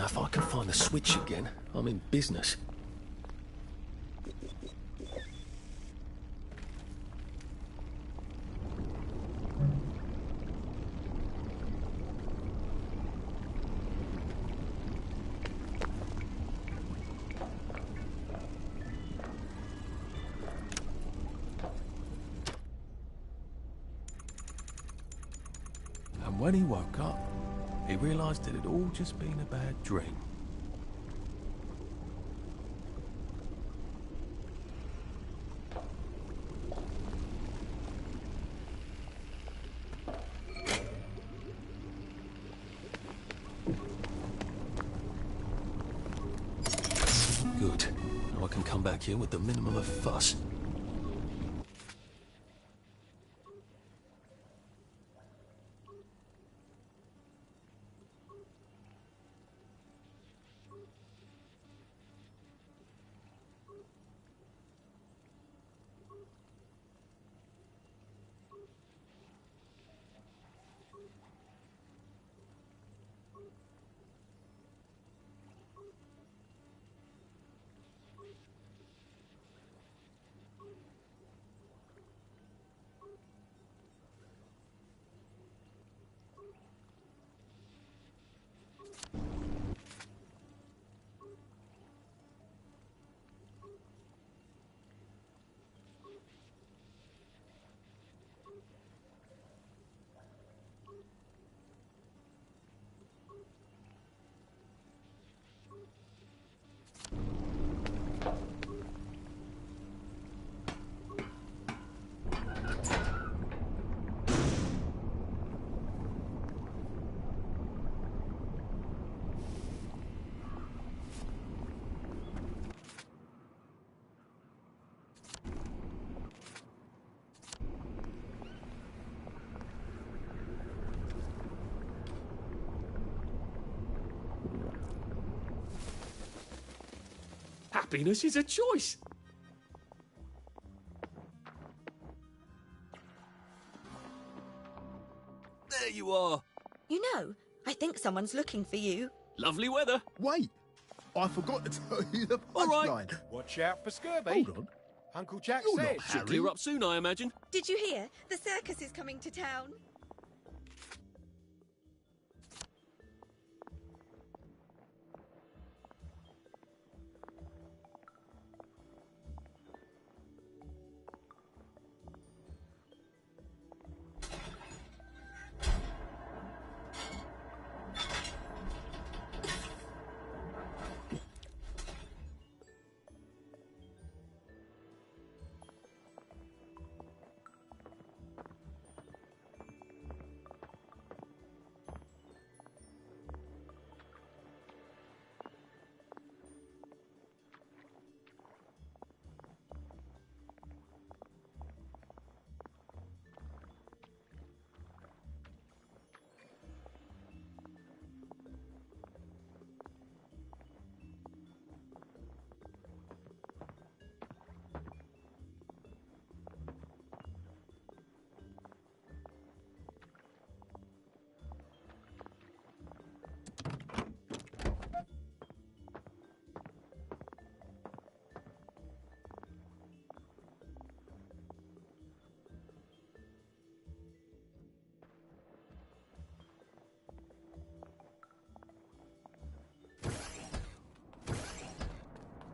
Now, if I can find the switch again, I'm in business. And when he woke up, he realised it had all just been a bad dream. Good. Now I can come back here with the minimum of fuss. Happiness is a choice. There you are. You know, I think someone's looking for you. Lovely weather. Wait, I forgot to tell you the All right. punchline. Watch out for scurvy. Hold on. Uncle Jack You're said. not Should Harry. clear up soon, I imagine. Did you hear? The circus is coming to town.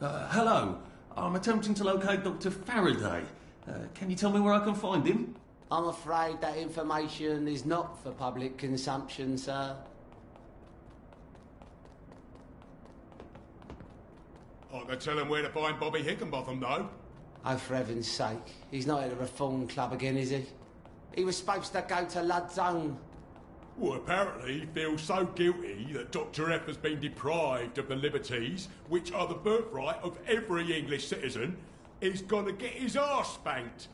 Hello. I'm attempting to locate Dr. Faraday. Can you tell me where I can find him? I'm afraid that information is not for public consumption, sir. I can tell him where to find Bobby Hickenbotham, though. Oh, for heaven's sake. He's not at the Reform Club again, is he? He was supposed to go to Lud's Own. Well, apparently he feels so guilty that Dr. F has been deprived of the liberties which are the birthright of every English citizen, he's gonna get his arse spanked.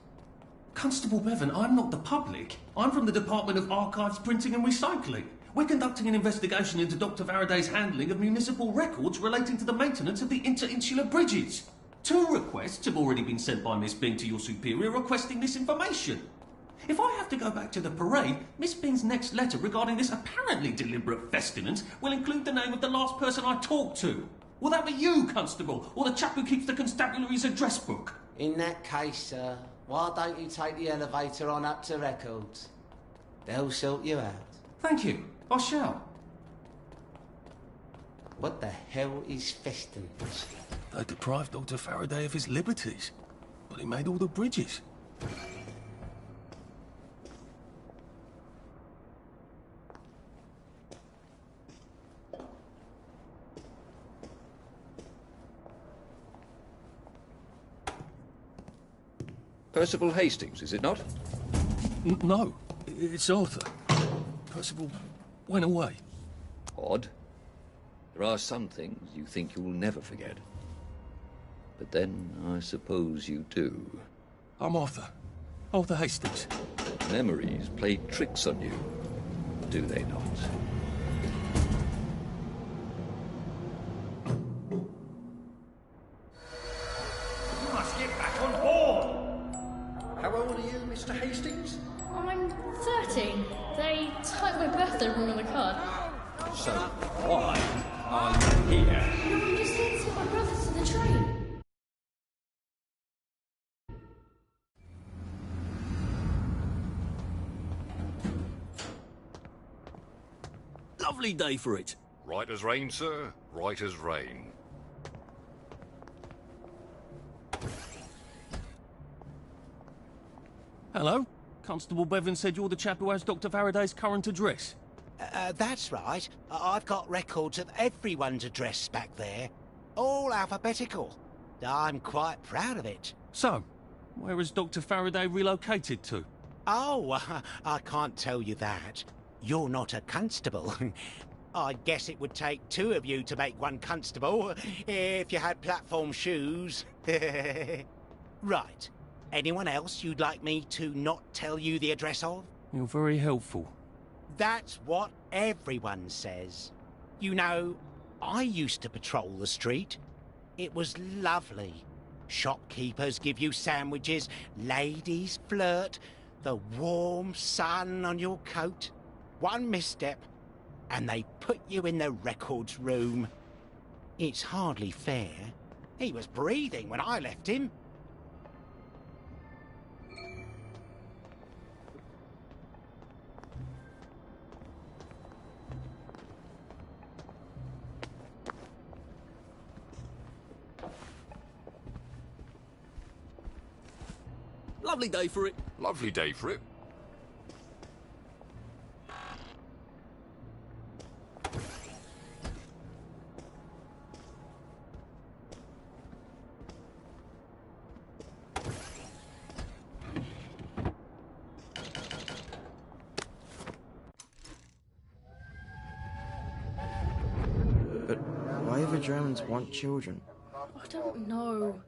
Constable Bevan, I'm not the public. I'm from the Department of Archives, Printing and Recycling. We're conducting an investigation into Dr. Faraday's handling of municipal records relating to the maintenance of the inter-insular bridges. 2 requests have already been sent by Miss Bing to your superior requesting this information. If I have to go back to the parade, Miss Byng's next letter regarding this apparently deliberate festinance will include the name of the last person I talked to. Will that be you, Constable, or the chap who keeps the constabulary's address book? In that case, sir, why don't you take the elevator on up to Records? They'll sort you out. Thank you. I shall. What the hell is festinance? They deprived Dr. Faraday of his liberties, but he made all the bridges. Percival Hastings, is it not? No, it's Arthur. Percival went away. Odd. There are some things you think you'll never forget. But then, I suppose you do. I'm Arthur. Arthur Hastings. Memories play tricks on you, do they not? You must get back on board! How old are you, Mr. Hastings? I'm 13. They typed my birthday wrong on the card. So, why are you here? No, I'm just here to take my brother to the train. Lovely day for it. Right as rain, sir. Right as rain. Hello? Constable Bevan said you're the chap who has Dr. Faraday's current address. That's right. I've got records of everyone's address back there. All alphabetical. I'm quite proud of it. So, where has Dr. Faraday relocated to? Oh, I can't tell you that. You're not a constable. I guess it would take two of you to make one constable, if you had platform shoes. Right. Anyone else you'd like me to not tell you the address of? You're very helpful. That's what everyone says. You know, I used to patrol the street. It was lovely. Shopkeepers give you sandwiches, ladies flirt, the warm sun on your coat. One misstep, and they put you in the records room. It's hardly fair. He was breathing when I left him. Lovely day for it. Lovely day for it. But why do the Germans want children? I don't know.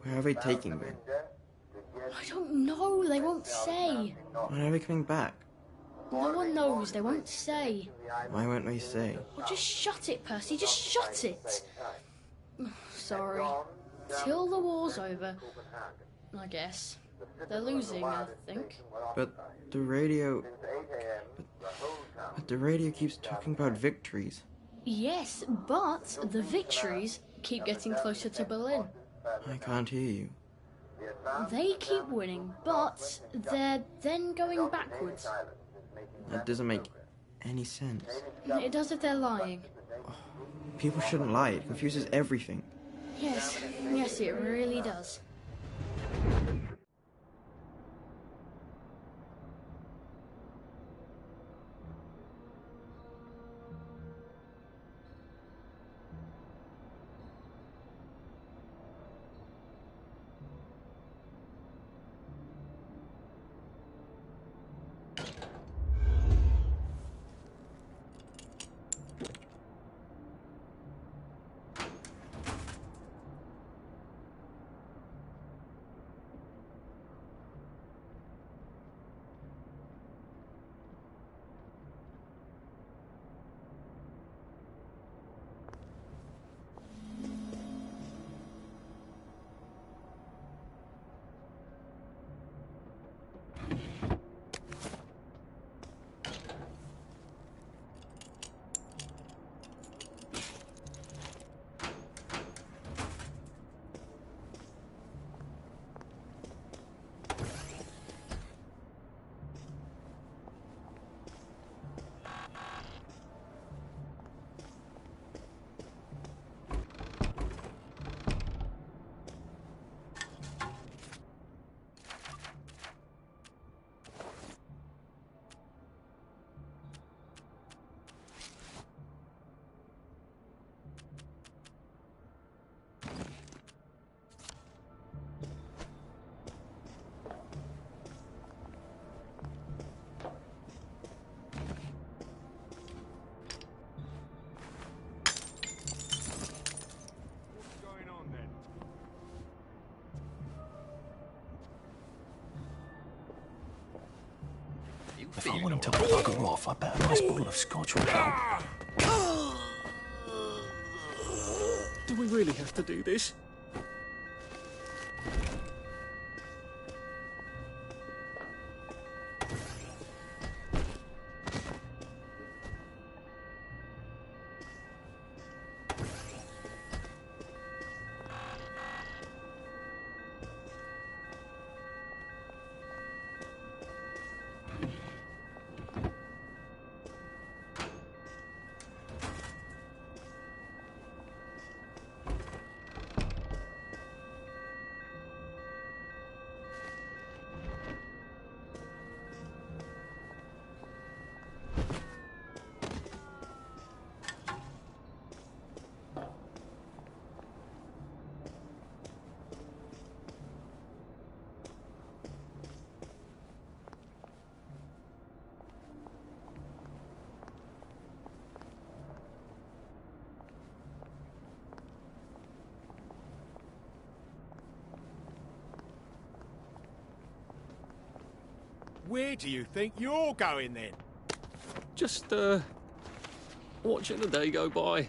Where are they taking them? I don't know. They won't say. When are they coming back? No one knows. They won't say. Why won't they say? Well, just shut it, Percy. Just shut it. Sorry. Till the war's over, I guess. They're losing, I think. But the radio... But the radio keeps talking about victories. Yes, but the victories keep getting closer to Berlin. I can't hear you. They keep winning, but they're then going backwards. That doesn't make any sense. It does if they're lying. People shouldn't lie. It confuses everything. Yes, it really does. If I want him to bugger off, I bet a nice bottle of scotch will help. Do we really have to do this? Where do you think you're going then? Just, watching the day go by.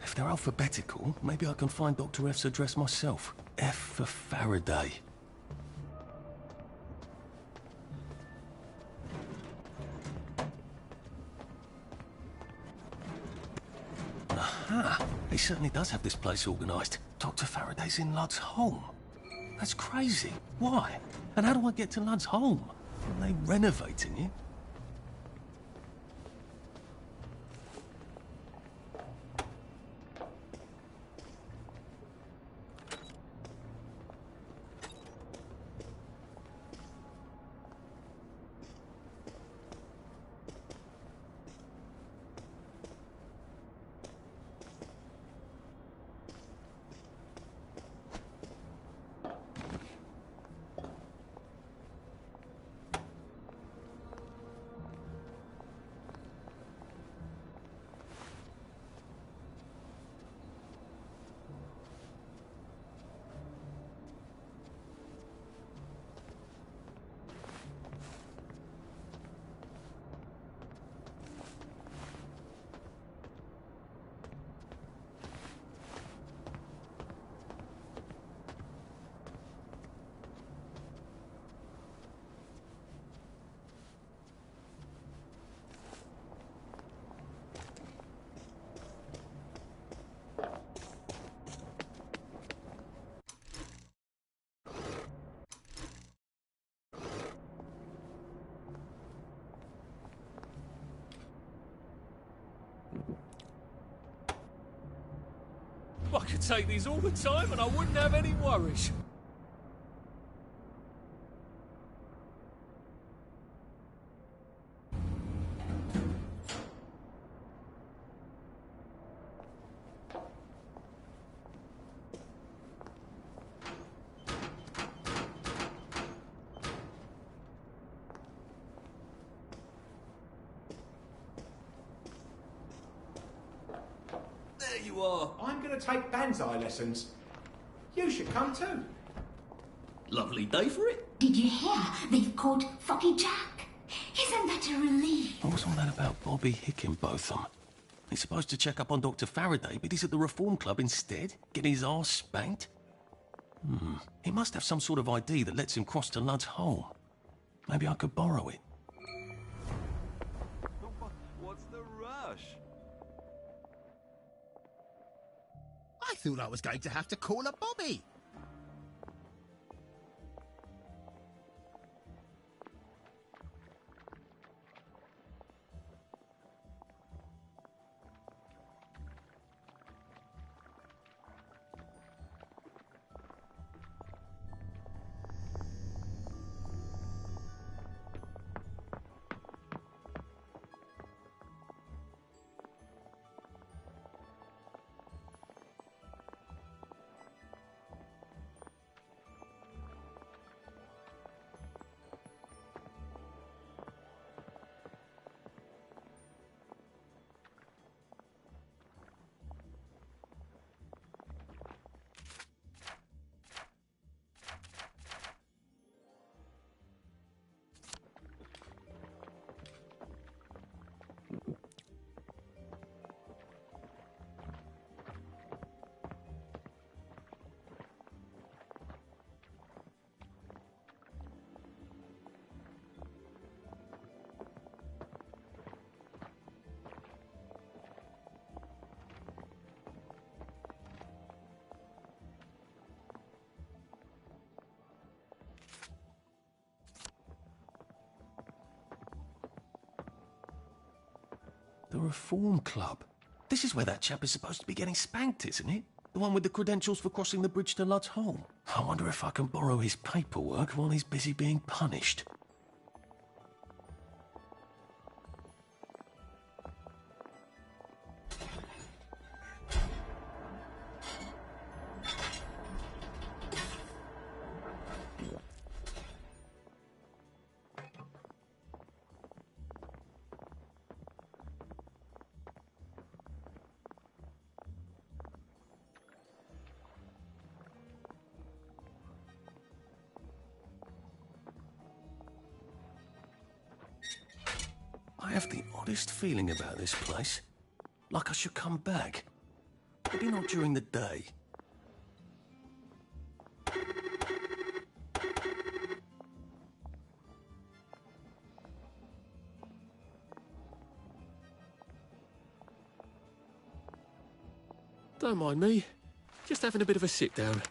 If they're alphabetical, maybe I can find Dr. F's address myself. F for Faraday. Aha! He certainly does have this place organised. Dr. Faraday's in Lud's home. That's crazy. Why? And how do I get to Lud's home? Are they renovating it? I could take these all the time and I wouldn't have any worries. There you are. I'm going to take Banzai lessons. You should come too. Lovely day for it. Did you hear? They've caught Foggy Jack. Isn't that a relief? What was all that about Bobby Hickenbotham? He's supposed to check up on Dr. Faraday, but he's at the Reform Club instead, getting his arse spanked. He must have some sort of ID that lets him cross to Lud's home. Maybe I could borrow it. What's the rush? thought I was going to have to call a Bobby. The Reform Club. This is where that chap is supposed to be getting spanked, isn't it? The one with the credentials for crossing the bridge to Lud's Hole. I wonder if I can borrow his paperwork while he's busy being punished. I have the oddest feeling about this place. Like I should come back. Maybe not during the day. Don't mind me. Just having a bit of a sit down.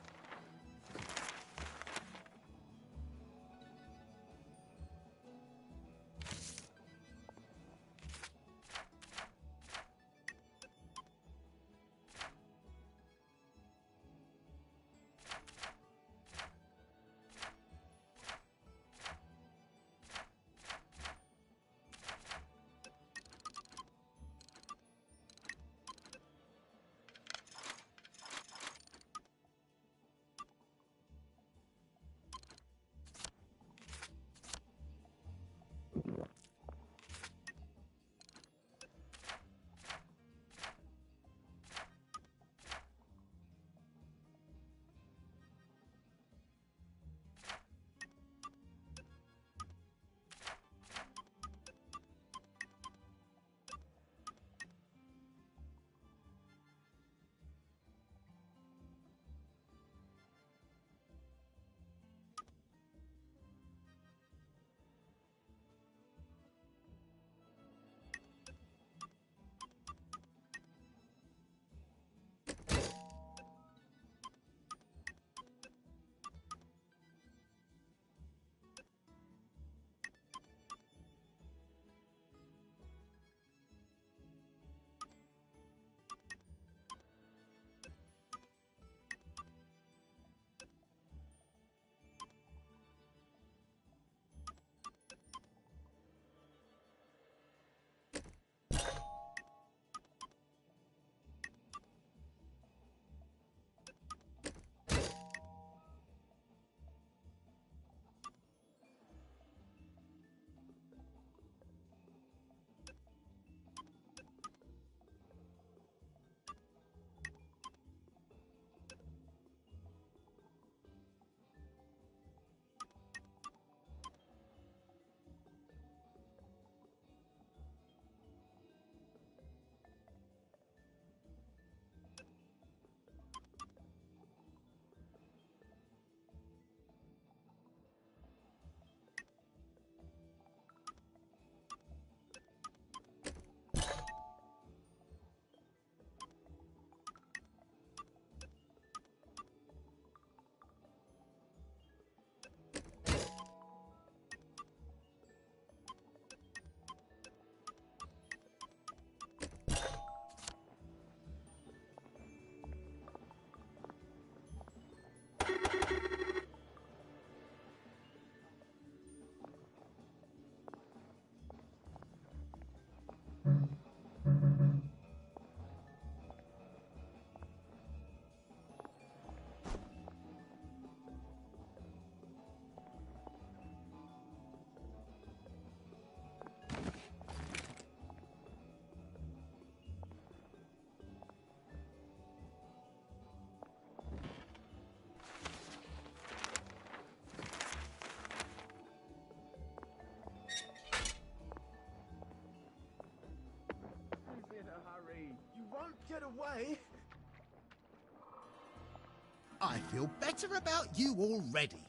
I feel better about you already.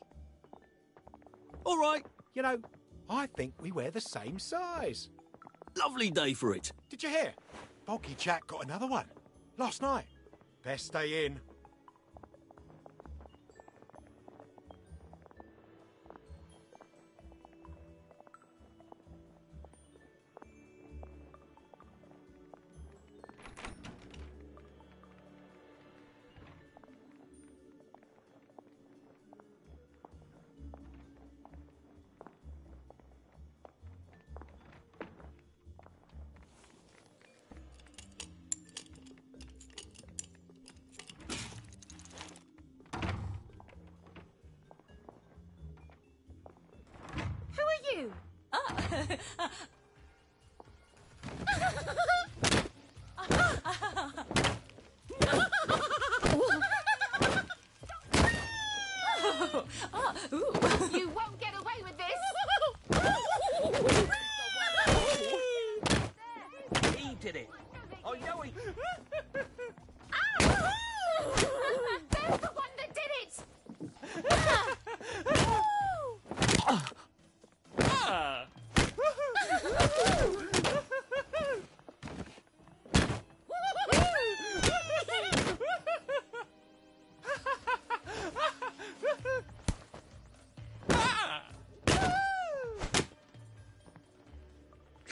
All right, you know, I think we wear the same size. Lovely day for it. Did you hear? Foggy Jack got another one. Last night. Best stay in. Who are you? You won't get away with this! He did it. I know he... There's the one that did it!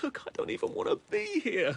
Look, I don't even want to be here.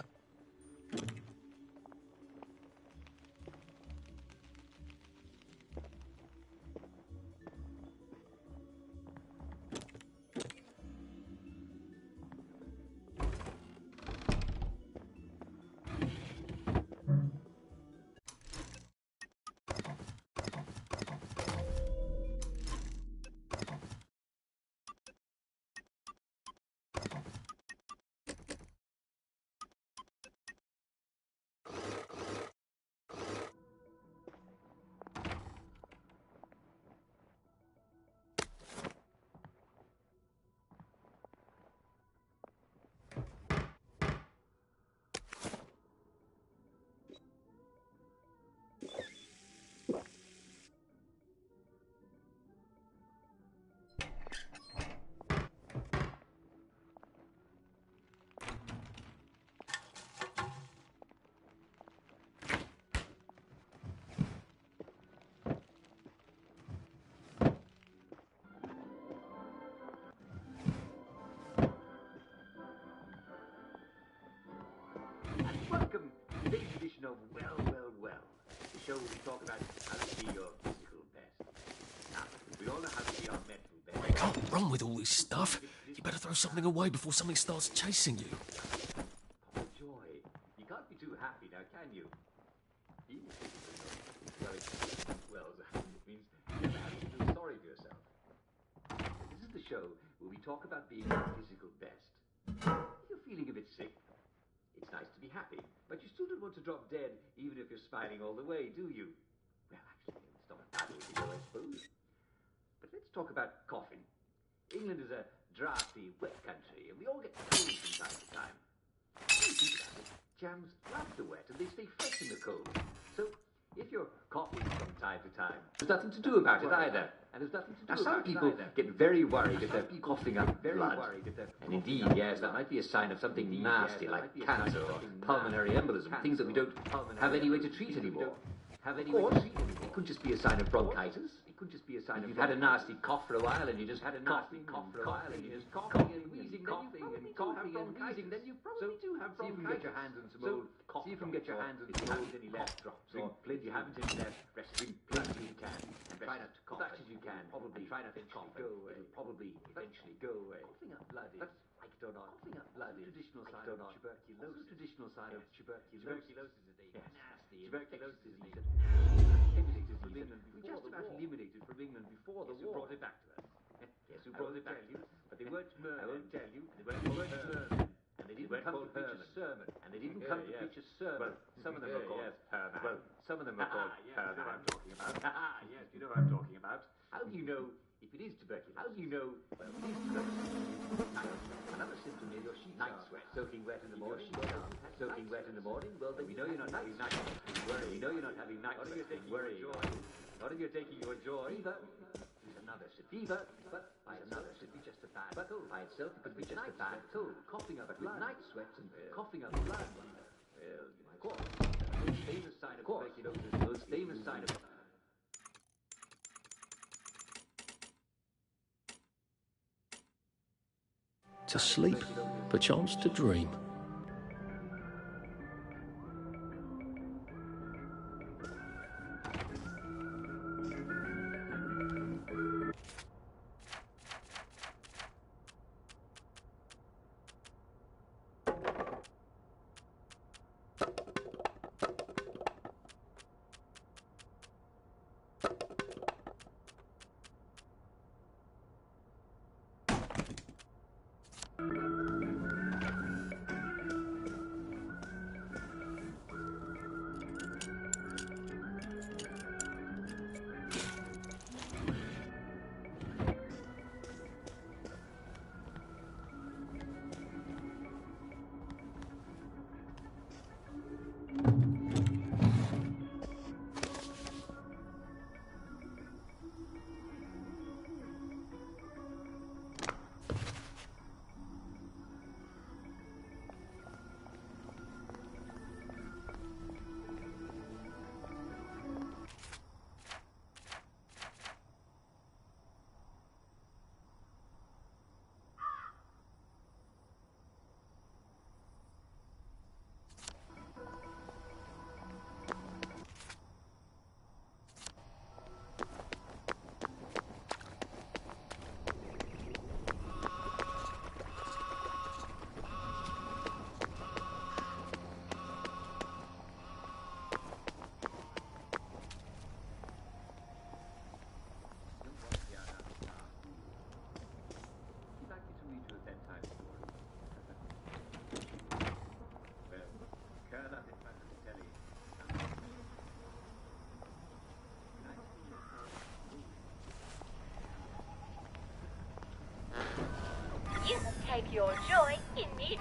Welcome to today's edition of Well, the show where we talk about how to be your physical best. Now, we all know how to be our mental best. You can't run with all this stuff. You better throw something away before something starts chasing you. Oh, joy. You can't be too happy now, can you? Being physical, well, it means never having to feel sorry for yourself. This is the show where we talk about being your physical best. If you're feeling a bit sick, it's nice to be happy, but you still don't want to drop dead even if you're smiling all the way, do you? Well, actually, it's not a bad way to go, I suppose. But let's talk about coughing. England is a drafty, wet country, and we all get colds from time to time. When you think about it, jams love the wet, and they stay fresh in the cold. So, if you're coughing from time to time, there's nothing to do about it either. And there's nothing to do about it. Now, some people get very worried if they're coughing up blood. And indeed, yes, that might be a sign of something nasty like cancer or pulmonary embolism, things that we don't have any way to treat anymore. Of course, it could just be a sign of bronchitis. It could just be a sign of... You've had a nasty cough for a while and you just had a nasty cough for a while and you just coughing and wheezing, coughing and coughing and wheezing, then you probably do have bronchitis. See if you can get your hands on some old cough. See if you can get your hands on some old any left drops. Or if you haven't any left, drink plenty as you can. And try not to cough as much as you can. Probably try not to cough. It'll probably eventually go away. Coughing up blood is... Like it or not. Coughing up blood is traditional sign of tuberculosis. Traditional sign of tuberculosis. Tuberculosis is a nasty tuberculosis is eliminated from England. We just about eliminated from England before the war. Who brought it back to us? Yes, who brought it back to us? But they weren't mermen. I won't tell you. They weren't mermen. And they didn't come to preach a sermon. And they didn't come to preach a sermon. Some of them were called Herman. Well, some of them were called Herman. You know what I'm talking about. Yes, you know what I'm talking about. How do you know If it is tuberculosis, how do you know? Well, it is tuberculosis. Another symptom is your sheets night sweat. Soaking wet in the morning. Soaking wet in the morning. Well, then we know you're not having night sweat. We know you're not having night sweat. Worry. Not if you're taking your joy. Fever is another fever, but by another should be just a bad cold. By itself, it could be just a bad cold. Coughing up blood, night sweats and coughing up blood. Well, of course. The most famous sign of tuberculosis. The most famous sign of. To sleep, perchance to dream. You must take your joy immediately.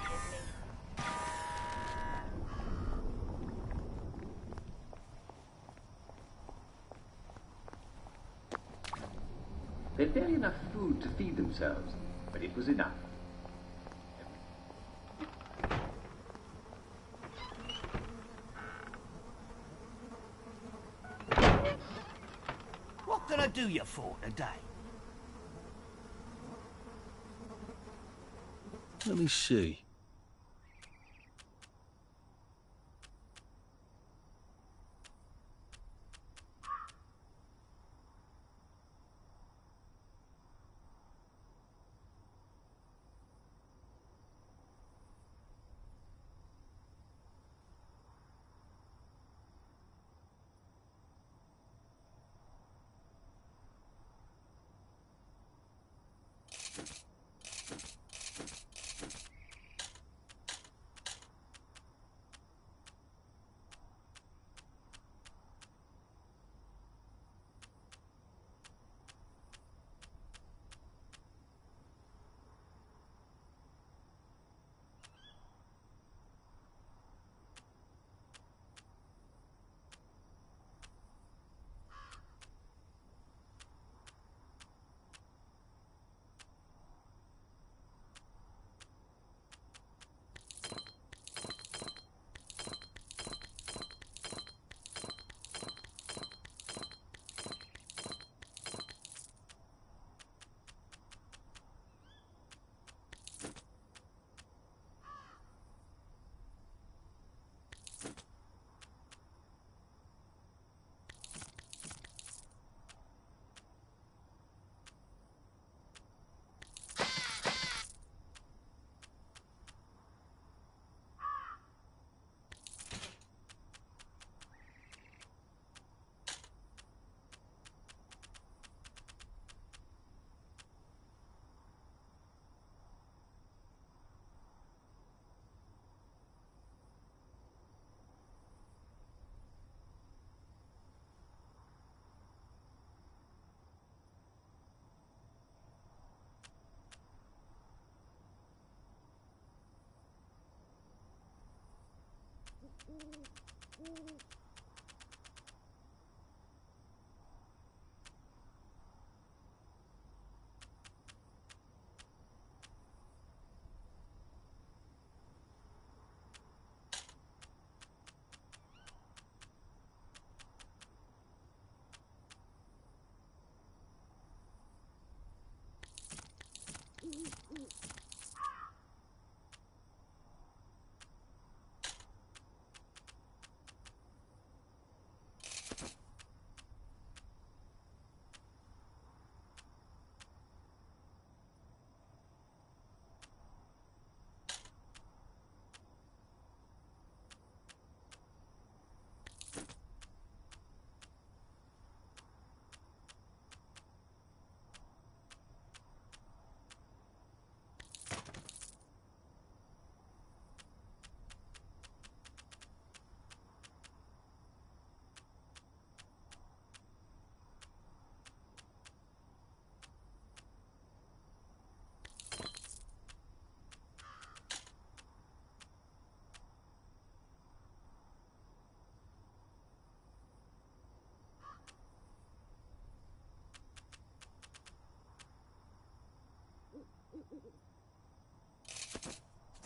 They'd barely enough food to feed themselves, but it was enough. What can I do you for today? Let me see.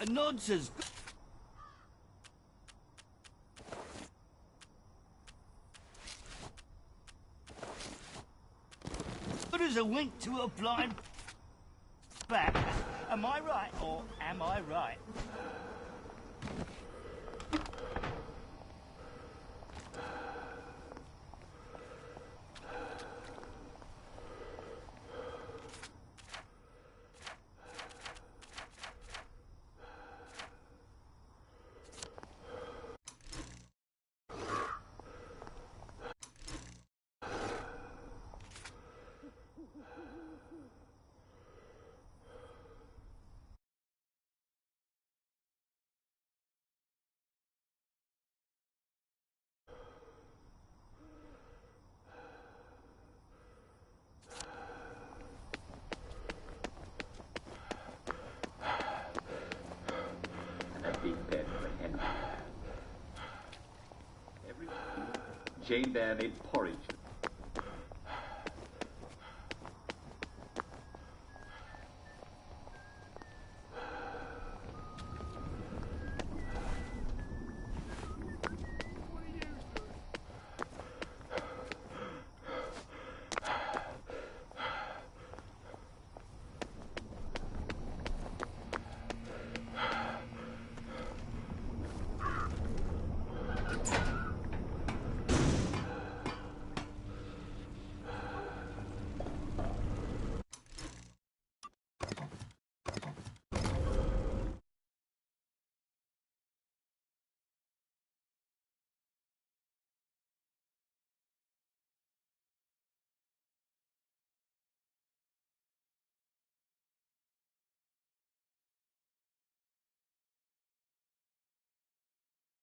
Nonsense. Good as a wink to a blind bat. Am I right or am I right? Jane there made porridge